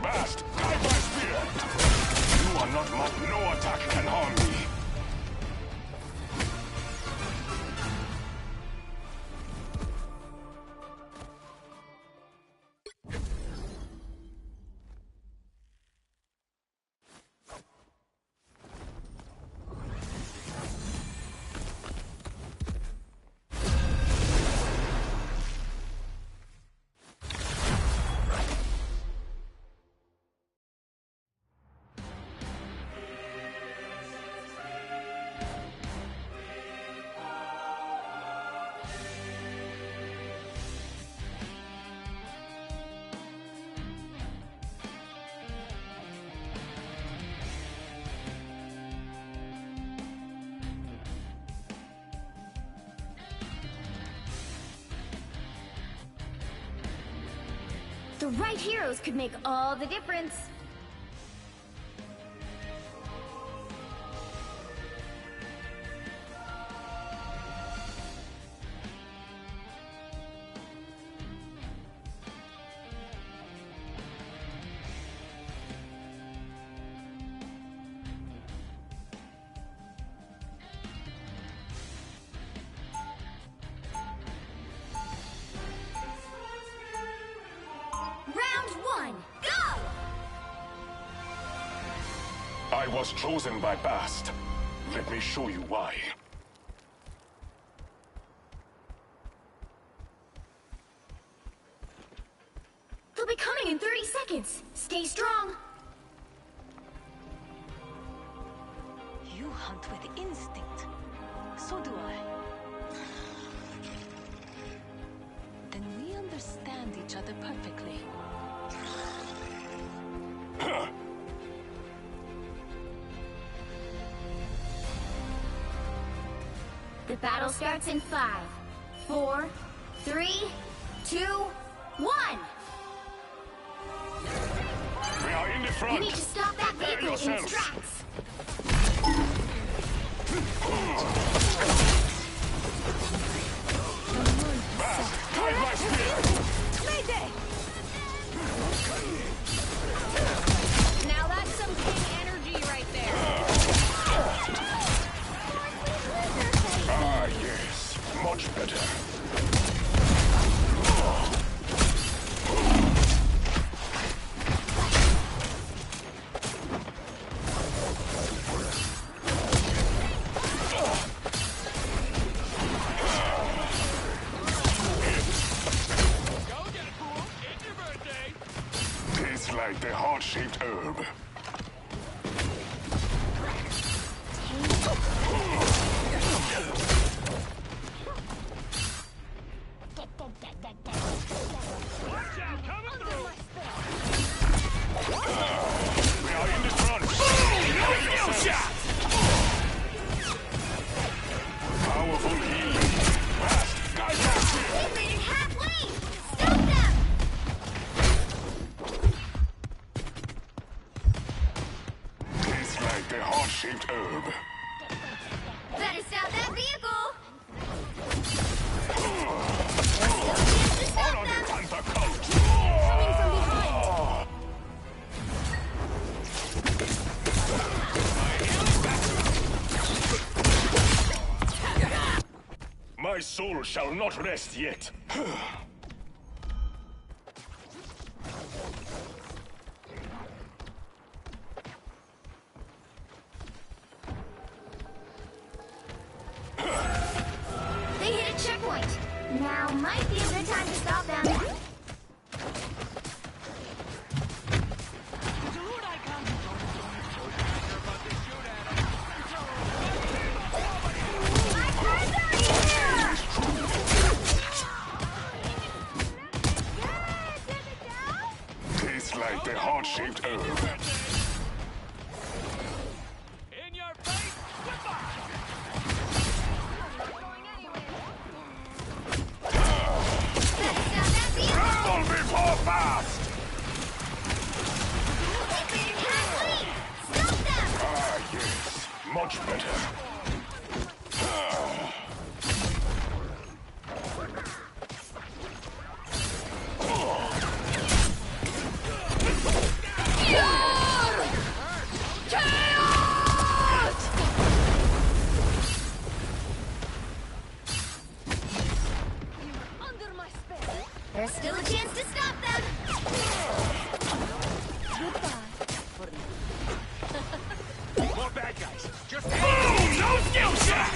Blast! Guide my spear! You are not mocked. No attack can harm me. The right heroes could make all the difference. Round 1, go! I was chosen by Bast. Let me show you why. They'll be coming in 30 seconds. Stay strong. You hunt with instinct. So do I. Then we understand each other perfectly. The battle starts in 5, 4, 3, 2, 1. We are in the front. You need to stop that Prepare vehicle in its yourselves. tracks. Bast! Guide my spear! Mayday! Now that's some king energy right there. Ah, yes. Much better. Tastes like the heart-shaped herb. We are in the front. Prepare yourselves. Powerful healing. Fast, guide my spear. We made it halfway! Stop them! Tastes like the heart-shaped herb. Better stop that vehicle! Honor the Panther cult. Coming from behind! My soul shall not rest yet. heart-shaped herb. In your face, goodbye! Tremble before fast! Ah, yes. Much better. There's still a chance to stop them! More bad guys. Just Boom! No skill shot!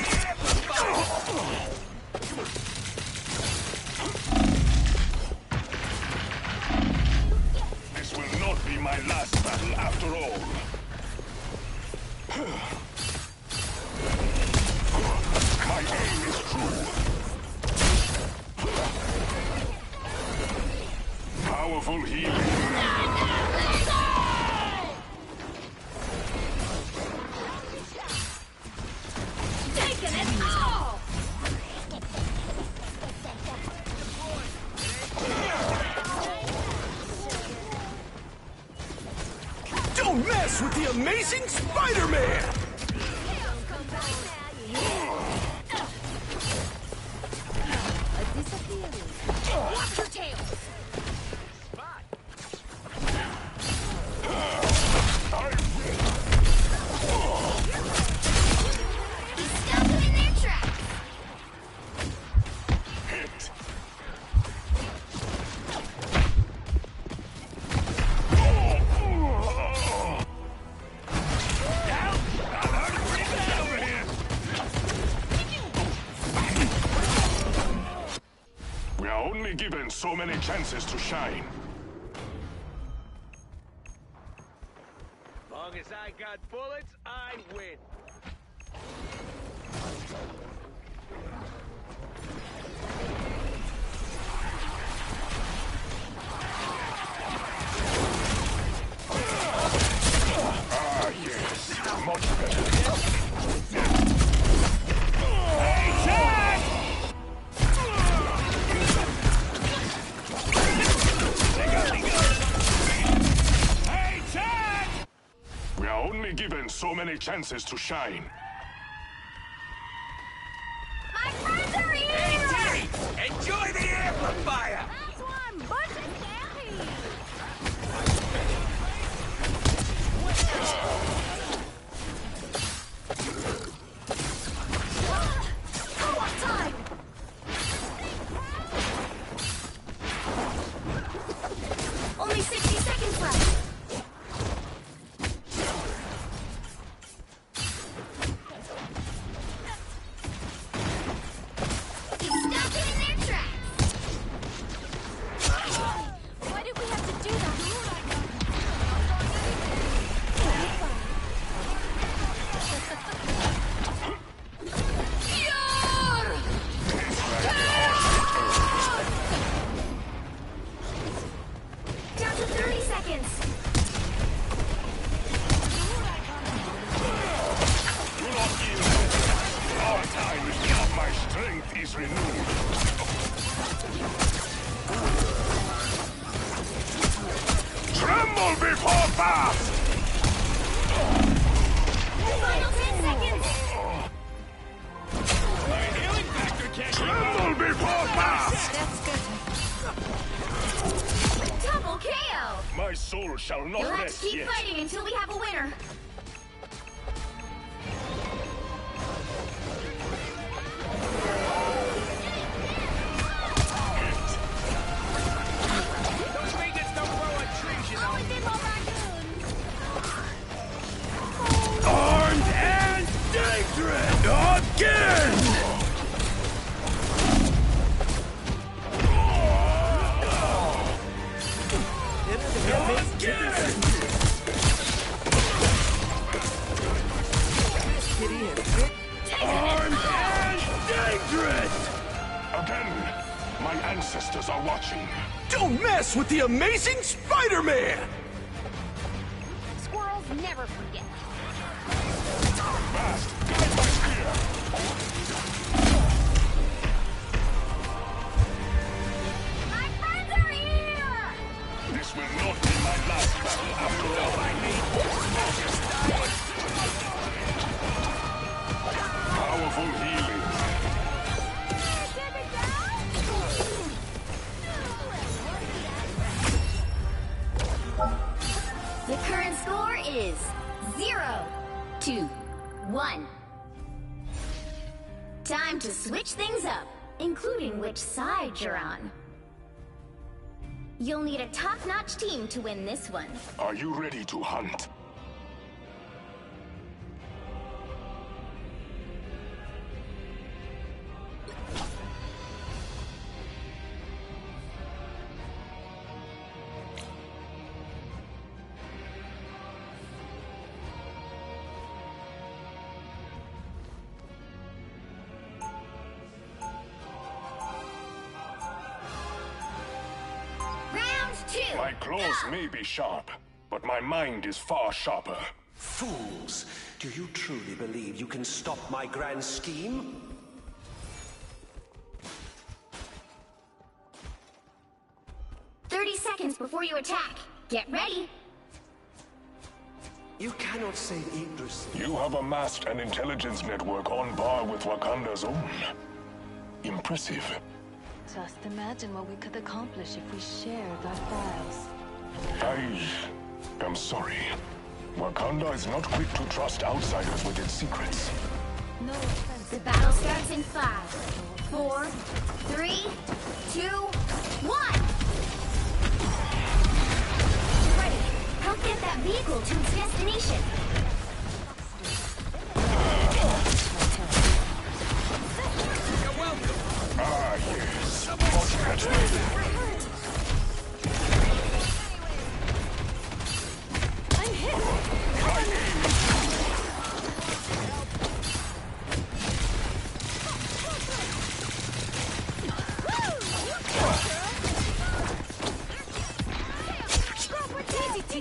This will not be my last battle after all. My aim is true. Powerful healing. Taking it all! Don't mess with the amazing Spider-Man! Watch your tails! Stop them in their tracks! Hit. We are only given so many chances to shine. Long as I got bullets, I win. Ah, yes. Much better. Hey, Jack! Hey, Jack! We are only given so many chances to shine. My friends are here! Hey, Terry! Enjoy the amplifier! That's why I'm buzzing down here. Co-op time! Only 60 seconds left! Stop it in their tracks! Why did we have to do that? Down to 30 seconds! Do not yield. Our time is up. My strength is renewed. Tremble before fast! Final 10 seconds! My healing factor can't keep Tremble before fast! That's good. Double KO! My soul shall not You'll have to rest keep yet. fighting until we have a winner. Those maggots don't grow on trees, you know. Armed and dangerous! Again! Again! Armed and dangerous! Again, my ancestors are watching. Don't mess with the amazing Spider-Man! never forget. Fast! Guide my spear! My friends are here! This will not be my last battle after all. Powerful healing. The current score is 0-1. Time to switch things up, including which side you're on. You'll need a top-notch team to win this one. Are you ready to hunt? My claws may be sharp, but my mind is far sharper. Fools! Do you truly believe you can stop my grand scheme? Seconds before you attack. Get ready. You cannot save Idris. You have amassed an intelligence network on par with Wakanda's own. Impressive. Just imagine what we could accomplish if we shared our files. I am sorry. Wakanda is not quick to trust outsiders with its secrets. No offense. The battle starts in 5, 4, 3, 2, 1. Ready. Help get that vehicle to its destination. You're welcome. Ah, yes. Much better. I'm hit! I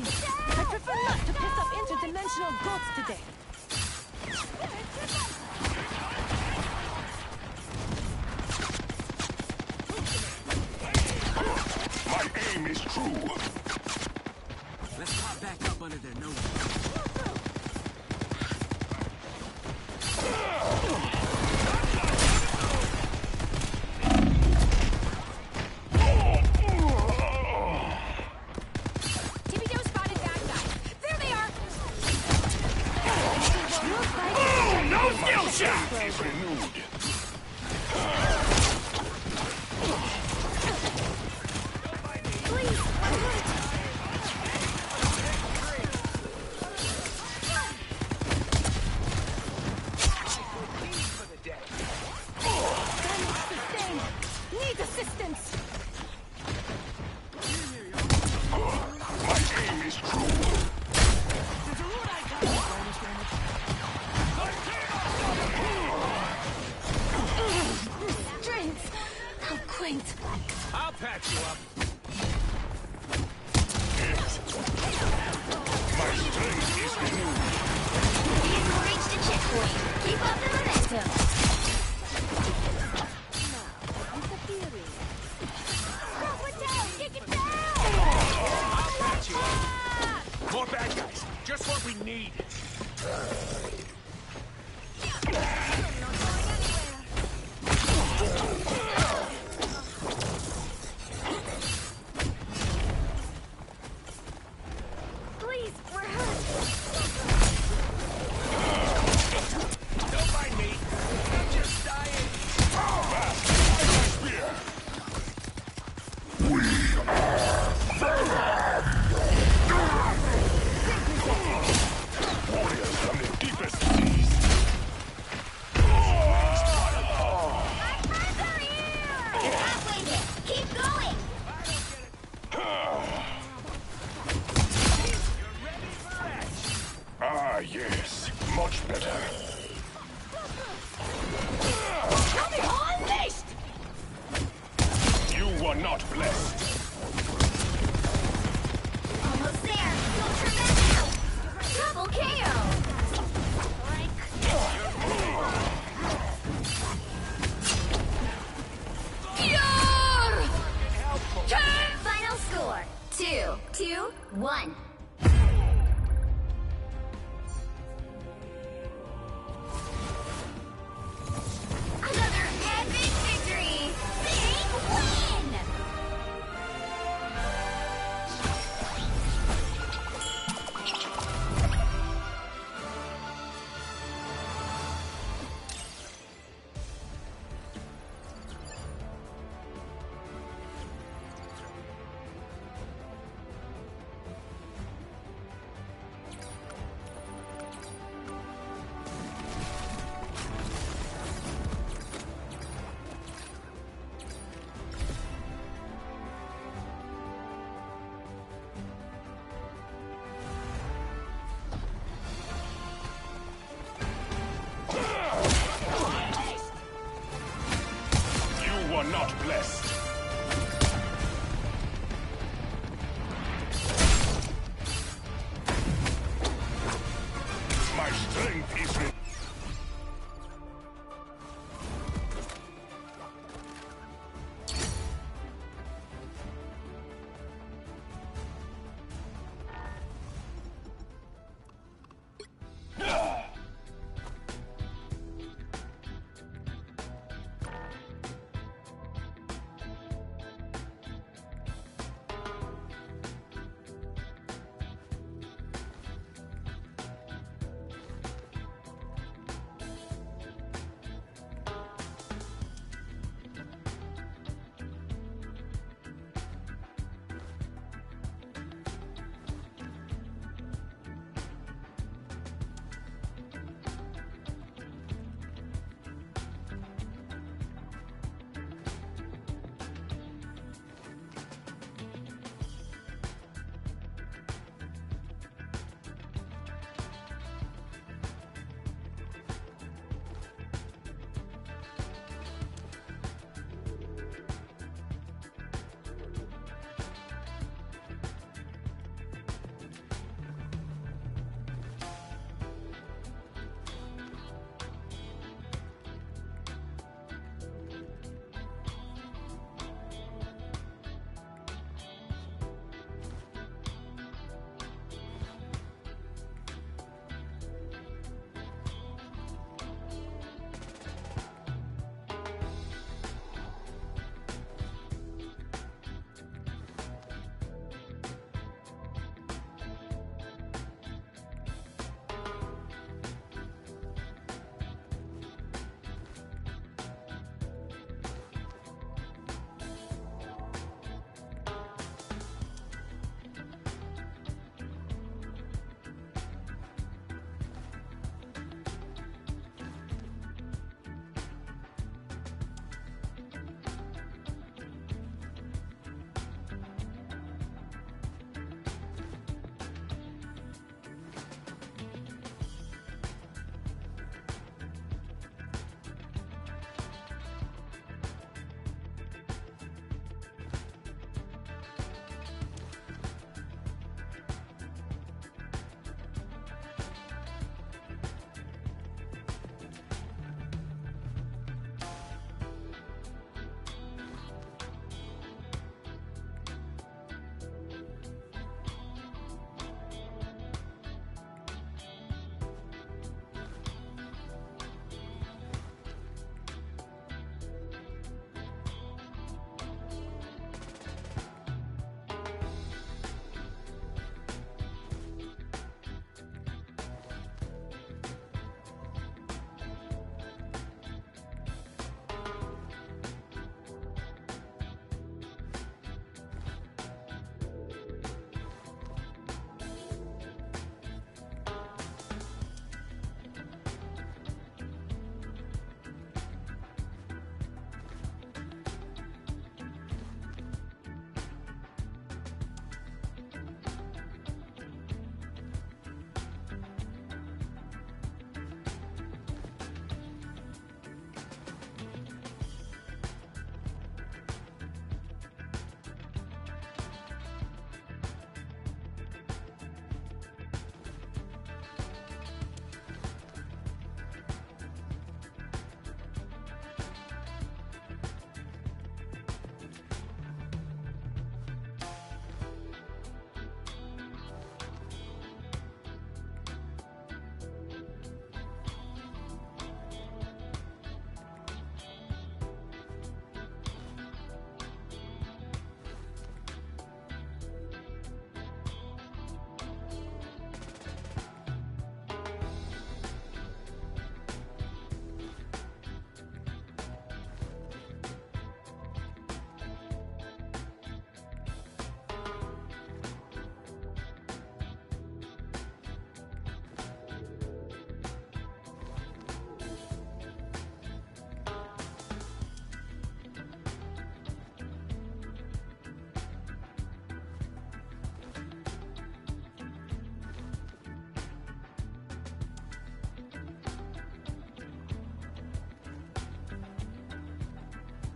prefer not to piss off interdimensional goats today. My aim is true. Let's pop back up under their nose. Is renewed. Need assistance! My aim is true. Strength! How quaint! I'll patch you up. My strength is renewed. Vehicle reached a checkpoint. Keep up the momentum. I'll patch you up. More bad guys. Just what we need. Please, we're hurt! Don't mind me. I'm just dying. Warriors from the deepest seas. Halfway there. Keep going. Ah, yes. Much better. Unleashed! You were not blessed. Almost there. Don't turn back now. strength is renewed.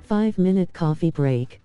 Five-minute coffee break.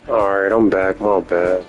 Alright, I'm back. My bad.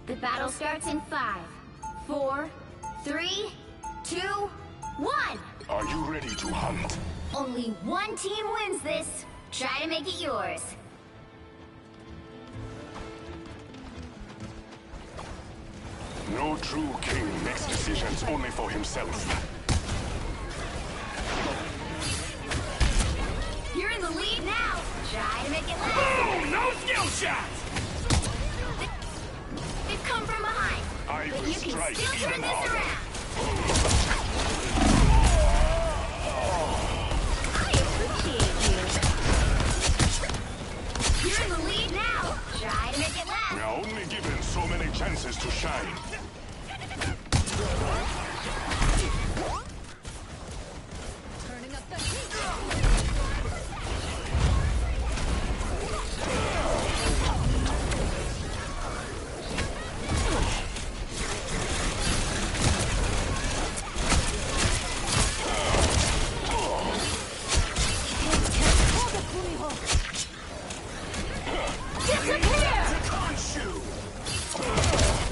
The battle starts in 5, 4, 3, 2, 1! Are you ready to hunt? Only one team wins this. Try to make it yours. No true king makes decisions only for himself. You're in the lead now. Try to make it last. Oh, no skill shots! They've come from behind. I But will you can strike still turn even this harder. around. I appreciate you. You're in the lead now. Try to make it last. We are only given so many chances to shine. Turning up the heat.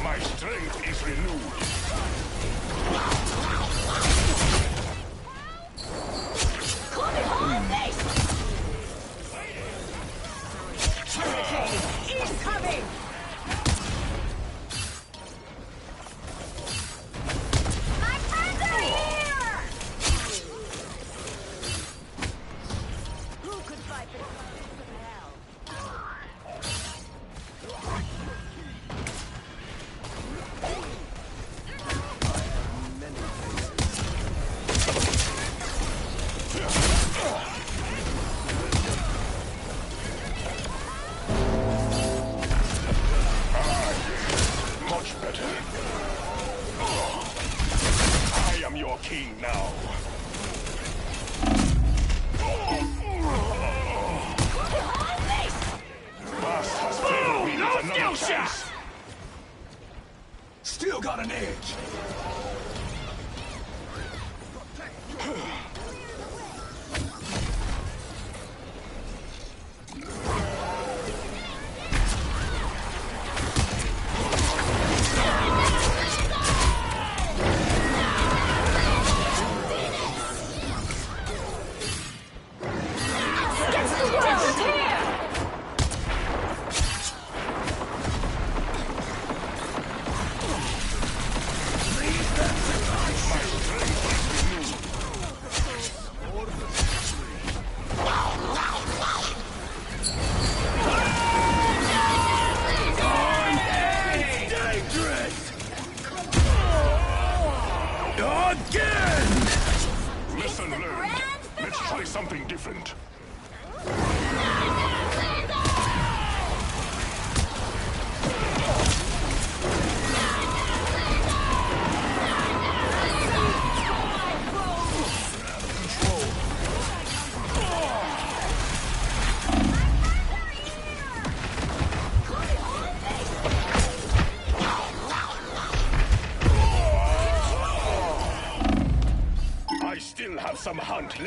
My strength is renewed. Incoming! My friends are here! Who could fight the clouds of hell? Much better. I am your king now. Past has favored me with another chance. Still got an edge.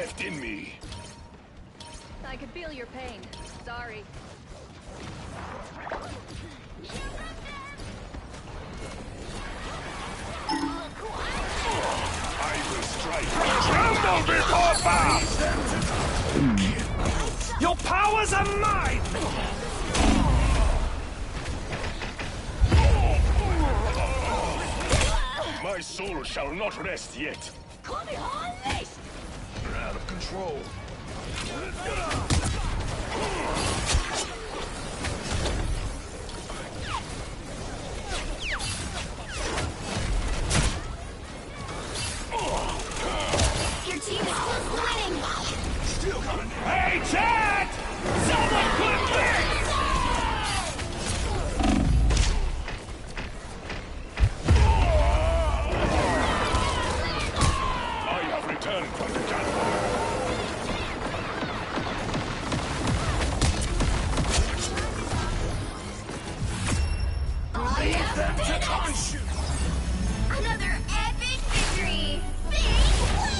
left in me. I could feel your pain. Sorry. I will strike. Tremble before power! Your powers are mine! My soul shall not rest yet. You're out of control. Your team is winning! Still coming. Hey, Chad! Someone clip this! I have returned from the jungle. Another epic victory! Big win!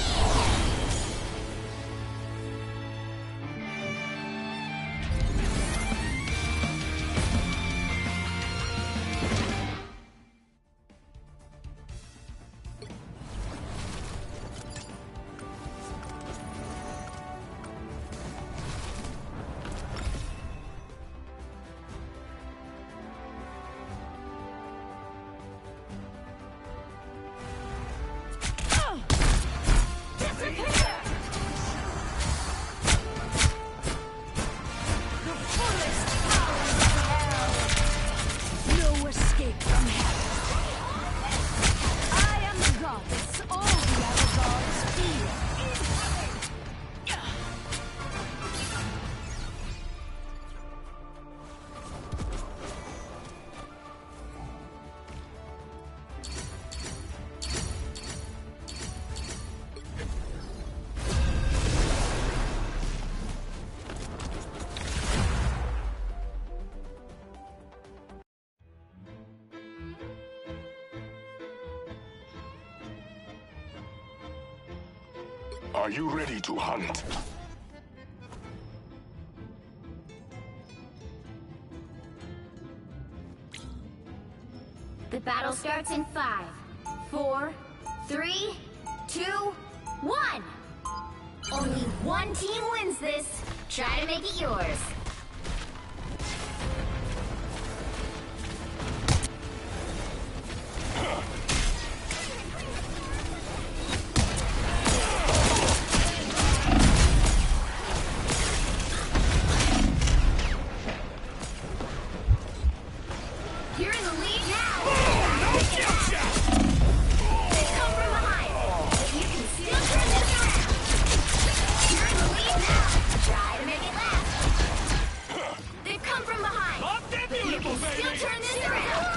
No escape from hell. I am the goddess all the other gods fear. Are you ready to hunt? The battle starts in 5, 4, 3, 2, 1! Only one team wins this. Try to make it yours. You're in the lead now! They come from behind! You can still turn this around! You're in the lead now! Try to make it last! They've come from behind! You can still turn this around!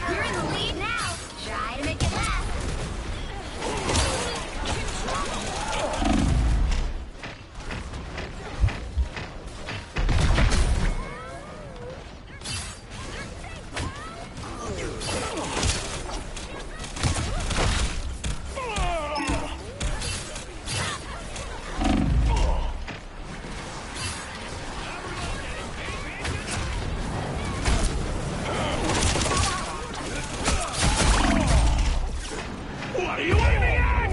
You're in the lead now! Try to make it last! What are you aiming at?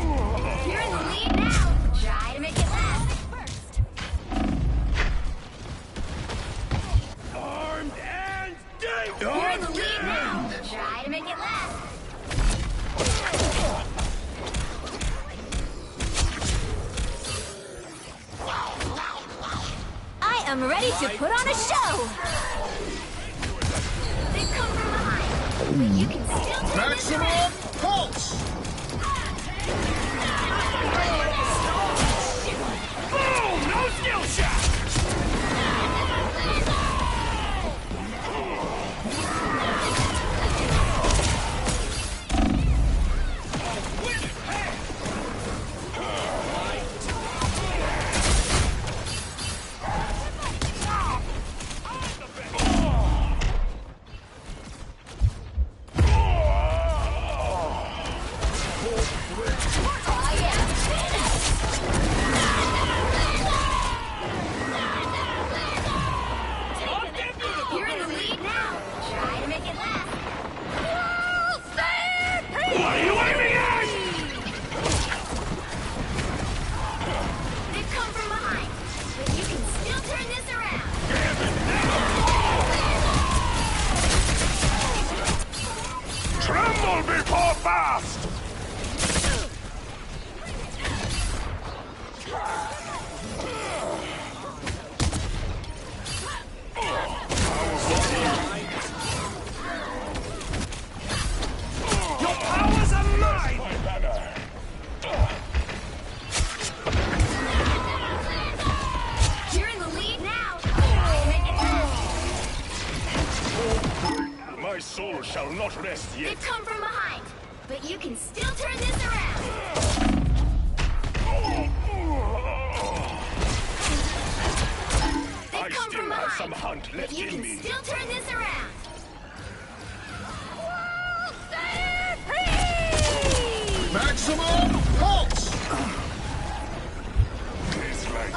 You're in the lead now! Try to make it last! Armed and dangerous! You're in the lead now! Try to make it last! I am ready to put on a show. They've come from behind! But you can still turn this around! Pulse! Boom! No skill shot! before fast! Your powers are mine! You're in the lead now. My soul shall not rest yet. They've come from behind, but you can still turn this around. I still have some hunt left You in can me. still turn this around. Maximum pulse! It's like the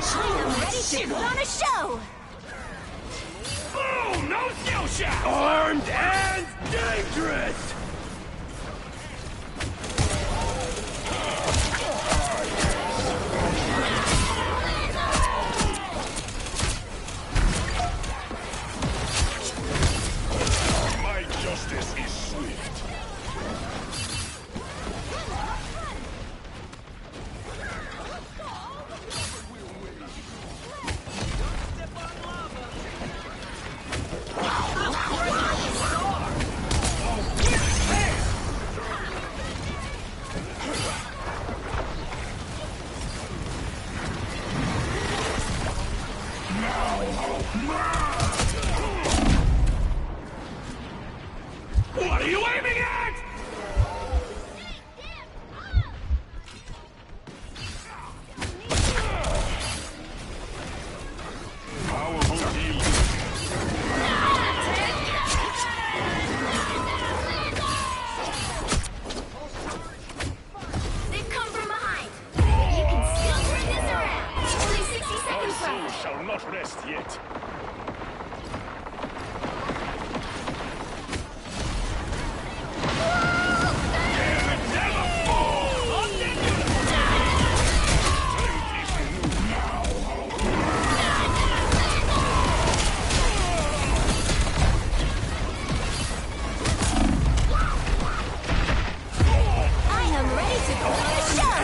I'm ready to put on a show. Boom! No skill shot! Armed and dangerous! My justice is swift. What are you aiming at? Powerful healing. They've come from behind. You can still turn this around. Only 60 My seconds soul left. shall not rest yet. I am ready to put on a show.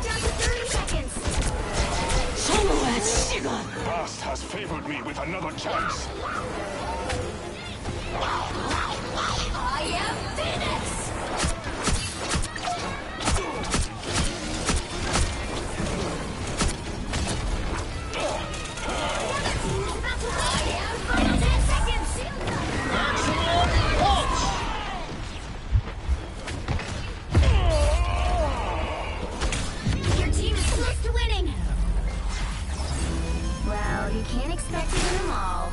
Down to 30 seconds. Past has favored me with another chance. I am Phoenix. I am final 10 seconds. Maximum pulse! Your team is close to winning. Well, you can't expect to win them all.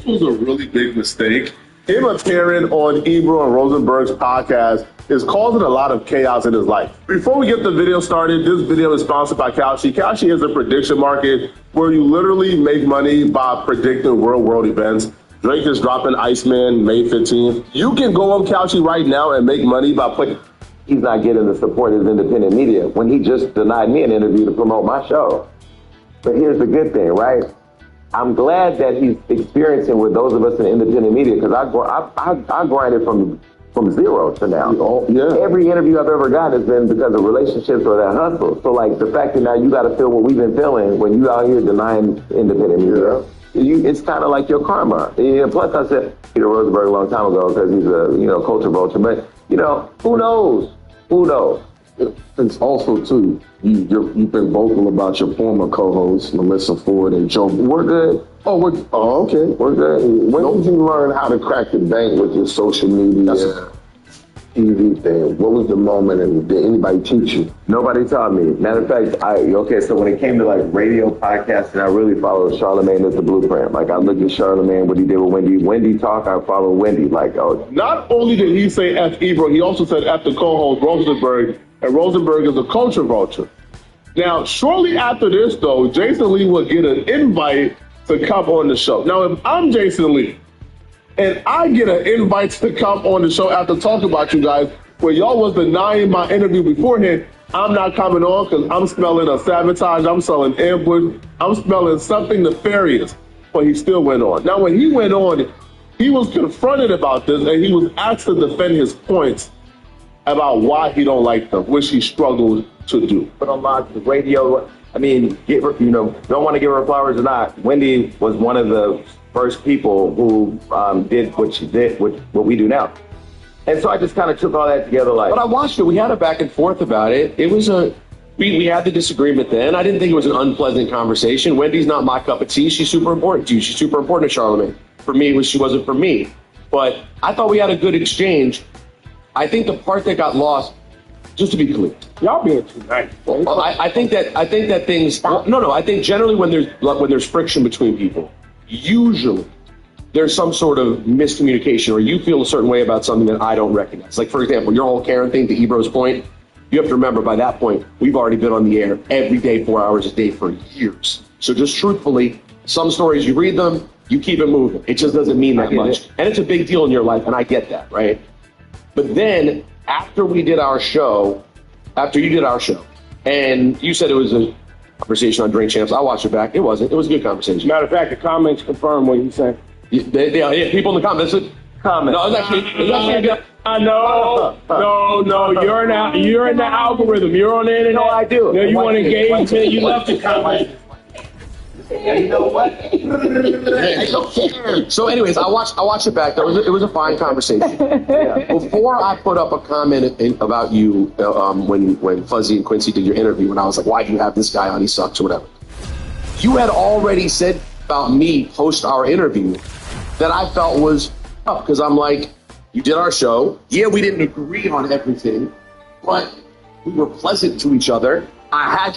This was a really big mistake. Him appearing on Ebro and Rosenberg's podcast is causing a lot of chaos in his life. Before we get the video started, this video is sponsored by Kalshi. Kalshi is a prediction market where you literally make money by predicting real world events. Drake is dropping Iceman May 15th. You can go on Kalshi right now and make money by putting... He's not getting the support of independent media when he just denied me an interview to promote my show. But here's the good thing, right? I'm glad that he's experiencing with those of us in independent media, because I grinded from zero to now. Oh, yeah. Every interview I've ever gotten has been because of relationships or that hustle. So like the fact that now you got to feel what we've been feeling when you out here denying independent media, it's kind of like your karma. And plus I said, Peter Rosenberg a long time ago because he's a culture vulture. But who knows? Who knows? It's also too you've been vocal about your former co-hosts Melissa Ford and Joe. We're good. Oh, okay. We're good. When did you learn how to crack the bank with your social media? TV thing. What was the moment, and did anybody teach you? Nobody taught me. Matter of fact, so when it came to like radio podcasting, I really followed Charlamagne as the blueprint. Like I looked at Charlamagne, what he did with Wendy. Wendy talk, I follow Wendy. Like, not only did he say F Ebro, he also said F the co-host Rosenberg, and Rosenberg is a culture vulture. Now, shortly after this, though, Jason Lee would get an invite to come on the show. Now, if I'm Jason Lee, and I get an invite to come on the show after talking about you guys, where y'all was denying my interview beforehand, I'm not coming on because I'm smelling a sabotage, I'm smelling ambush, I'm smelling something nefarious. But he still went on. Now, when he went on, he was confronted about this, and he was asked to defend his points about why he don't like them, which he struggled to do. But on the radio, I mean, don't want to give her flowers or not. Wendy was one of the first people who did what she did, what we do now. And so I just kind of took all that together like... But I watched it. We had a back and forth about it. It was we had the disagreement then. I didn't think it was an unpleasant conversation. Wendy's not my cup of tea. She's super important to you. She's super important to Charlamagne. For me, she wasn't for me. But I thought we had a good exchange. I think the part that got lost, just to be clear, y'all being too nice. I think that things. No. I think generally when there's friction between people, usually there's some sort of miscommunication, or you feel a certain way about something that I don't recognize. Like, for example, your whole Karen thing, to Ebro's point, you have to remember by that point, we've already been on the air every day, 4 hours a day for years. So just truthfully, some stories, you read them, you keep it moving. It just doesn't mean that much. And it's a big deal in your life, and I get that, right? But then, after you did our show, and you said it was a conversation on Drink Champs, I watched it back. It wasn't. It was a good conversation. Matter of fact, the comments confirm what you said. People in the comments. Comments. No, it's actually good. No, you're in the algorithm. You're on the internet. No, I do. No, you want to engage and you love to comment. Yeah, you know what? So, anyways, I watched it back. It was a fine conversation. Yeah. Before I put up a comment about you when Fuzzy and Quincy did your interview, and I was like, "Why do you have this guy on? He sucks," or whatever. You had already said about me post our interview that I felt was up because I'm like, you did our show. Yeah, we didn't agree on everything, but we were pleasant to each other. We had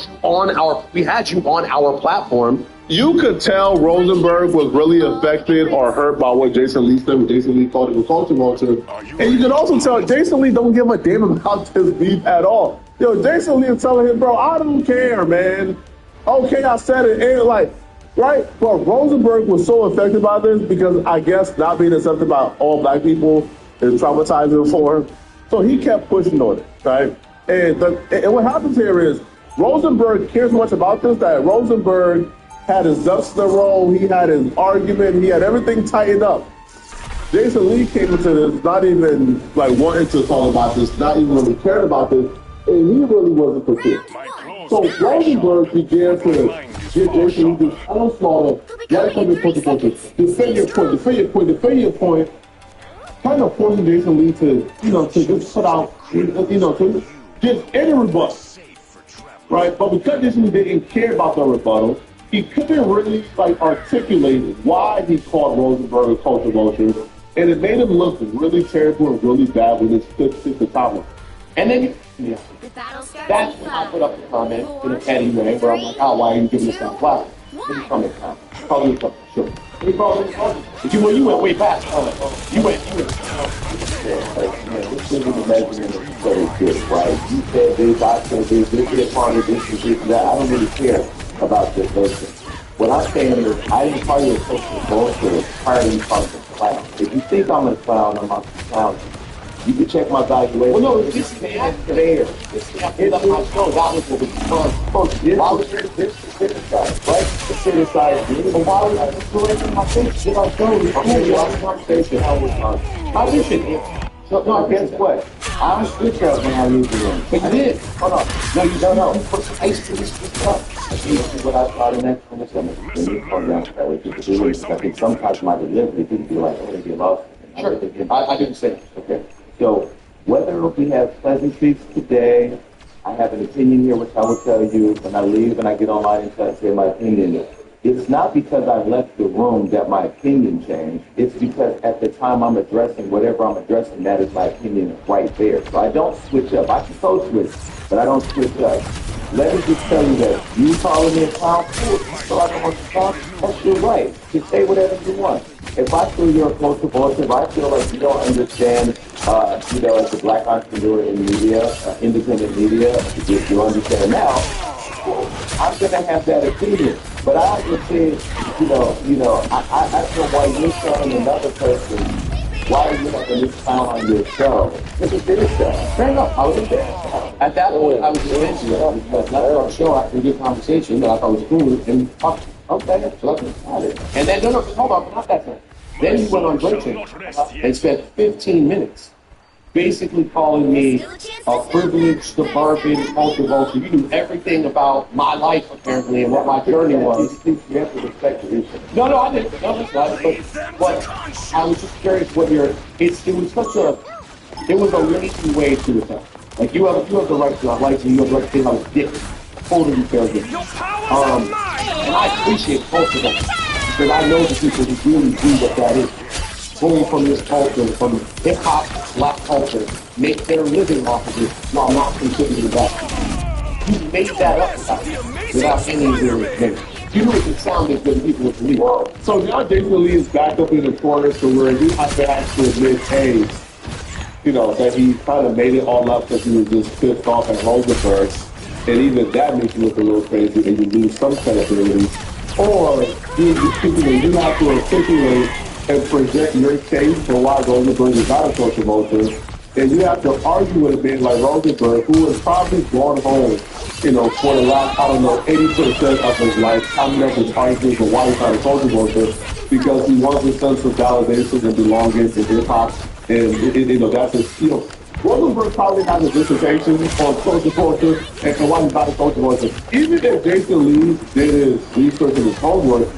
you on our platform. You could tell Rosenberg was really affected or hurt by what Jason Lee said, when Jason Lee called it a culture vulture. And you can also tell Jason Lee don't give a damn about this beef at all. Jason Lee is telling him, bro, I don't care, man. Okay, I said it. And right? But Rosenberg was so affected by this because I guess not being accepted by all black people is traumatizing for him. So he kept pushing on it, right? And what happens here is Rosenberg cares so much about this that Rosenberg had his ducks in a row, he had his argument, he had everything tightened up. Jason Lee came into this not even wanting to talk about this, not even really cared about this, and he really wasn't prepared. So Rosenberg began to get Jason Lee this onslaught of right from the point, defend your point, kind of forcing Jason Lee to just put out, to get any rebuttal. Right? But because Jason Lee didn't care about the rebuttal, he couldn't really articulate why he called Rosenberg a culture vulture, and it made him look really terrible and really bad when it's the top one. And then that's when I put up the comment in a petty way where I'm like, oh, why are you giving this guy flowers? Let me comment. Sure. You went way past. You went. This isn't measurement of very good, right? You said this, I said this is a part of this, that. I don't really care about this person. What I'm saying is, I didn't call you a social bullshit prior to you calling me a clown. If you think I'm a clown, I'm not a clown. You can check my valuation. Well, no, this man there. This man hit up my show. That was what we were supposed to do. Why was this criticize, right? The criticize me. But why would I just do it in my face? Did I show you? Okay, you have a conversation. How was my mission? No, guess what? I'll switch up when I leave the room. But you did. Hold on. No, you don't know. Put some ice to this stuff. This is what I started next from the summer. When you come down that way, people do it. I think sometimes my delivery, people be like, oh, they get lost. Sure. I didn't say that. Okay. So, whether we have pleasantries today, I have an opinion here, which I will tell you when I leave and I get online and try to say my opinion. It's not because I left the room that my opinion changed. It's because at the time I'm addressing whatever I'm addressing, that is my opinion right there. So I don't switch up. I can co-switch, but I don't switch up. Let me just tell you that you calling me a clown, cool. So I don't want to talk. That's your right. Just say whatever you want. If I feel you're a close abortion, if I feel like you don't understand, as a black entrepreneur in media, independent media, if you understand now, I'm going to have that opinion. But I just say, I feel why you're telling another person, why are you having this clown on your show? It's a theater show. Fair enough. I was there. At that point, I was just mentioning because not our show, I can get conversation that I thought was cool and talk. Okay, so let's decide it. And then, no, hold on, not that time. Then he went on break and spent 15 minutes basically calling me a privileged suburban culture vulture. You knew everything about my life, apparently, and what my journey was. You have to respect the issue. No, I didn't. No, that's not. But I was just curious what your... It was a lazy way to attack. Like, you have the right to like you have the right to say how dick totally fair game. And I appreciate both of them. Because I know the people who really do what that is. Pulling from this culture, from hip-hop, black culture, make their living off of it while not contributing back. You made that up without any real thing. You know it sounded good people would believe. So now Jason Lee is back up in the corner to where you have to actually admit, hey, that he kind of made it all up because he was just pissed off at Rosenberg. And even that makes you look a little crazy and you lose some credibility. Or you have to articulate and present your case for why Rosenberg is not a social vulture. And you have to argue with a man like Rosenberg, who has probably gone home, for the last, 80% of his life, coming up with arguments for why he's not a social vulture, because he wants a sense of validation and belonging in hip-hop. And, that's his skill. Rosenberg probably has a dissertation on social culture and why he's not a social vulture. Even if Jason Lee did his research and his homework,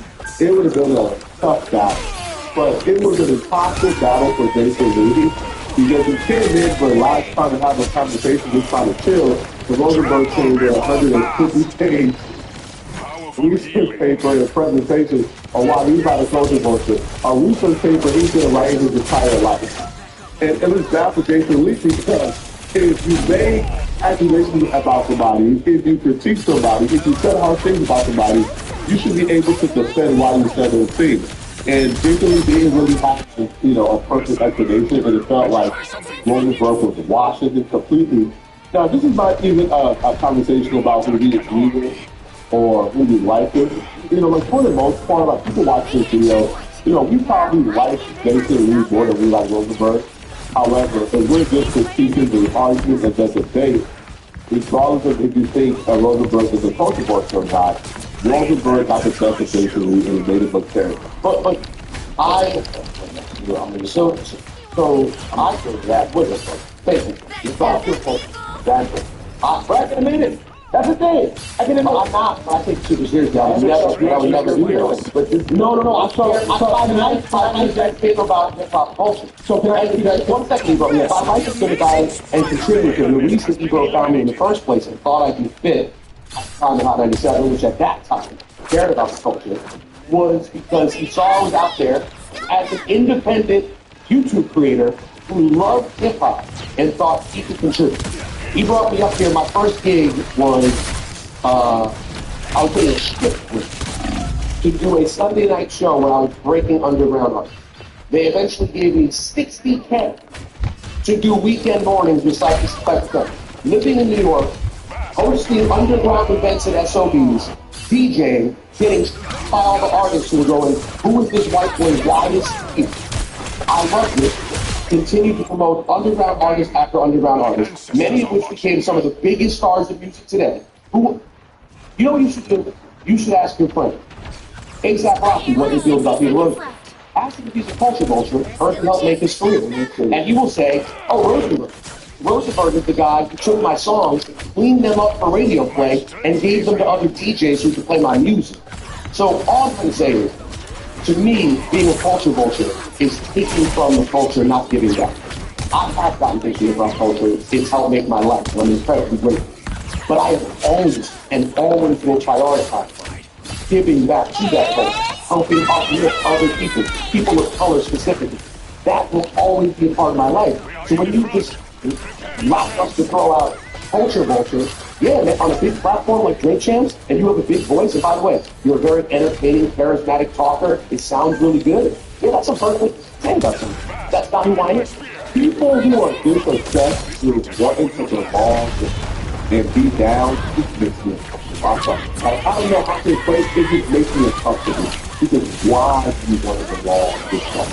it would have been a tough battle. But it was an impossible battle for Jason Lee because he came in for last time to have a conversation, just trying to chill. The Rosenberg came with 150-page research paper and presentation on why he's not a social vulture. A research paper he's going to write his entire life. And it was bad for Jason Lee because if you make accusations about somebody, if you critique somebody, if you said hard things about somebody, you should be able to defend why you said those things. And Jason Lee didn't really have, a perfect explanation, and it felt like Rosenberg was washing it completely. Now, this is not even a conversation about who you agree with or who you like it. For the most part, like people watch this video, we probably like Jason Lee more than we like Rosenberg. However, if we're just critiquing the argument and the debate, regardless of if you think Rosenberg is a culture vulture or not, Rosenberg got the best of Jason Lee and made it look terrible. But I feel that with it. Thank you. It's not your fault. That's it. Right in a minute. That's the thing. I'm not. I take super seriously. I would never do that. But no. I'm sorry. I that thing about hip hop culture. So can I ask you guys 1 second, Ebro? If I might have been a guy and contributed to the reason Ebro found me in the first place and thought I'd be fit, on Hot 97, which at that time cared about the culture, was because he saw I was out there as an independent YouTube creator who loved hip hop and thought he could contribute. He brought me up here. My first gig was I was doing a script to do a Sunday night show where I was breaking underground art. They eventually gave me $60K to do weekend mornings with Cypress Spectre, living in New York, hosting underground events at SOBs, DJing, getting by all the artists who were going, who is this white boy, why is he? I loved it. Continued to promote underground artists after underground artists, many of which became some of the biggest stars of music today. What you should do? You should ask your friend, A$AP Rocky, what he feels about being Rosenberg. Ask him if he's a culture vulture or if he helped make his career. And he will say, oh, Rosenberg. Rosenberg is the guy who took my songs, cleaned them up for radio play, and gave them to other DJs who could play my music. So all I'm going to say is, to me, being a culture vulture is taking from the culture, not giving back. I have gotten thinking about culture. It's helped make my life, and I'm incredibly grateful. But I have always and always will prioritize giving back to that culture, helping uplift other people, people of color specifically. That will always be a part of my life. So when you just lock us to throw out culture vulture, yeah, man, on a big platform like Drake Champs, and you have a big voice, and by the way, you're a very entertaining, charismatic talker, it sounds really good. Yeah, that's a perfect thing about something. That's not who I am. People who are disobsessed with wanting to belong and be down, it makes me uncomfortable. Like, I don't know how to explain it, it just makes me uncomfortable. Because why do you want to belong this way?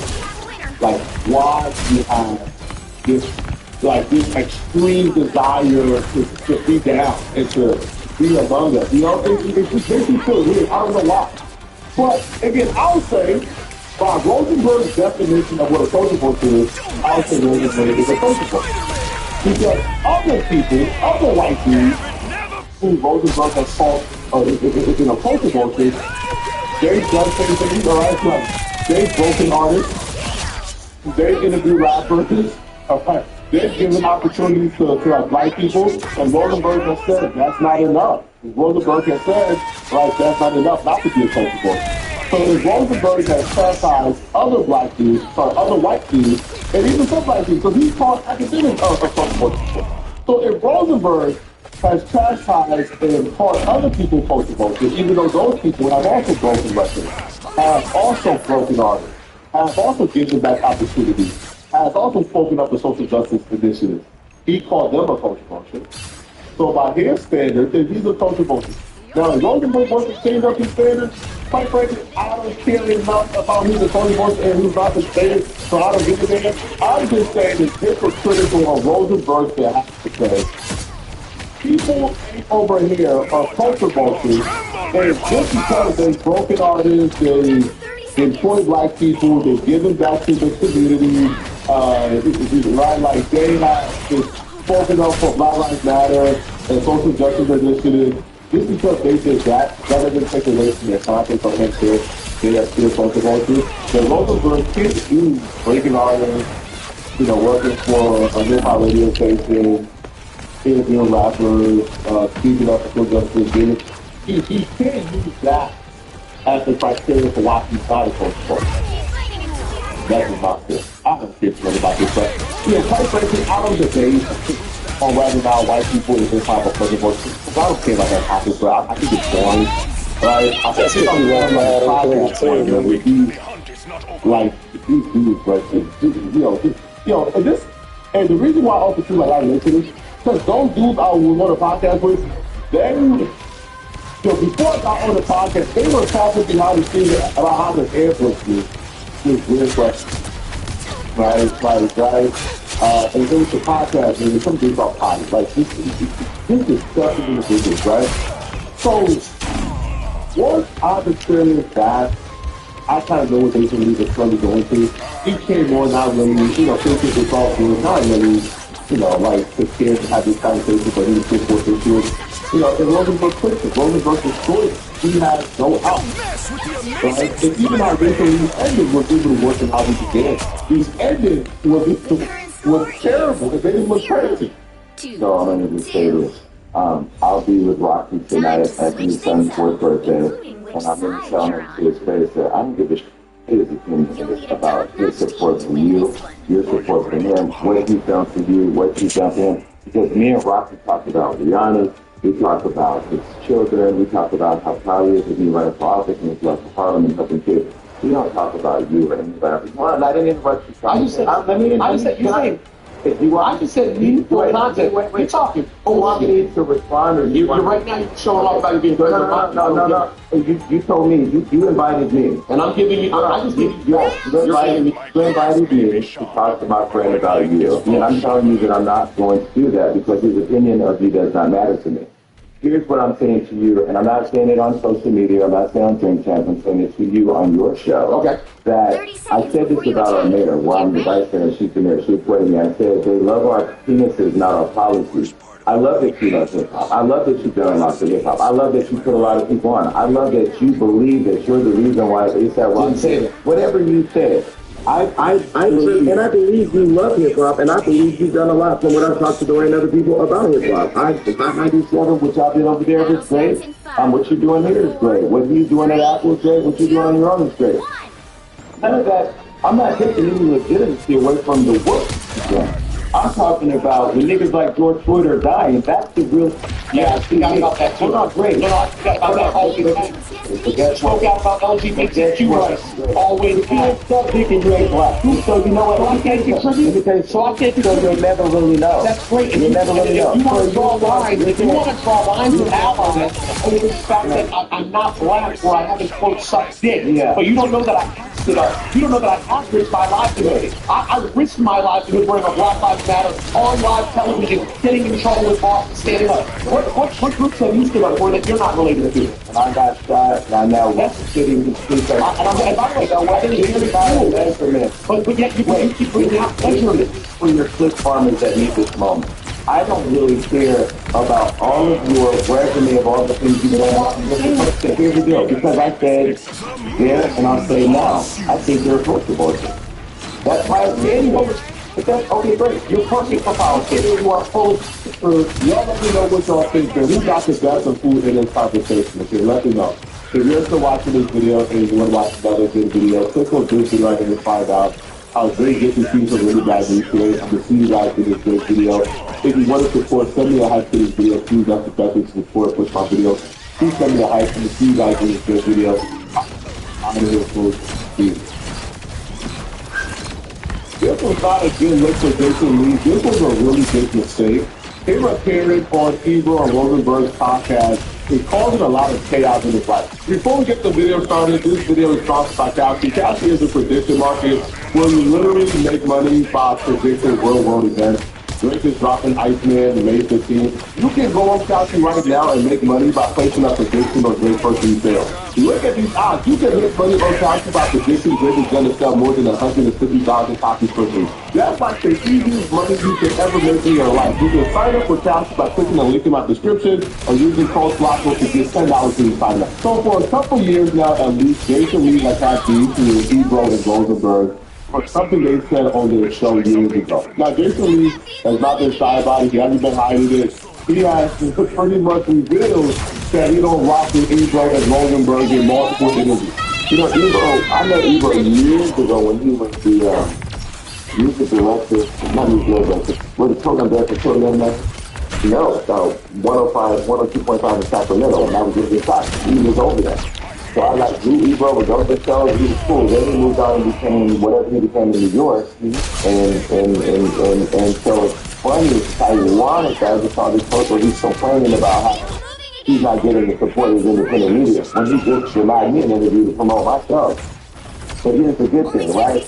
Like, why do you have this extreme desire to be down and to be among us? You know, it just makes me feel weird. I don't know why. But again, I would say, by Rosenberg's definition of what a social vote is, I would say Rosenberg is a social vote. Because other people, other white dudes, who Rosenberg has called in a social vote, they've done things, alright? Like, they've broken artists, they've interviewed rappers, okay? They've given opportunities to like black people, and Rosenberg has said that's not enough. Rosenberg has said, right, that's not enough not to be a social vote. So if Rosenberg has chastised other black dudes, other white dudes, and even some black dudes, so he's called academics of social vote. So if Rosenberg has chastised and called other people social voters, even though those people have also broken records, have also broken artists, have also given back opportunities, has also spoken up for social justice initiatives, he called them a culture vulture. So by his standards, he's a culture vulture. Now, if Rosenberg wants to change up his standards, quite frankly, I don't care enough about who's a culture vulture and who's not the standard, so I don't give a damn. I'm just saying it's hypocritical of Rosenberg to have to say, people over here are culture vultures, and just because they've broken artists, they employ black people, they've given back to the community, right? Like they have just spoken up for Black Lives Matter and social justice initiatives. Just because they did that doesn't take away from their content from them too. They are still culture vultures. The Rosenberg kids do breaking artists, working for a hip-hop radio station, interviewing rappers, speaking up for justice. He can't use that as the criteria for why he's not a culture vulture. That's just my feeling. I don't care too much about this, but quite frankly, I don't debate on whether or not white people is this type of culture vulture. Because I don't care about that topic, but I think it's boring. Right? I think on the one podcast with these dudes, and the reason why I also feel like I listen is because those dudes I was on the podcast with, before I got on the podcast, they were talking behind the scenes about how the airports was weird questions. Right? And it was a podcast, and there's something about potty. Like, this discussion in the business, right? So, once I've experienced that, I kind of know what they believe they're currently going through. He came on not really, thinking it's all good, not really, prepared to have this conversation, but he was just for this year. And Rosenberg quit it. Rosenberg destroyed it. He had no out. Right? And even our recently ended was able to work in how we began. These ended was terrible. It made him look crazy. So I'm going to just say this. I'll be with Rocky tonight at his son's 4th birthday, and I'm going to tell him to his face that I don't give a shit his opinion about his support for you, your support for him, what he's done for you, what you've done for him. Because me and Rocky talked about Rihanna, we talked about his children, we talked about how proud he is to be running for office and his love for Parliament, helping kids. We don't talk about you or anybody. Well, I didn't interrupt you. I just said meaningful content. We're talking. Oh, I need to respond, or you right now you're showing off about you being good. No. You told me. You invited me, and I'm giving you. I just gave you. You invited me to talk to my friend about you, and I'm telling you that I'm not going to do that because his opinion of you does not matter to me. here's what I'm saying to you, and I'm not saying it on social media, I'm not saying on Drink Champ, I'm saying it to you on your show. Okay. That I said this about our mayor, where I'm the vice mayor, she's the mayor, she played me. I said, they love our penises, not our policies. I love that you love hip-hop. I love that you've done a lot for hip-hop. I love that you put a lot of people on. I love that you believe that you're the reason why A$AP Rocky said whatever you said. I believe, and I believe you love hip-hop, and I believe you've done a lot from what I've talked to Dwayne and other people about hip-hop. I do what y'all did over there is great. What you're doing here is great. What you're doing at Apple is great. What you're doing on your own is great. None of that, I'm not taking any legitimacy away from the work you've done. I'm talking about when niggas like George Floyd are dying, that's the real... Yeah, I forgot about that too. Hold on, great. No, I forgot about that. Spoke out about LGBTQ rights. Always stop thinking you ain't black. So you know what? So I can't contribute. So I can't contribute. You'll never really know. That's great. You'll never really know. If you want to draw lines, if you want to draw lines with allies, over the fact that I'm not black or I haven't, quote, sucked dick. Yeah. But you don't know that I passed it up. You don't know that I have risked my livelihood. I risked my livelihood wearing a Black Lives Matter on live television, getting in trouble with bosses, standing up. What groups have you stood up for that you're not related to? And I got shot, and I now left sitting in the streets. And by the way, I didn't hear but yet you keep bringing out pleasure for your clip farmers that need this moment. I don't really care about all of your resume of all the things you've done. Here's the deal, because I said there, and I'll say now, I think you're a culture bullshit. That's why I say anyway. But that's okay, great. You're perfect for politics. You are full of truth. Y'all let me know what y'all think. Who got the best of food in this conversation? Okay, let me know. If you're still watching this video and you want to watch another good video, click on this video right here to find out how great get to see some really bad news today. I'm going to see you guys in this great video. If you want to support, send me a hype to this video. Please, that's the best way to support with my video. Please send me a hype and see you guys in this great video. I'm going to hear from you. This was not a good look for Jason Lee. This was a really big mistake. Him appearing on Ebro and Rosenberg's podcast is causing a lot of chaos in his life. Before we get the video started, this video is sponsored by Kalshi. Kalshi is a prediction market where you literally make money by predicting real-world events. Drake is dropping Iceman May 15th. You can go on Kalshi right now and make money by placing a prediction on Drake first sale. Look at these odds. You can make money on Kalshi by predicting Drake is going to sell more than 150,000 copies per week. That's like the easiest money you can ever make in your life. You can sign up for Kalshi by clicking the link in my description or using code SLOCKWORK to get $10 when you sign up. So for a couple years now, at least, Jason Lee has had beef with Ebro and Rosenberg for something they said on their show years ago. Now, Jason Lee has not been shy about it. He hasn't been hiding it. He has pretty much revealed that he don't rock with Ebro and Rosenberg in multiple interviews. You know, Ebro, I met Ebro years ago when he was the music director, not music director, was the program director for them, no, 102.5 in Sacramento, and I was just inside. He was over there. So I like Drew Ebro was over the show, he was cool. Then he moved on and became whatever he became in New York. And so it's funny, it's ironic that I just saw this post where he's complaining about how he's not getting the support of his independent media when he just denied me an interview to promote my show. But here's the good thing, right?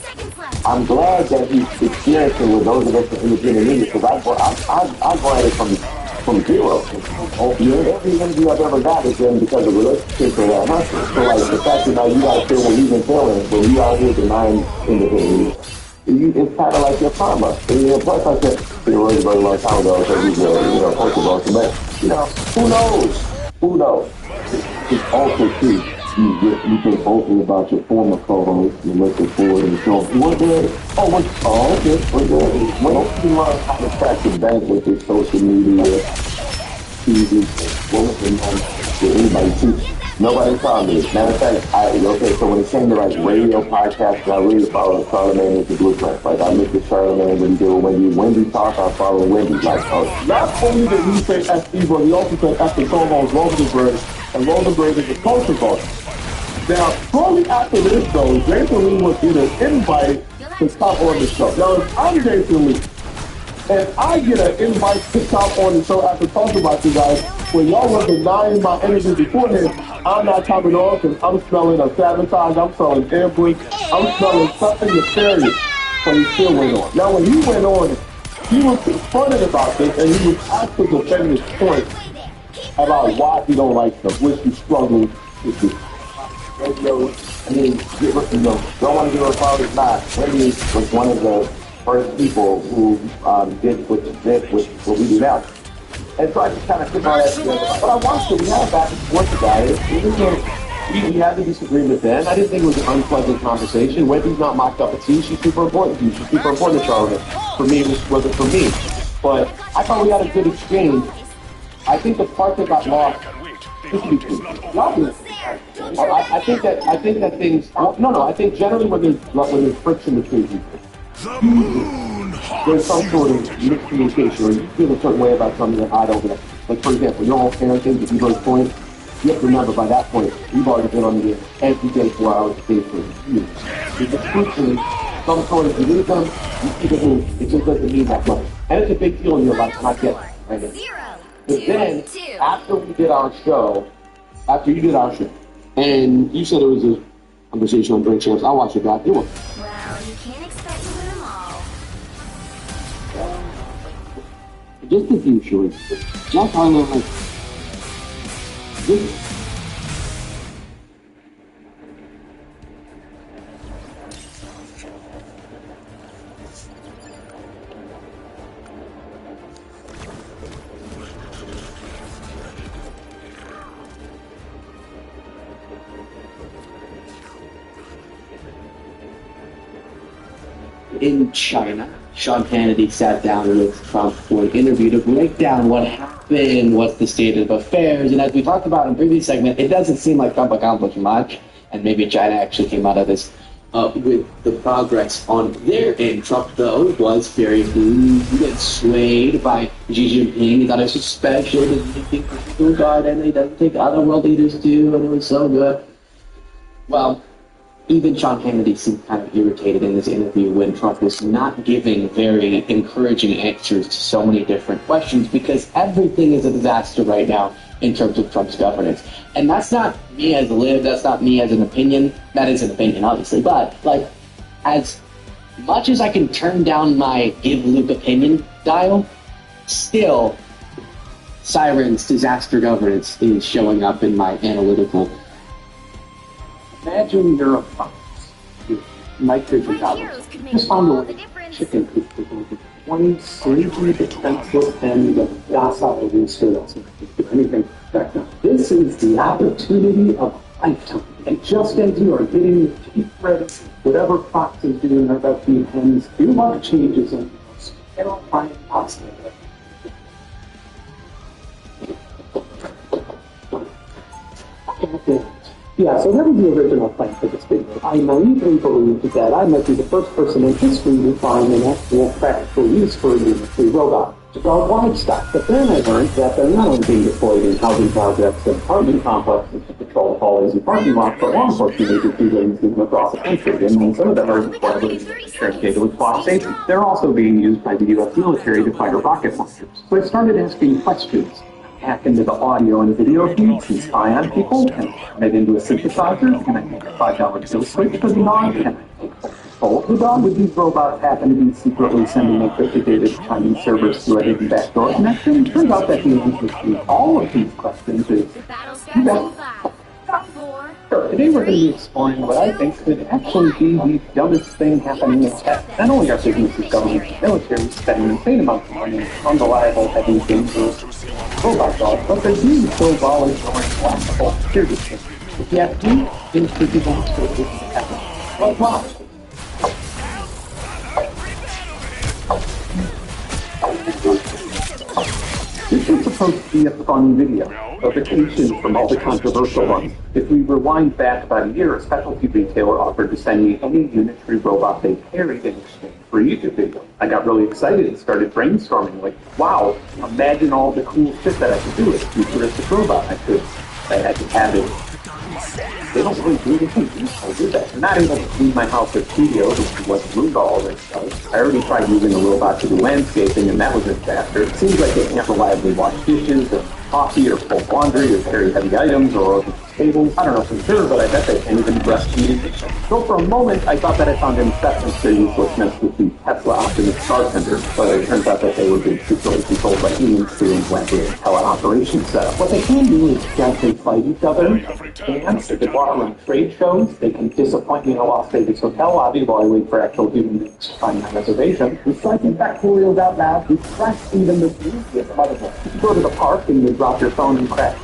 I'm glad that he's experiencing with those of us in independent media because I brought it from zero. Every interview I've ever got has been because of relationships or that hustle. So like the fact that now you guys feel what you've been feeling when you out here denying independent media. It's kind of like your karma. And plus I said, it was a very long time ago, so he's culture vulture. But, who knows? Who knows? It's also true. You think vocally about your former co-host, you looking forward to the show. We're good. Okay. We're good. When you learn how to crack the bank with your social media, TV, anybody teach? Nobody taught me. Matter of fact, so when it came to like radio podcasts, I really followed Charlamagne with the blueprint. Like I looked at Charlamagne when he did Wendy talk, I follow Wendy. Like, not only did he say F. Ebro, he also said F. the co-host Rosenberg, and Rosenberg is a culture vulture. Now, shortly after this, though, Jason Lee was get an invite to stop on the show. Now, if I'm Jason Lee, and I get an invite to stop on the show after talking about you guys, when y'all were denying my interview beforehand, I'm not coming on because I'm smelling a sabotage, I'm smelling ambush, I'm smelling something nefarious, but he still went on. Now, when he went on, he was confronted about this, and he was asked to defend his point. about why he don't like them, which he struggles with this. I mean, don't want to give her father's not. Wendy was one of the first people who did what we do now. And so I just kind of took all that together. But I watched it. We had a back and forth about it. Even though we had the disagreement then, I didn't think it was an unpleasant conversation. Wendy's not my cup of tea. She's super important to you. She's super important to Charlotte. For me, it wasn't for me. But I thought we had a good exchange. I think the part that got lost. I think that things. No. I think generally when there's friction between people, there's some sort of miscommunication, or you feel a certain way about something that I don't get. Like for example, your whole parenting, if you go to point, you have to remember by that point you've already been on the air every day 4 hours a day for years. If it's friction, some sort of delusion, you keep it moving. It just doesn't mean that much, and it's a big deal in your life. And I get it. Right? But then after you did our show, and you said it was a conversation on Drink Champs, I watched it back. It was. Well, you can't expect to win them all. Just a few shorts. Not kind of like. In China, Sean Hannity sat down with Trump for an interview to break down what happened, what's the state of affairs, and as we talked about in the previous segment, it doesn't seem like Trump accomplished much, and maybe China actually came out of this with the progress on their end. Trump, though, was very moved and swayed by Xi Jinping. He thought it was special, that he think the garden, he doesn't think other world leaders do, and it was so good. Well, even Sean Hannity seemed kind of irritated in this interview when Trump was not giving very encouraging answers to so many different questions, because everything is a disaster right now in terms of Trump's governance. And that's not me as a lib, that's not me as an opinion. That is an opinion, obviously. But, like, as much as I can turn down my give Luke opinion dial, still, Siren's disaster governance is showing up in my analytical. Imagine you're a fox with night vision goggles. Just found a chicken coop with over 20 sleepy, defenseless, and docile rooster that's not going to do anything to protect them. This is the opportunity of a lifetime. And just as you are getting your teeth ready, whatever fox is doing her about being hens, you want changes in the most terrifying possible way. Yeah, so that was the original plan for this video. I naively believed that I might be the first person in history to find an actual practical use for a unit-free robot to guard livestock. But then I learned that they're not only being deployed in housing projects and apartment complexes to patrol hallways and parking lots, but law enforcement agencies across the country. And some of them are sharing data with Fox Safety. They're also being used by the U.S. military to fire rocket launchers. So I started asking questions. Hack into the audio and video feeds and spy on people? Can I turn it into a synthesizer? Can I make a $5 kill switch for the dog? Can I take control of the dog? Would these robots happen to be secretly sending encrypted data to Chinese servers through a hidden backdoor connection? It turns out that the answer to all of these questions is today we're going to be exploring what I think could actually be the dumbest thing happening in tech. Not only are businesses, governments, and military spending insane amounts of money on unreliable, heavy, dangerous robot dogs, but they're being so volatile black hole security systems. If you have two instantly demonstrated happen. But why? This is supposed to be a funny video, a vacation from all the controversial ones. If we rewind back about a year, a specialty retailer offered to send me any unitary robot they carried in exchange for a YouTube video. I got really excited and started brainstorming, like, wow, imagine all the cool shit that I could do with a futuristic robot. I could have it. They don't really do anything useful, do they? I'm not able to clean my house with studios, which is what moved all this stuff. I already tried using a robot to do landscaping, and that was a disaster. It seems like they can't reliably wash dishes, or coffee, or fold laundry, or carry heavy items, or tables. I don't know for sure, but I bet they can't even breastfeed. So for a moment, I thought that I found an acceptance to uselessness with the Tesla Optimus bartenders, but it turns out that they were being secretly controlled by humans through an elaborate teleoperation setup. What they can do is gently fight each other, and if they go out on trade shows, they can disappoint me in a Las Vegas hotel lobby while I wait for actual human beings to find my reservation. Recycling factorials out loud, we crash even the food with motherfucker. You go to the park and you drop your phone and crash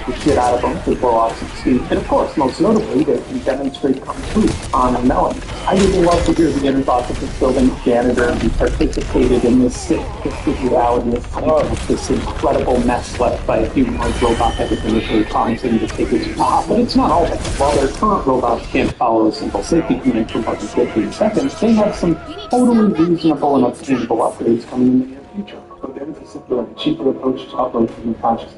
the shit out of them to blow off some steam. And of course, most notably, they can demonstrate Kung Fu on a melon. I would love to hear the inner thoughts of this building's janitor who participated in this sick, twisted reality of this incredible mess left by a humanoid robot that was initially promising to take its job. But it's not all that. While their current robots can't follow a simple safety command for more than 15 seconds, they have some totally reasonable and obtainable upgrades coming in the near future. So there is a simpler and cheaper approach to upload human consciousness.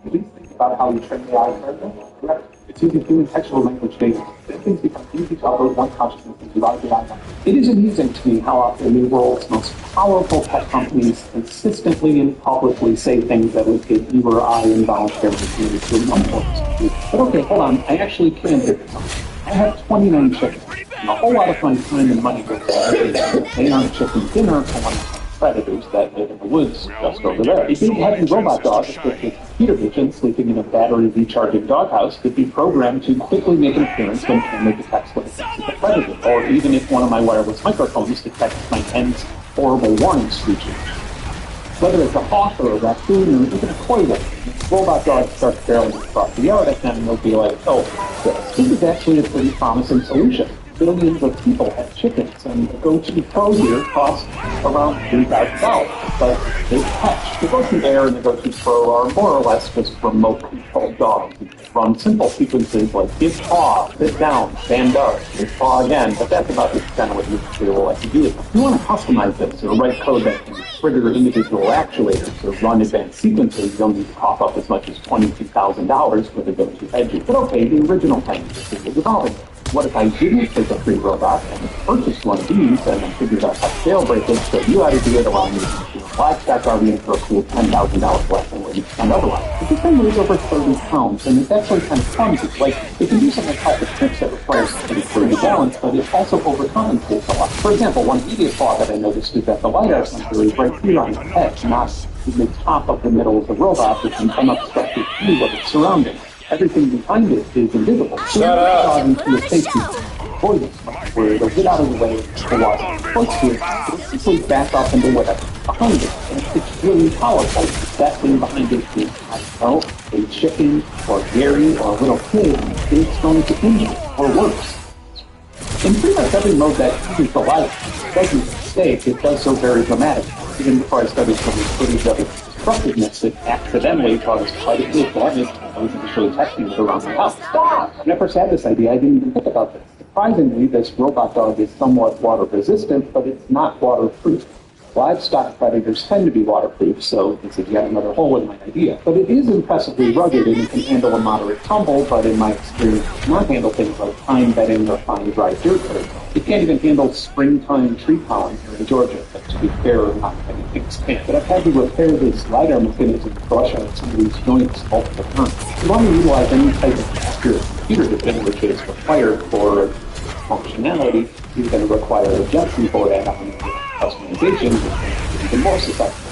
At least think about how you train the AI further. Correct. It's using human textual language data. Then things become easy to upload one consciousness into large AI. It is amusing to me how often the world's most powerful tech companies consistently and publicly say things that would get you or I involuntarily committed to a But okay, hold on. I actually can do this. I have 29 chickens. And a whole lot of my time and money goes every day. They aren't chicken dinner for one of the predators that live in the woods just over there. A big heavy robot dog equipped with computer vision sleeping in a battery recharging doghouse could be programmed to quickly make an appearance when camera detects what is a predator, or even if one of my wireless microphones detects my hen's horrible warning screeching. Whether it's a hawk or a raccoon or even a koi wolf, robot dog starts barreling across the yard at them and they'll be like, oh, this is actually a pretty promising solution. Billions of people have chickens, and the go-to pro here costs around $3,000. But they hatch. The go-to air and the go-to pro are more or less just remote-controlled dogs. Run simple sequences like give paw, sit down, stand up, give paw again, but that's about the extent of what you feel like to do. If you want to customize this or write code that can trigger individual actuators or run advanced sequences, you'll need to cough up as much as $22,000 for the go-to edges. But okay, the original plan is evolving. What if I didn't take a free robot and purchased one of these and then figured out how to jailbreak it, so you had to do it along with the livestock guardian for a cool $10,000 less than what you spend otherwise? If this thing weighs over 30 pounds, and it's actually kind of clumsy, like, it can do something called the tricks that requires pretty sturdy balance, but it also overcompensates a lot. For example, one idiot flaw that I noticed is that the LiDAR sensor is right here on its head, not in the top of the middle of the robot, which can unobstructed view of its surroundings. Everything behind it is invisible. Shut up! Into a safety avoidance where it'll get out of the way of the water. Close to it, it'll simply back off into whatever behind it. And it's really powerful. That thing behind it is, I don't know, a chicken, or Gary, or a little kid, it's going to injure, or worse. In pretty much every mode that uses the light, doesn't mistake, it does so very dramatically. Even before I studied some footage of its destructiveness, it accidentally caused quite a bit of damage. I was initially testing it around my house. Stop! When I first had this idea, I didn't even think about this. Surprisingly, this robot dog is somewhat water resistant, but it's not waterproof. Livestock predators tend to be waterproof, so this is yet another hole in my idea. But it is impressively rugged and it can handle a moderate tumble, but in my experience, it cannot handle things like pine bedding or fine dry dirt. It can't even handle springtime tree pollen here in Georgia, but to be fair, not many things can. But I've had to repair this LiDAR mechanism to brush out some of these joints multiple times. If you want to utilize any type of accurate computer vision, which is required for functionality, you're going to require a Jetson board add-on customization, which is even more susceptible.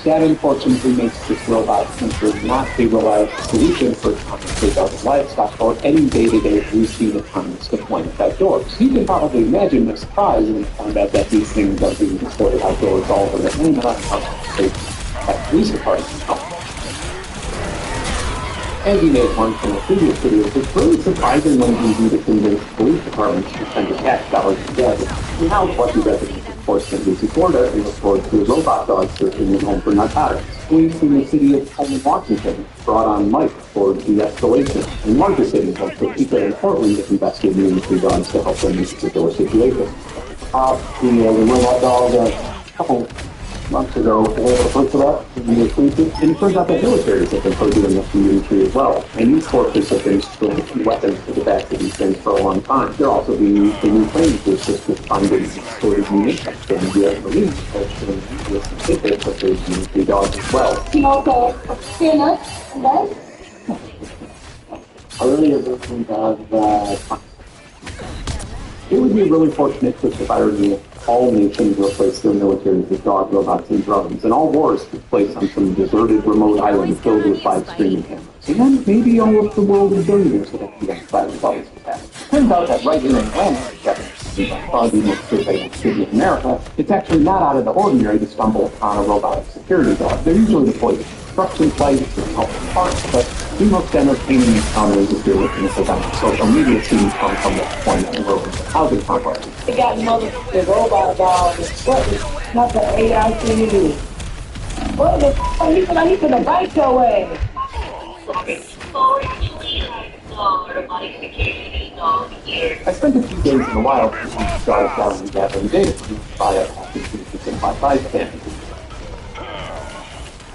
That unfortunately makes this robot simply not a reliable solution for autonomous dog livestock or any day-to-day routine autonomous deployment outdoors. You can probably imagine the surprise when you find out that these things are being deployed outdoors all over the planet at police departments. As you may have learned from the previous videos, it's really surprising when you do the convince police departments to spend the tax dollars together. And how lucky residents of Portsmouth, Lucy, Florida, can afford to a robot dog searching the home for narcotics. Police in the city of Pullman, Washington brought on Mike for de-escalation. And larger cities like Topeka and Portland have invested in the three dogs to help them in this particular situation. The robot dog a couple months ago, first of all, and it turns out that militaries have been prohibiting this from the industry as well. And these forces have been storing weapons to the back of these things for a long time. They're also being used for new claims to assist with finding stored munitions. And the U.S. Marines have been with specifics of those military dogs as well. Okay, peanut, and then? earlier version of it would be a really fortunate twist if irony if all nations replaced their militaries with dog robots and drones, and all wars took place on some deserted remote island filled with live streaming cameras. And then maybe all of the world in billionaires would have to get by with all this capacity. Turns out that right here in Atlanta, the most surveilled city in America, it's actually not out of the ordinary to stumble upon a robotic security dog. They're usually deployed construction sites or health parks, but the most entertaining encounters if you're looking at them on social media scenes come from the point of the world of housing complexes. They got the robot dog. What? Not the AI thing. What the f***? I need to the right your way. I spent a few days in the wild and started gathering and gathering data produced by a package scan.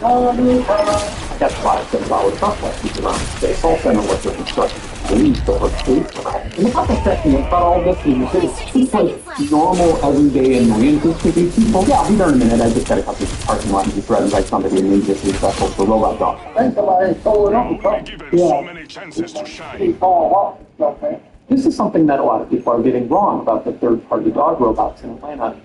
I got 5 $7 truck lessons around the space, all center work with construction. In the public section about all this in the city, it's like normal, everyday annoyances to these people. Yeah, I'll be there in a minute. I just got a couple of parking lot and be threatened by somebody and immediately special for robot dog. Thanks a lot. So many chances to shine. This is something that a lot of people are getting wrong about the third-party dog robots in Atlanta.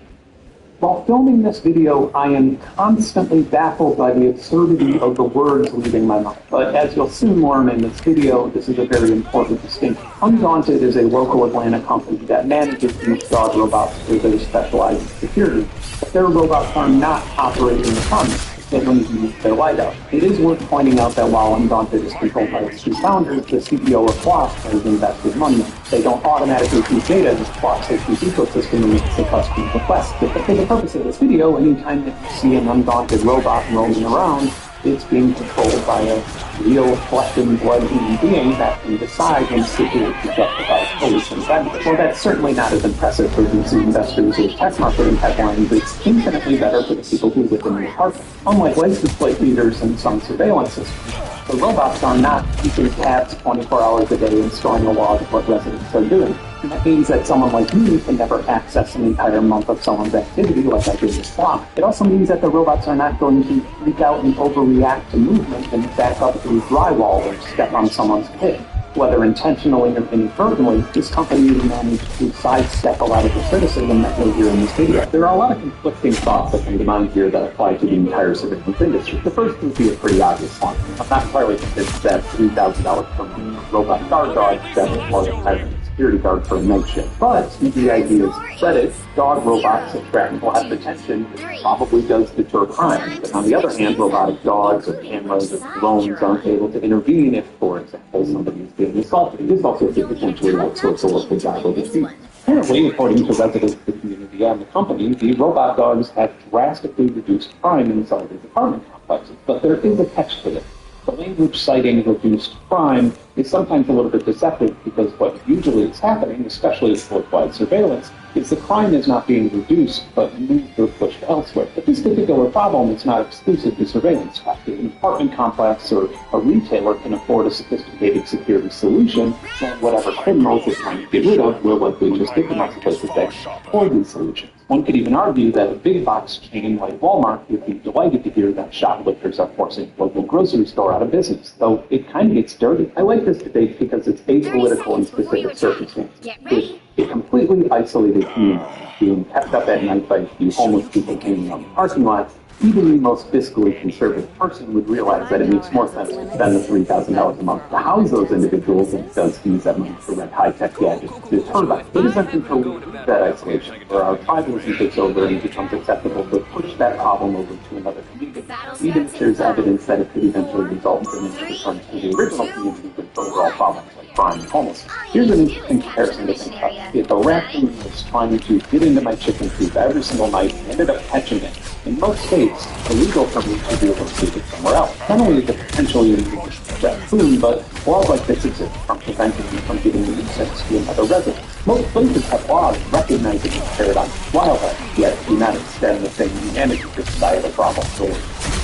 While filming this video, I am constantly baffled by the absurdity of the words leaving my mouth. But as you'll soon learn in this video, this is a very important distinction. Undaunted is a local Atlanta company that manages these dog robots for their specialized security. But their robots are not operating autonomously. They don't even use their LiDAR. It is worth pointing out that while Undaunted is controlled by its two founders, the CEO of Quas has invested money. They don't automatically feed data to Quas safety's ecosystem and makes a custom request. But for the purpose of this video, anytime that you see an Undaunted robot roaming around, it's being controlled by a real flesh and blood human being that can decide when security is justified police and benefits. Well, that's certainly not as impressive for VC investors as tech marketing headlines. It's infinitely better for the people who live in the apartment. Unlike license plate readers and some surveillance systems, the robots are not keeping tabs 24 hours a day and storing a log of what residents are doing. And that means that someone like me can never access an entire month of someone's activity like I did this block. It also means that the robots are not going to freak out and overreact to movement and back up through drywall or step on someone's pig. Whether intentionally or inadvertently, this company has managed to sidestep a lot of the criticism that you'll hear in this video. There are a lot of conflicting thoughts that come to mind here that apply to the entire surveillance industry. The first would be a pretty obvious one. I'm not entirely convinced that $3,000 per month robot guard dog is more than hiring a security guard for a night shift. But the idea is credit, dog robots attract a lot of attention, which probably does deter crime. But on the other hand, robotic dogs or cameras or drones aren't able to intervene if, for example, somebody is being assaulted. This also could potentially outsource a local job overseas. Apparently, according to residents of the community and the company, the robot dogs have drastically reduced crime inside these apartment complexes. But there is a catch to this. The language citing reduced crime is sometimes a little bit deceptive because what usually is happening, especially with worldwide surveillance, is the crime is not being reduced but moved or pushed elsewhere. But this particular problem is not exclusive to surveillance. An apartment complex or a retailer can afford a sophisticated security solution, and whatever criminals it's trying to get rid of will likely just get them out of places that afford these solutions. One could even argue that a big box chain like Walmart would be delighted to hear that shoplifters are forcing a local grocery store out of business, though it kind of gets dirty. I like this debate because it's apolitical in specific circumstances. It completely isolated communities being kept up at night by a few homeless people hanging out in parking lots. Even the most fiscally conservative person would realize that it makes more sense to spend the $3,000 a month to house those individuals than it does to use that money for rent high-tech gadgets to deter them. It isn't until we reach that isolation where our tribalism takes over and it becomes acceptable to push that problem over to another community, even if there's evidence that it could eventually result in diminished returns to the original community with overall problems like crime and homelessness. Here's an interesting comparison to think about. If a raccoon was trying to get into my chicken coop every single night and ended up catching it, in most states, illegal for me to be able to take it somewhere else. Not only is it potentially illegal to raccoon, but laws like this exist from preventing you from giving the nuisance to another resident. Most places have laws recognizing this paradigm of wildlife, yet do not extend the same humanity to societal problem for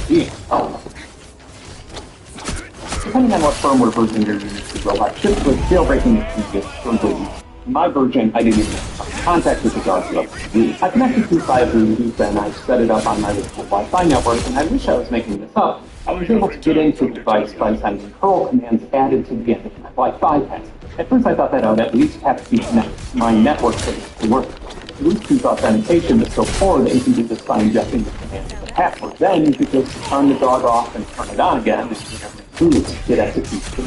being. Depending on what firmware version you're using, the robot ships with jailbreaking completely. In my version, I didn't even contact with the guards level. I connected to 5 Bluetooth and I set it up on my local Wi-Fi network, and I wish I was making this up, I was able to get into the device by having control commands added to the end, like bypass. At first I thought that I would at least have to be connected to my network to work. Bluetooth authentication is so poor that you can do this by injecting the command as a password. Then you could just turn the dog off and turn it on again, and it executes the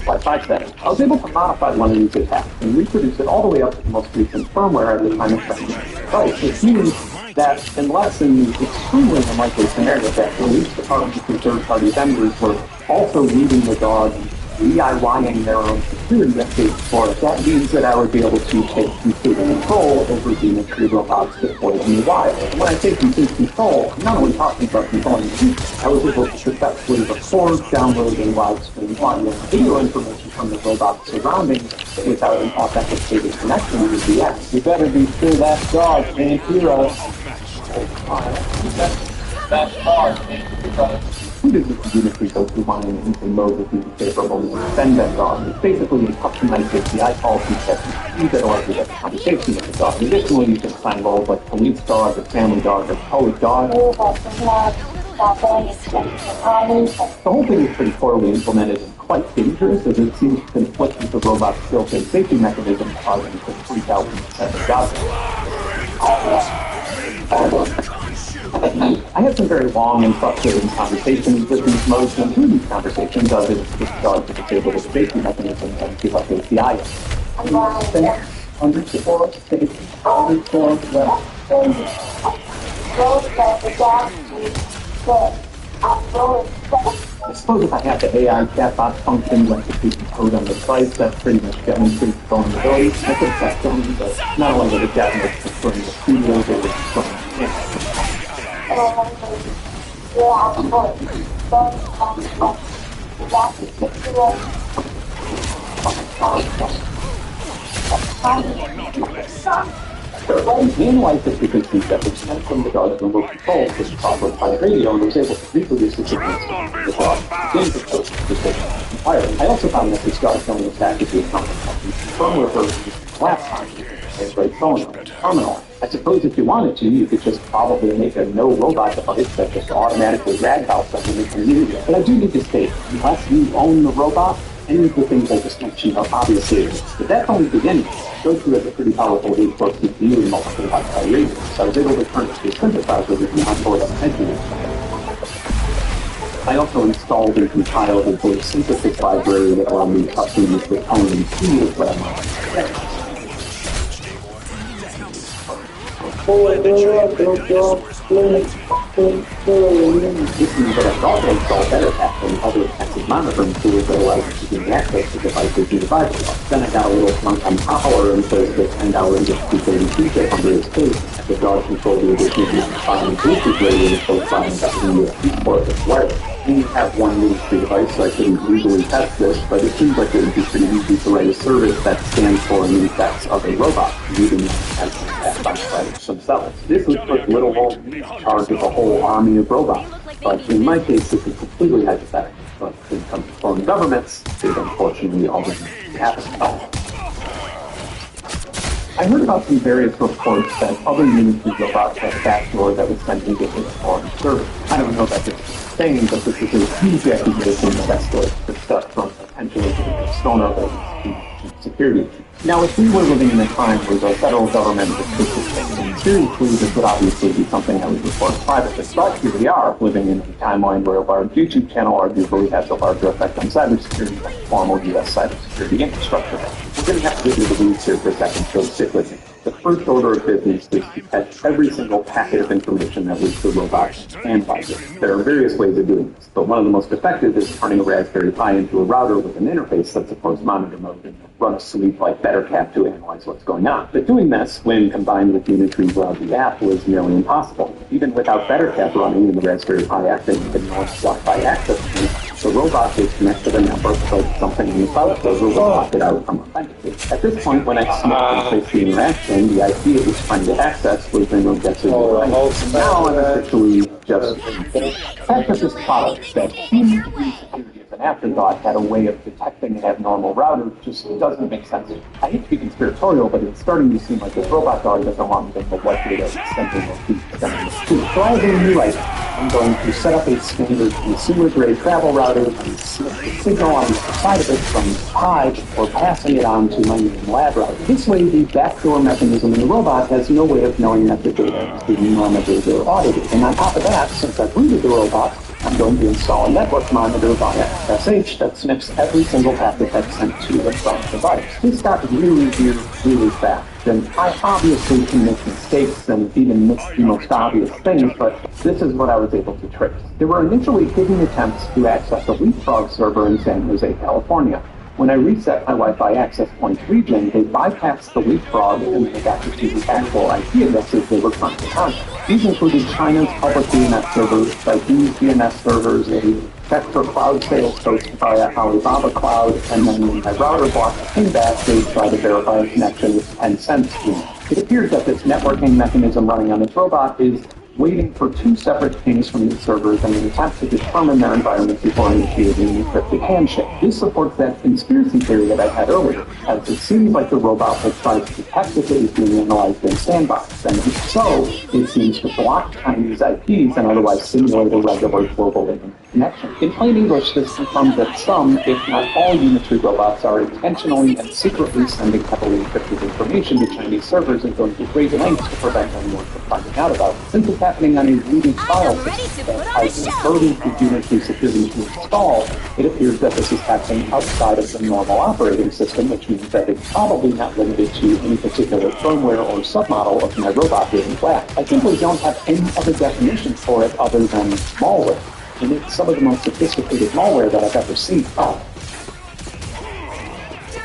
Wi-Fi setting. I was able to modify one of these attacks and reproduce it all the way up to the most recent firmware at the time of setting the device, which means that unless in the extremely unlikely scenario that police departments and third-party vendors were also leaving the dog DIYing their own security updates for it, that means that I would be able to take complete control over the military robots deployed in the wild. And when I say complete control, I'm not only talking about controlling the people, I was able to successfully record, download, and live stream audio and video information from the robot's surroundings without an authenticated connection with the app. You better be sure that dog can't hear us. That dog can't hear us. Who does this unitary go to mine into mode with these favorable send that dog? It's basically a customized API call to use that or to get the conversation with the dog. Additionally, you can assign roles like police dog or family dog or poet dog. The whole thing is pretty poorly implemented and quite dangerous as it seems to conflict with the robot's built-in safety mechanism, causing it to freak out when it sends a job. I had some very long and frustrating conversations with these modes, and through these conversations, I was able to dog to disable the safety mechanism and give up API. Underscore safety, underscore left. I suppose if I have the AI chatbot function like the code on the device, that's pretty much got me pretty vulnerability. I think that's something, but not only would it get me destroying the studio, they would destroy the Analyzed the frequencies that were sent from the dog's remote control to the proper by radio and was able to reproduce the signals from the dog gained the code entirely. I also found that this dog only attacked the account firmware version last time as right phone terminal. I suppose if you wanted to, you could just probably make a no-robot device that just automatically ragdolls them in the community. But I do need to state, unless you own the robot, any of the things I just mentioned are obviously risks. But that's only the beginning. Goku has a pretty powerful 8-port CPU and multiple Wi-Fi radios, so I was able to turn it to a synthesizer with the onboard attention. I also installed and compiled a voice synthesis library that allowed me to customize the tone and feel of what I want to say. This means that I've also installed BetterPath and other passive monitoring tools that allow you to gain access to devices through the firewall. Then I got a little one-time power and says that $10 and just 232 chip under his case. The dog control the addition of the fine Bluetooth radio and so fine that the USB port is wireless. We have one ministry device, so I couldn't legally test this, but it seems like it would be pretty easy to write a service that stands for and infects other robots, using them as bytes themselves. This would put Little Wolf in charge of a whole army of robots, but in my case, this is completely hypothetical. But when it comes to foreign governments, it unfortunately always happens. I heard about some various reports that other ministry robots had backdoor that was sent into this foreign service. I don't know that it's saying, but this is a huge accusation that exploits the stuff from potentially stoner-based security. Now, if we were living in a time where the federal government was participating seriously, this would obviously be something I would report privately. But here we are, living in a timeline where a large YouTube channel arguably has a larger effect on cybersecurity than formal U.S. cybersecurity infrastructure. We're going to have to get into the weeds here for a second, so stick with me. The first order of business is to catch every single packet of information that leads to robots and viruses. There are various ways of doing this, but one of the most effective is turning a Raspberry Pi into a router with an interface that supports monitor mode and run a sweep like BetterCap to analyze what's going on. But doing this, when combined with Unitry's Browser app, was nearly impossible. Even without BetterCap running and the Raspberry Pi acting with a Wi-Fi access point, the robot is connected to the network, so something in the cloud server will lock it out from authenticate. At this point, when I snap and trace the interaction, the IP it was trying to access was then gets it right. Now I'm officially just the fact that this product that seems to be security as an afterthought had a way of detecting an abnormal router just doesn't make sense. I hate to be conspiratorial, but it's starting to seem like this robot dog doesn't want them to likely to extend their feet. So I have a new idea. I'm going to set up a standard consumer-grade travel router and snip the signal on the side of it from high before passing it on to my main lab router. This way, the backdoor mechanism in the robot has no way of knowing that the data is being monitored or audited. And on top of that, since I've rooted the robot, I'm going to install a network monitor via SSH that snips every single packet that's sent to the front device. This got really weird really fast. And I obviously can make mistakes and even miss the most obvious things, but this is what I was able to trace. There were initially hidden attempts to access a Leapfrog server in San Jose, California. When I reset my Wi-Fi access points region, they bypassed the Leapfrog and they got to see the actual IP addresses they were trying to contact. These included China's public DNS servers, Chinese DNS servers, a check for cloud sales hosted via Alibaba Cloud, and then when my router blocked the pingback, they tried to verify a connection with 10 cents scheme. It appears that this networking mechanism running on this robot is waiting for two separate pings from these servers in an attempt to determine their environment before initiating an encrypted handshake. This supports that conspiracy theory that I had earlier, as it seems like the robot will try to detect if it is being analyzed in sandbox, and if so, it seems to block Chinese IPs and otherwise simulate a regular global internet connection. In plain English, this confirms that some, if not all, Unitary robots are intentionally and secretly sending heavily encrypted information to Chinese servers and going to great lengths to prevent anyone from finding out about it. Since it's happening on a leading file system that has the burden for Unitary security to install, it appears that this is happening outside of the normal operating system, which means that it's probably not limited to any particular firmware or submodel of my robot being flat. I simply don't have any other definition for it other than malware. And it's some of the most sophisticated malware that I've ever seen.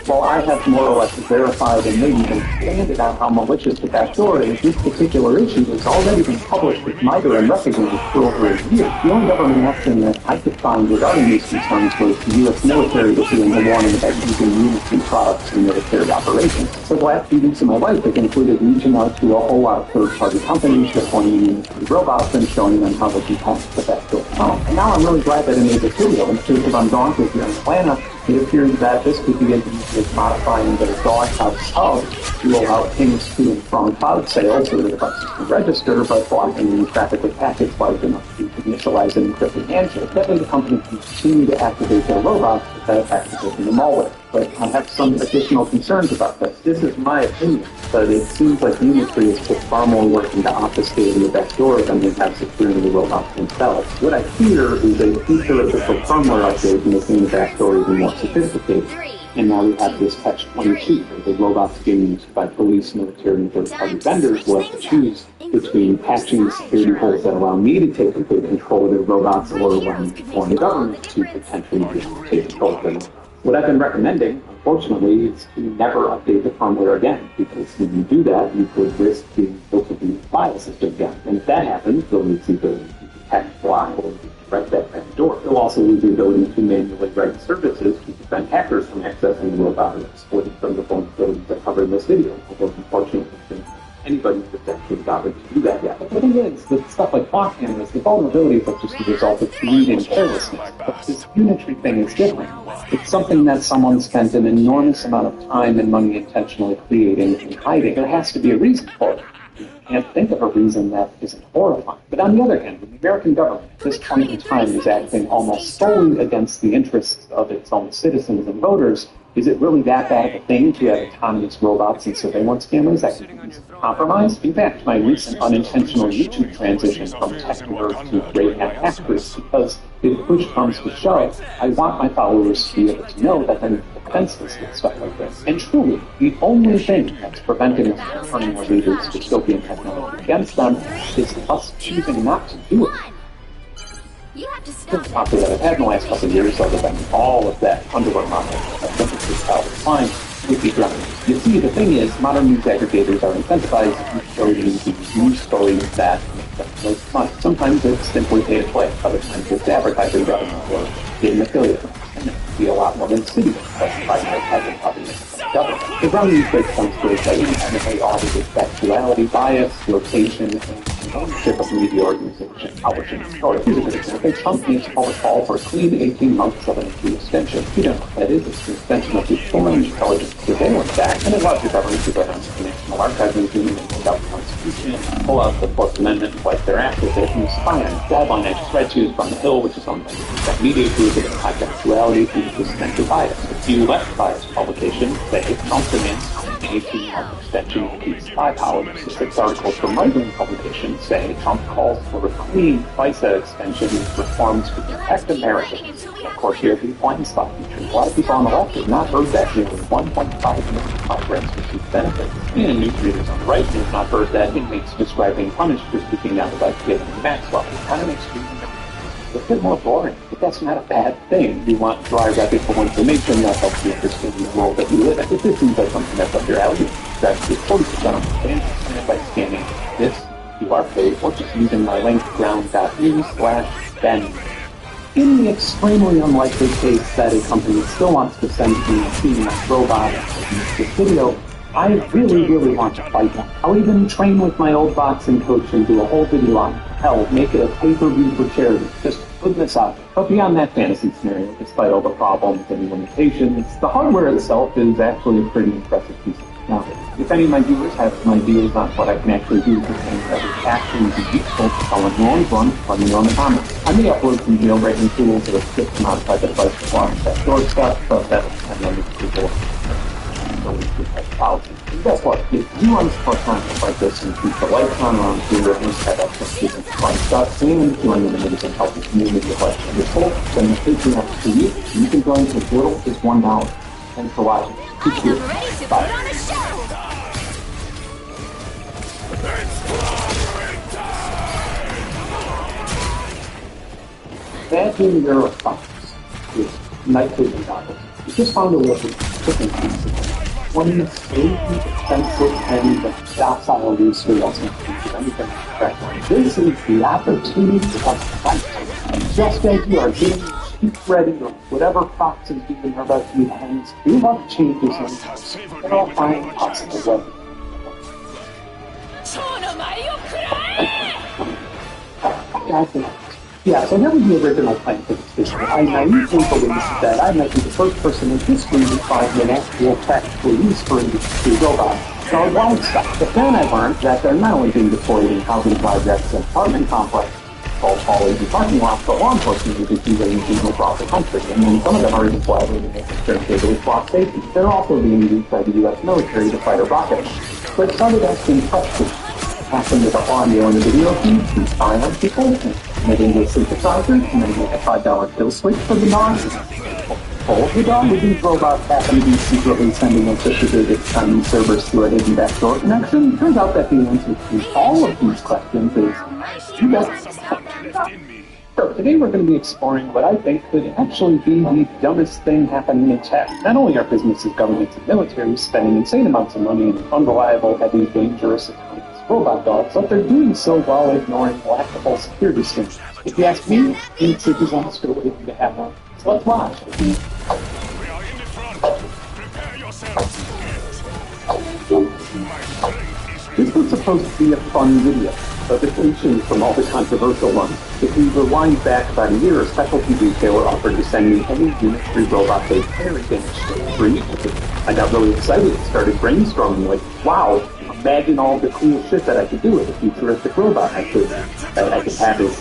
While I have more or less verified and maybe even expanded on how malicious the backdoor is, this particular issue has already been published with MITRE and recognized for over a year. The only government action that I could find regarding these concerns was the U.S. military issuing a warning about using Unity products in military operations. So the last few weeks of my life have included reaching out to a whole lot of third-party companies, deploying Unity robots, and showing them how they can hack the backdoor tunnel. And now I'm really glad that I made this video. In case of Undaunted here in Atlanta, it appears that this could be as easy as modifying the doghouse hub to allow pings to and from cloud sales so that the devices can register, but blocking the traffic with packets large enough to initialize an encrypted handshake. That way the company can continue to activate their robots without activating the malware. But I have some additional concerns about this. This is my opinion, but it seems like Unitary has put far more work into obfuscating the backdoor than they have securing the robots themselves. What I fear is a future official firmware update making the backdoor even more sophisticated. And now we have this catch-22, where the robots being used by police, military, and third-party vendors will have to choose between patching the security holes that allow me to take complete control of their robots or allowing foreign government to potentially take control of them. What I've been recommending, unfortunately, is to never update the firmware again, because when you do that, you could risk being able to the file system again. And if that happens, they'll lose the ability to detect, block, or write that backdoor. They'll also lose the ability to manually write services to prevent hackers from accessing the robot or exploiting some of the vulnerabilities that cover in this video. Although, unfortunately, anybody that's actually bothered to do that yet. But the thing is, with stuff like block cameras, the vulnerabilities are just the result of greed and carelessness. But this Unitary thing is different. It's something that someone spent an enormous amount of time and money intentionally creating and hiding. There has to be a reason for it. You can't think of a reason that isn't horrifying. But on the other hand, the American government at this point in time is acting almost solely against the interests of its own citizens and voters. Is it really that bad of a thing to have autonomous robots and surveillance cameras that can be compromised? In fact, my recent unintentional YouTube transition from tech nerd to great at hackers, because if push comes to shove, I want my followers to be able to know that I'm defenseless with stuff like this. And truly, the only thing that's preventing us from turning our leaders dystopian technology against them is us choosing not to do it. The topic that I've had in the last couple of years, other than all of that underwear model that synthesis style is fine, would be grounded. You see, the thing is, modern news aggregators are incentivized to show you the news stories that make them most money. Sometimes it's simply pay to play, other times it's advertising revenue or getting affiliate links. And it can be a lot more insidious, specified by advertising companies and government. The ground news breaks down stories that independently audited sexuality, bias, location, and ownership of media organization, publishing story. Here's a good example. Trump needs to call for a clean 18 months of an extension. You know what that is? It's an extension of the Foreign Intelligence Surveillance Act, and it allows the government to go down to the National Archives Museum and pull out the Constitution, pull out the Fourth Amendment, and wipe their ass with it, and spy on Gabon. I just read to you from the Hill, which is on the media group, and high actuality due to center bias. A few left biased publications say Trump demands an 18-month extension of the spy powers. The 6 articles from right-wing publications say Trump calls for a clean FISA extension with reforms to protect Americans. Of course, here's the blind spot feature. A lot of people on the left have not heard that nearly 1.5 million migrants receive benefits. And newsreaders on the right have not heard that inmates describing punished for speaking out about Gideon Maxwell. It kind of makes reading a bit more boring, but that's not a bad thing. You want dry, reputable information that helps you understand the world that you live in. If this seems like something that's up your alley, subscribe to 40% on the by scanning this QR code or just using my link ground.news/Ben. In the extremely unlikely case that a company still wants to send me a humanoid robot to this video, I really want to fight them. I'll even train with my old boxing coach and do a whole video on hell, make it a pay-per-view for charity. Just put this out. But beyond that fantasy scenario, despite all the problems and limitations, the hardware itself is actually a pretty impressive piece of technology. If any of my viewers have some ideas on what I can actually do to make every action be useful to someone who one, let me know in the comments. I may upload some jailbreaking tools that are strict to modify the device to launch that door stuff, but that's kind of people. And guess what? If you want to support content like this and keep the lights on around here and have access to fun stuff and join an amazing healthy community of like yourself, then the Patreon for you, you can join as little as $1. Thanks for watching. Keep here. Bye. Imagine your response is night vision goggles. You just found a little chicken piece. One that's safe, expensive, and docile use for us anything correct. This is the opportunity for us to fight. Just as you are getting cheap ready or whatever fox is being about to eat hands, we want to change this in all fine possible way. Yeah, so that was the original plan for this video. I naively believed that I might be the first person in history to find an actual practical use for industry robots. So I wanted stuff. But then I learned that they're not only being deployed in housing projects and apartment complexes, called hallways and parking lots, but law enforcement agencies are using them across the country. And then some of them are even collaborating with block safety. They're also being used by the U.S. military to fight a rocket launch. So I started asking questions. Happened with the audio and the video feeds, and spying on people, and making a synthesizer, and then make a $5 kill switch for the dog. Hold the dog with these robots happen to be secretly sending us sophisticated Chinese servers through a hidden backdoor connection. Turns out that the answer to all of these questions is yes. So today we're going to be exploring what I think could actually be the dumbest thing happening in tech. Not only are businesses, governments, and military spending insane amounts of money on unreliable, heavy, dangerous, robot dogs, but they're doing so while ignoring laughable security screens. If you ask me, it's a disaster waiting to happen. So let's watch. We are in the front. Prepare yourselves. This was supposed to be a fun video, but the tension from all the controversial ones. If we rewind back about a year, a specialty retailer offered to send me any Unit 3 robot they carried in exchange for each. I got really excited and started brainstorming like, wow, imagine all the cool shit that I could do with a futuristic robot I could have this.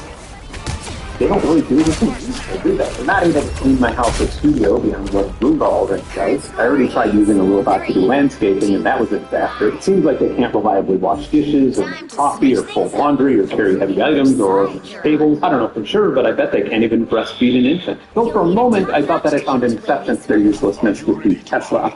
They don't really do anything useful, do they? They're not able to clean my house or studio beyond what Roomba already does. I already tried using a robot to do landscaping, and that was a disaster. It seems like they can't reliably wash dishes, or make coffee, or fold laundry, or carry heavy items, or tables. I don't know for sure, but I bet they can't even breastfeed an infant. So for a moment, I thought that I found an exception to their uselessness with the Tesla.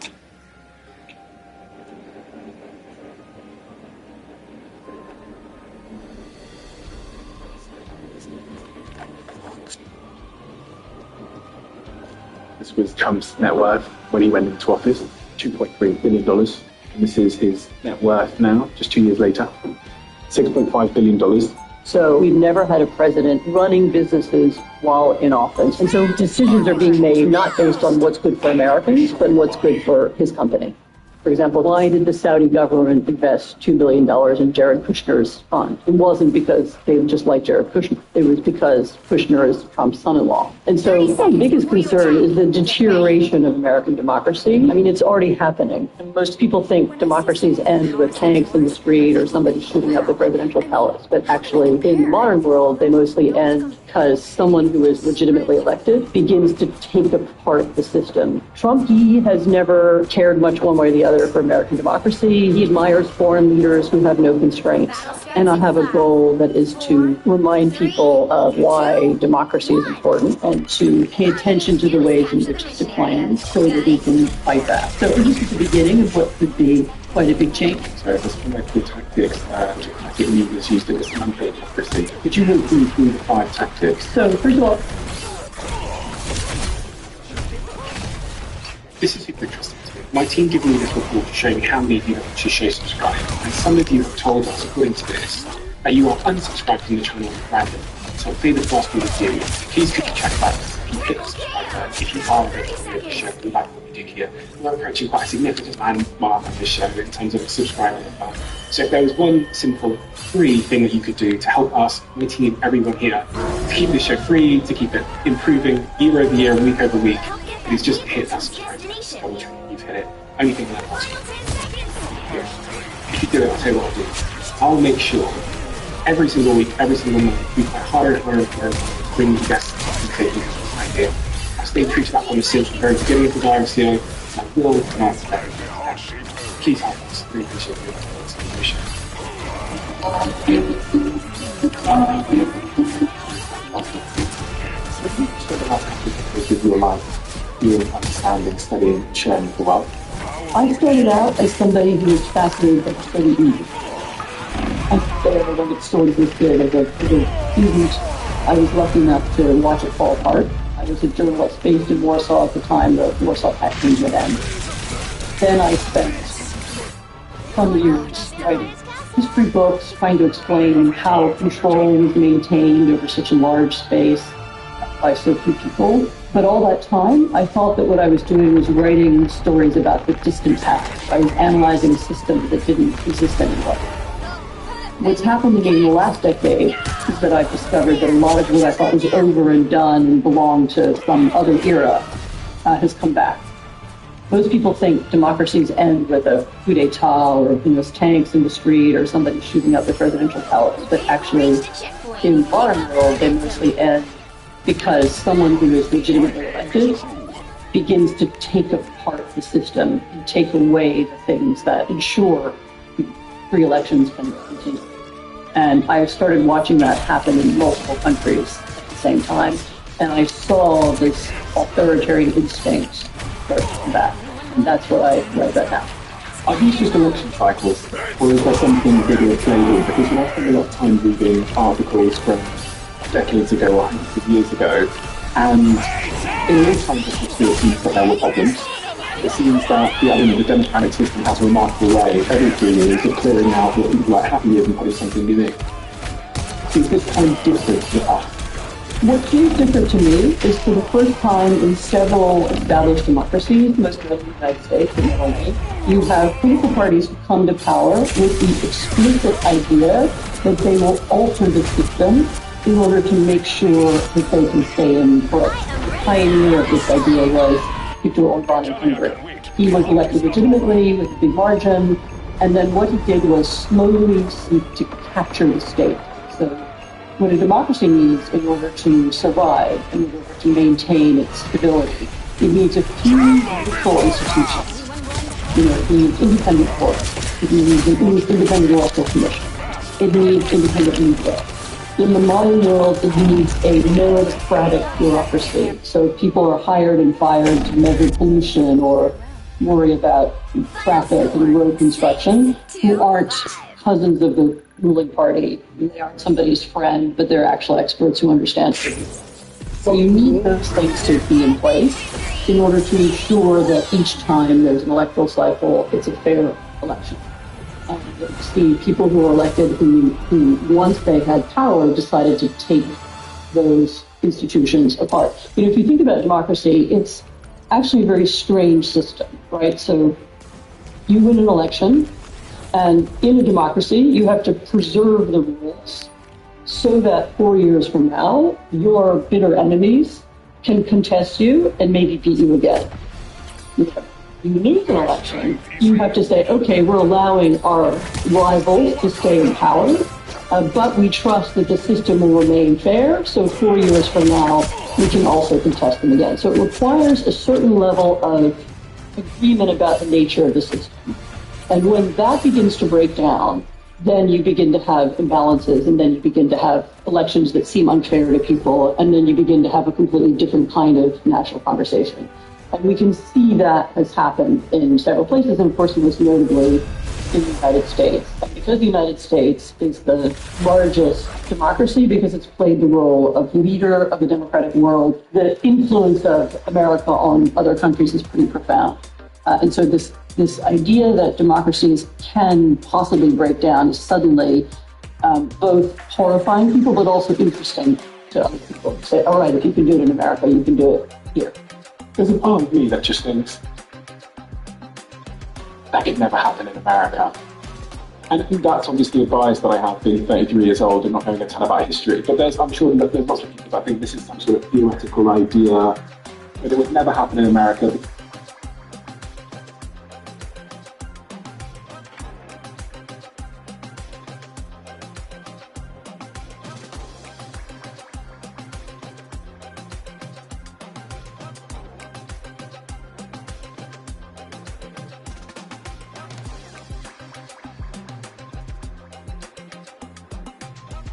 This was Trump's net worth when he went into office, $2.3 billion. And this is his net worth now, just 2 years later, $6.5 billion. So we've never had a president running businesses while in office. And so decisions are being made not based on what's good for Americans, but what's good for his company. For example, why did the Saudi government invest $2 billion in Jared Kushner's fund? It wasn't because they just liked Jared Kushner. It was because Kushner is Trump's son-in-law. And so the biggest concern is the deterioration of American democracy. I mean, it's already happening. And most people think democracies end with tanks in the street or somebody shooting up the presidential palace. But actually, in the modern world, they mostly end because someone who is legitimately elected begins to take apart the system. Trump, he has never cared much one way or the other for American democracy. He admires foreign leaders who have no constraints. And I have a goal that is to remind people of why democracy is important and to pay attention to the ways in which it's declined so that we can fight back. So we're just at the beginning of what could be quite a big change. So there's political tactics diplomatic leaders used to dismantle democracy. Could you walk me through the 5 tactics? So first of all, this is super interesting to me. My team gave me this report to show me how many of you have actually show subscribe. And some of you have told us, according to this, that you are unsubscribed from the channel randomly. So I'll be the first one with you. Please could you check that if you hit the subscribe button. If you are ready to the show, we like what we do here. We're approaching quite a significant landmark on this show in terms of subscribing. So if there was one simple free thing that you could do to help us, my team, everyone here, to keep this show free, to keep it improving year over year, week over week, it's just hit that subscribe button. So you've hit it. Anything that possible. If you do it, I'll tell you what I'll do. I'll make sure every single week, every single month, we try harder and harder and harder to bring you guests and take you this idea. I stayed true to that promise since the very beginning of the virus here, and I will not let it down. Please help us. Really appreciate your contribution. So the last couple of years of your life, you were understanding, studying, sharing the wealth. I started out as somebody who was fascinated by studying music. I never wanted to story this big as a student. I was lucky enough to watch it fall apart. I was a journalist based in Warsaw at the time the Warsaw Pact came to an end. Then I spent some years writing history books, trying to explain how control was maintained over such a large space by so few people. But all that time, I thought that what I was doing was writing stories about the distant past. I was analyzing a system that didn't exist anymore. What's happened to me in the last decade is that I've discovered that a lot of what I thought was over and done and belonged to some other era has come back. Most people think democracies end with a coup d'etat or tanks in the street or somebody shooting up the presidential palace, but actually in the modern world they mostly end because someone who is legitimately elected begins to take apart the system and take away the things that ensure free elections can continue. And I started watching that happen in multiple countries at the same time, and I saw this authoritarian instinct start to come back. And that's what I write about now. Are these just election cycles, or is there something bigger at play here? Because I spend a lot of time reading articles from decades ago or hundreds of years ago, and in all times of conspiracy that there were problems. It seems that the democratic system has a remarkable way every 3 years of clearing out what people like happy years and putting something new in. Is this kind of different to the past? What seems different to me is for the first time in several established democracies, most of the United States and Italy, you have political parties who come to power with the explicit idea that they will alter the system in order to make sure that they can stay in forever. The pioneer of this idea was Viktor Orban in Hungary. He was elected legitimately with a big margin, and then what he did was slowly seek to capture the state. So what a democracy needs in order to survive, in order to maintain its stability, it needs a few useful institutions. It needs independent courts. It needs an independent electoral commission. It needs independent media. In the modern world, it needs a meritocratic bureaucracy. So people are hired and fired to measure pollution or worry about traffic and road construction, who aren't cousins of the ruling party. They aren't somebody's friend, but they're actual experts who understand things. So you need those things to be in place in order to ensure that each time there's an electoral cycle, it's a fair election. It's the people who were elected who, once they had power, decided to take those institutions apart. If you think about democracy, it's actually a very strange system, right? So you win an election, and in a democracy, you have to preserve the rules so that 4 years from now, your bitter enemies can contest you and maybe beat you again. If you lose an election, you have to say, okay, we're allowing our rivals to stay in power, but we trust that the system will remain fair, so 4 years from now, we can also contest them again. So it requires a certain level of agreement about the nature of the system. And when that begins to break down, then you begin to have imbalances, and then you begin to have elections that seem unfair to people, and then you begin to have a completely different kind of national conversation. And we can see that has happened in several places, and of course most notably in the United States. And because the United States is the largest democracy, because it's played the role of leader of the democratic world, the influence of America on other countries is pretty profound. And so this idea that democracies can possibly break down is suddenly both horrifying people, but also interesting to other people. Say, all right, if you can do it in America, you can do it here. There's a part of me that just thinks that could never happen in America. And that's obviously a bias that I have, being 33 years old and not knowing a ton about history. But I'm sure that there's lots of people that think this is some sort of theoretical idea, that it would never happen in America.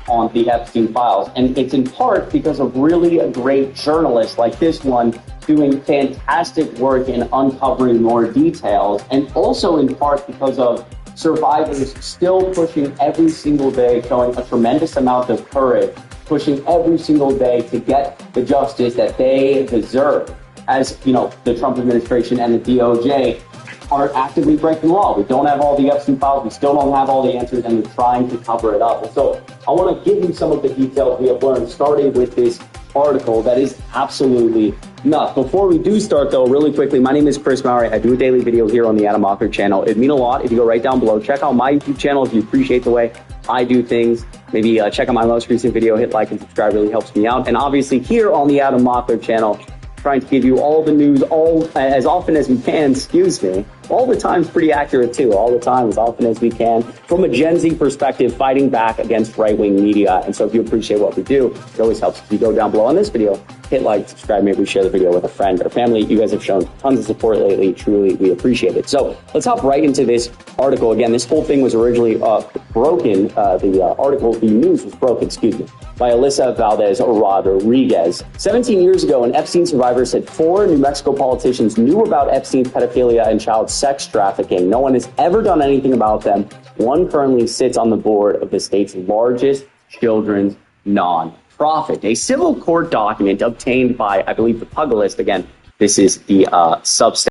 On the Epstein files. And it's in part because of really a great journalist like this one doing fantastic work in uncovering more details, and also in part because of survivors still pushing every single day, showing a tremendous amount of courage, pushing every single day to get the justice that they deserve. As you know, the Trump administration and the DOJ are actively breaking the law. We don't have all the Epstein files. We still don't have all the answers, and we're trying to cover it up. And so I want to give you some of the details we have learned, starting with this article that is absolutely nuts. Before we do start, though, really quickly, my name is Chris Mowry. I do a daily video here on the Adam Mockler channel. It'd mean a lot if you go right down below. Check out my YouTube channel if you appreciate the way I do things. Maybe check out my most recent video. Hit like and subscribe. Really helps me out. And obviously here on the Adam Mockler channel, trying to give you all the news as often as we can, all the time is pretty accurate too, all the time, as often as we can, from a Gen Z perspective, fighting back against right-wing media. And so if you appreciate what we do, it always helps if you go down below on this video, hit like, subscribe, maybe share the video with a friend or family. You guys have shown tons of support lately. Truly, we appreciate it. So let's hop right into this article. Again, this whole thing was originally broken. The news was broken, by Alyssa Valdez Rodriguez. 17 years ago, an Epstein survivor said 4 New Mexico politicians knew about Epstein's pedophilia and child sex trafficking. No one has ever done anything about them. One currently sits on the board of the state's largest children's nonprofit. A civil court document obtained by, I believe, the Pugilist. Again, this is the Substack.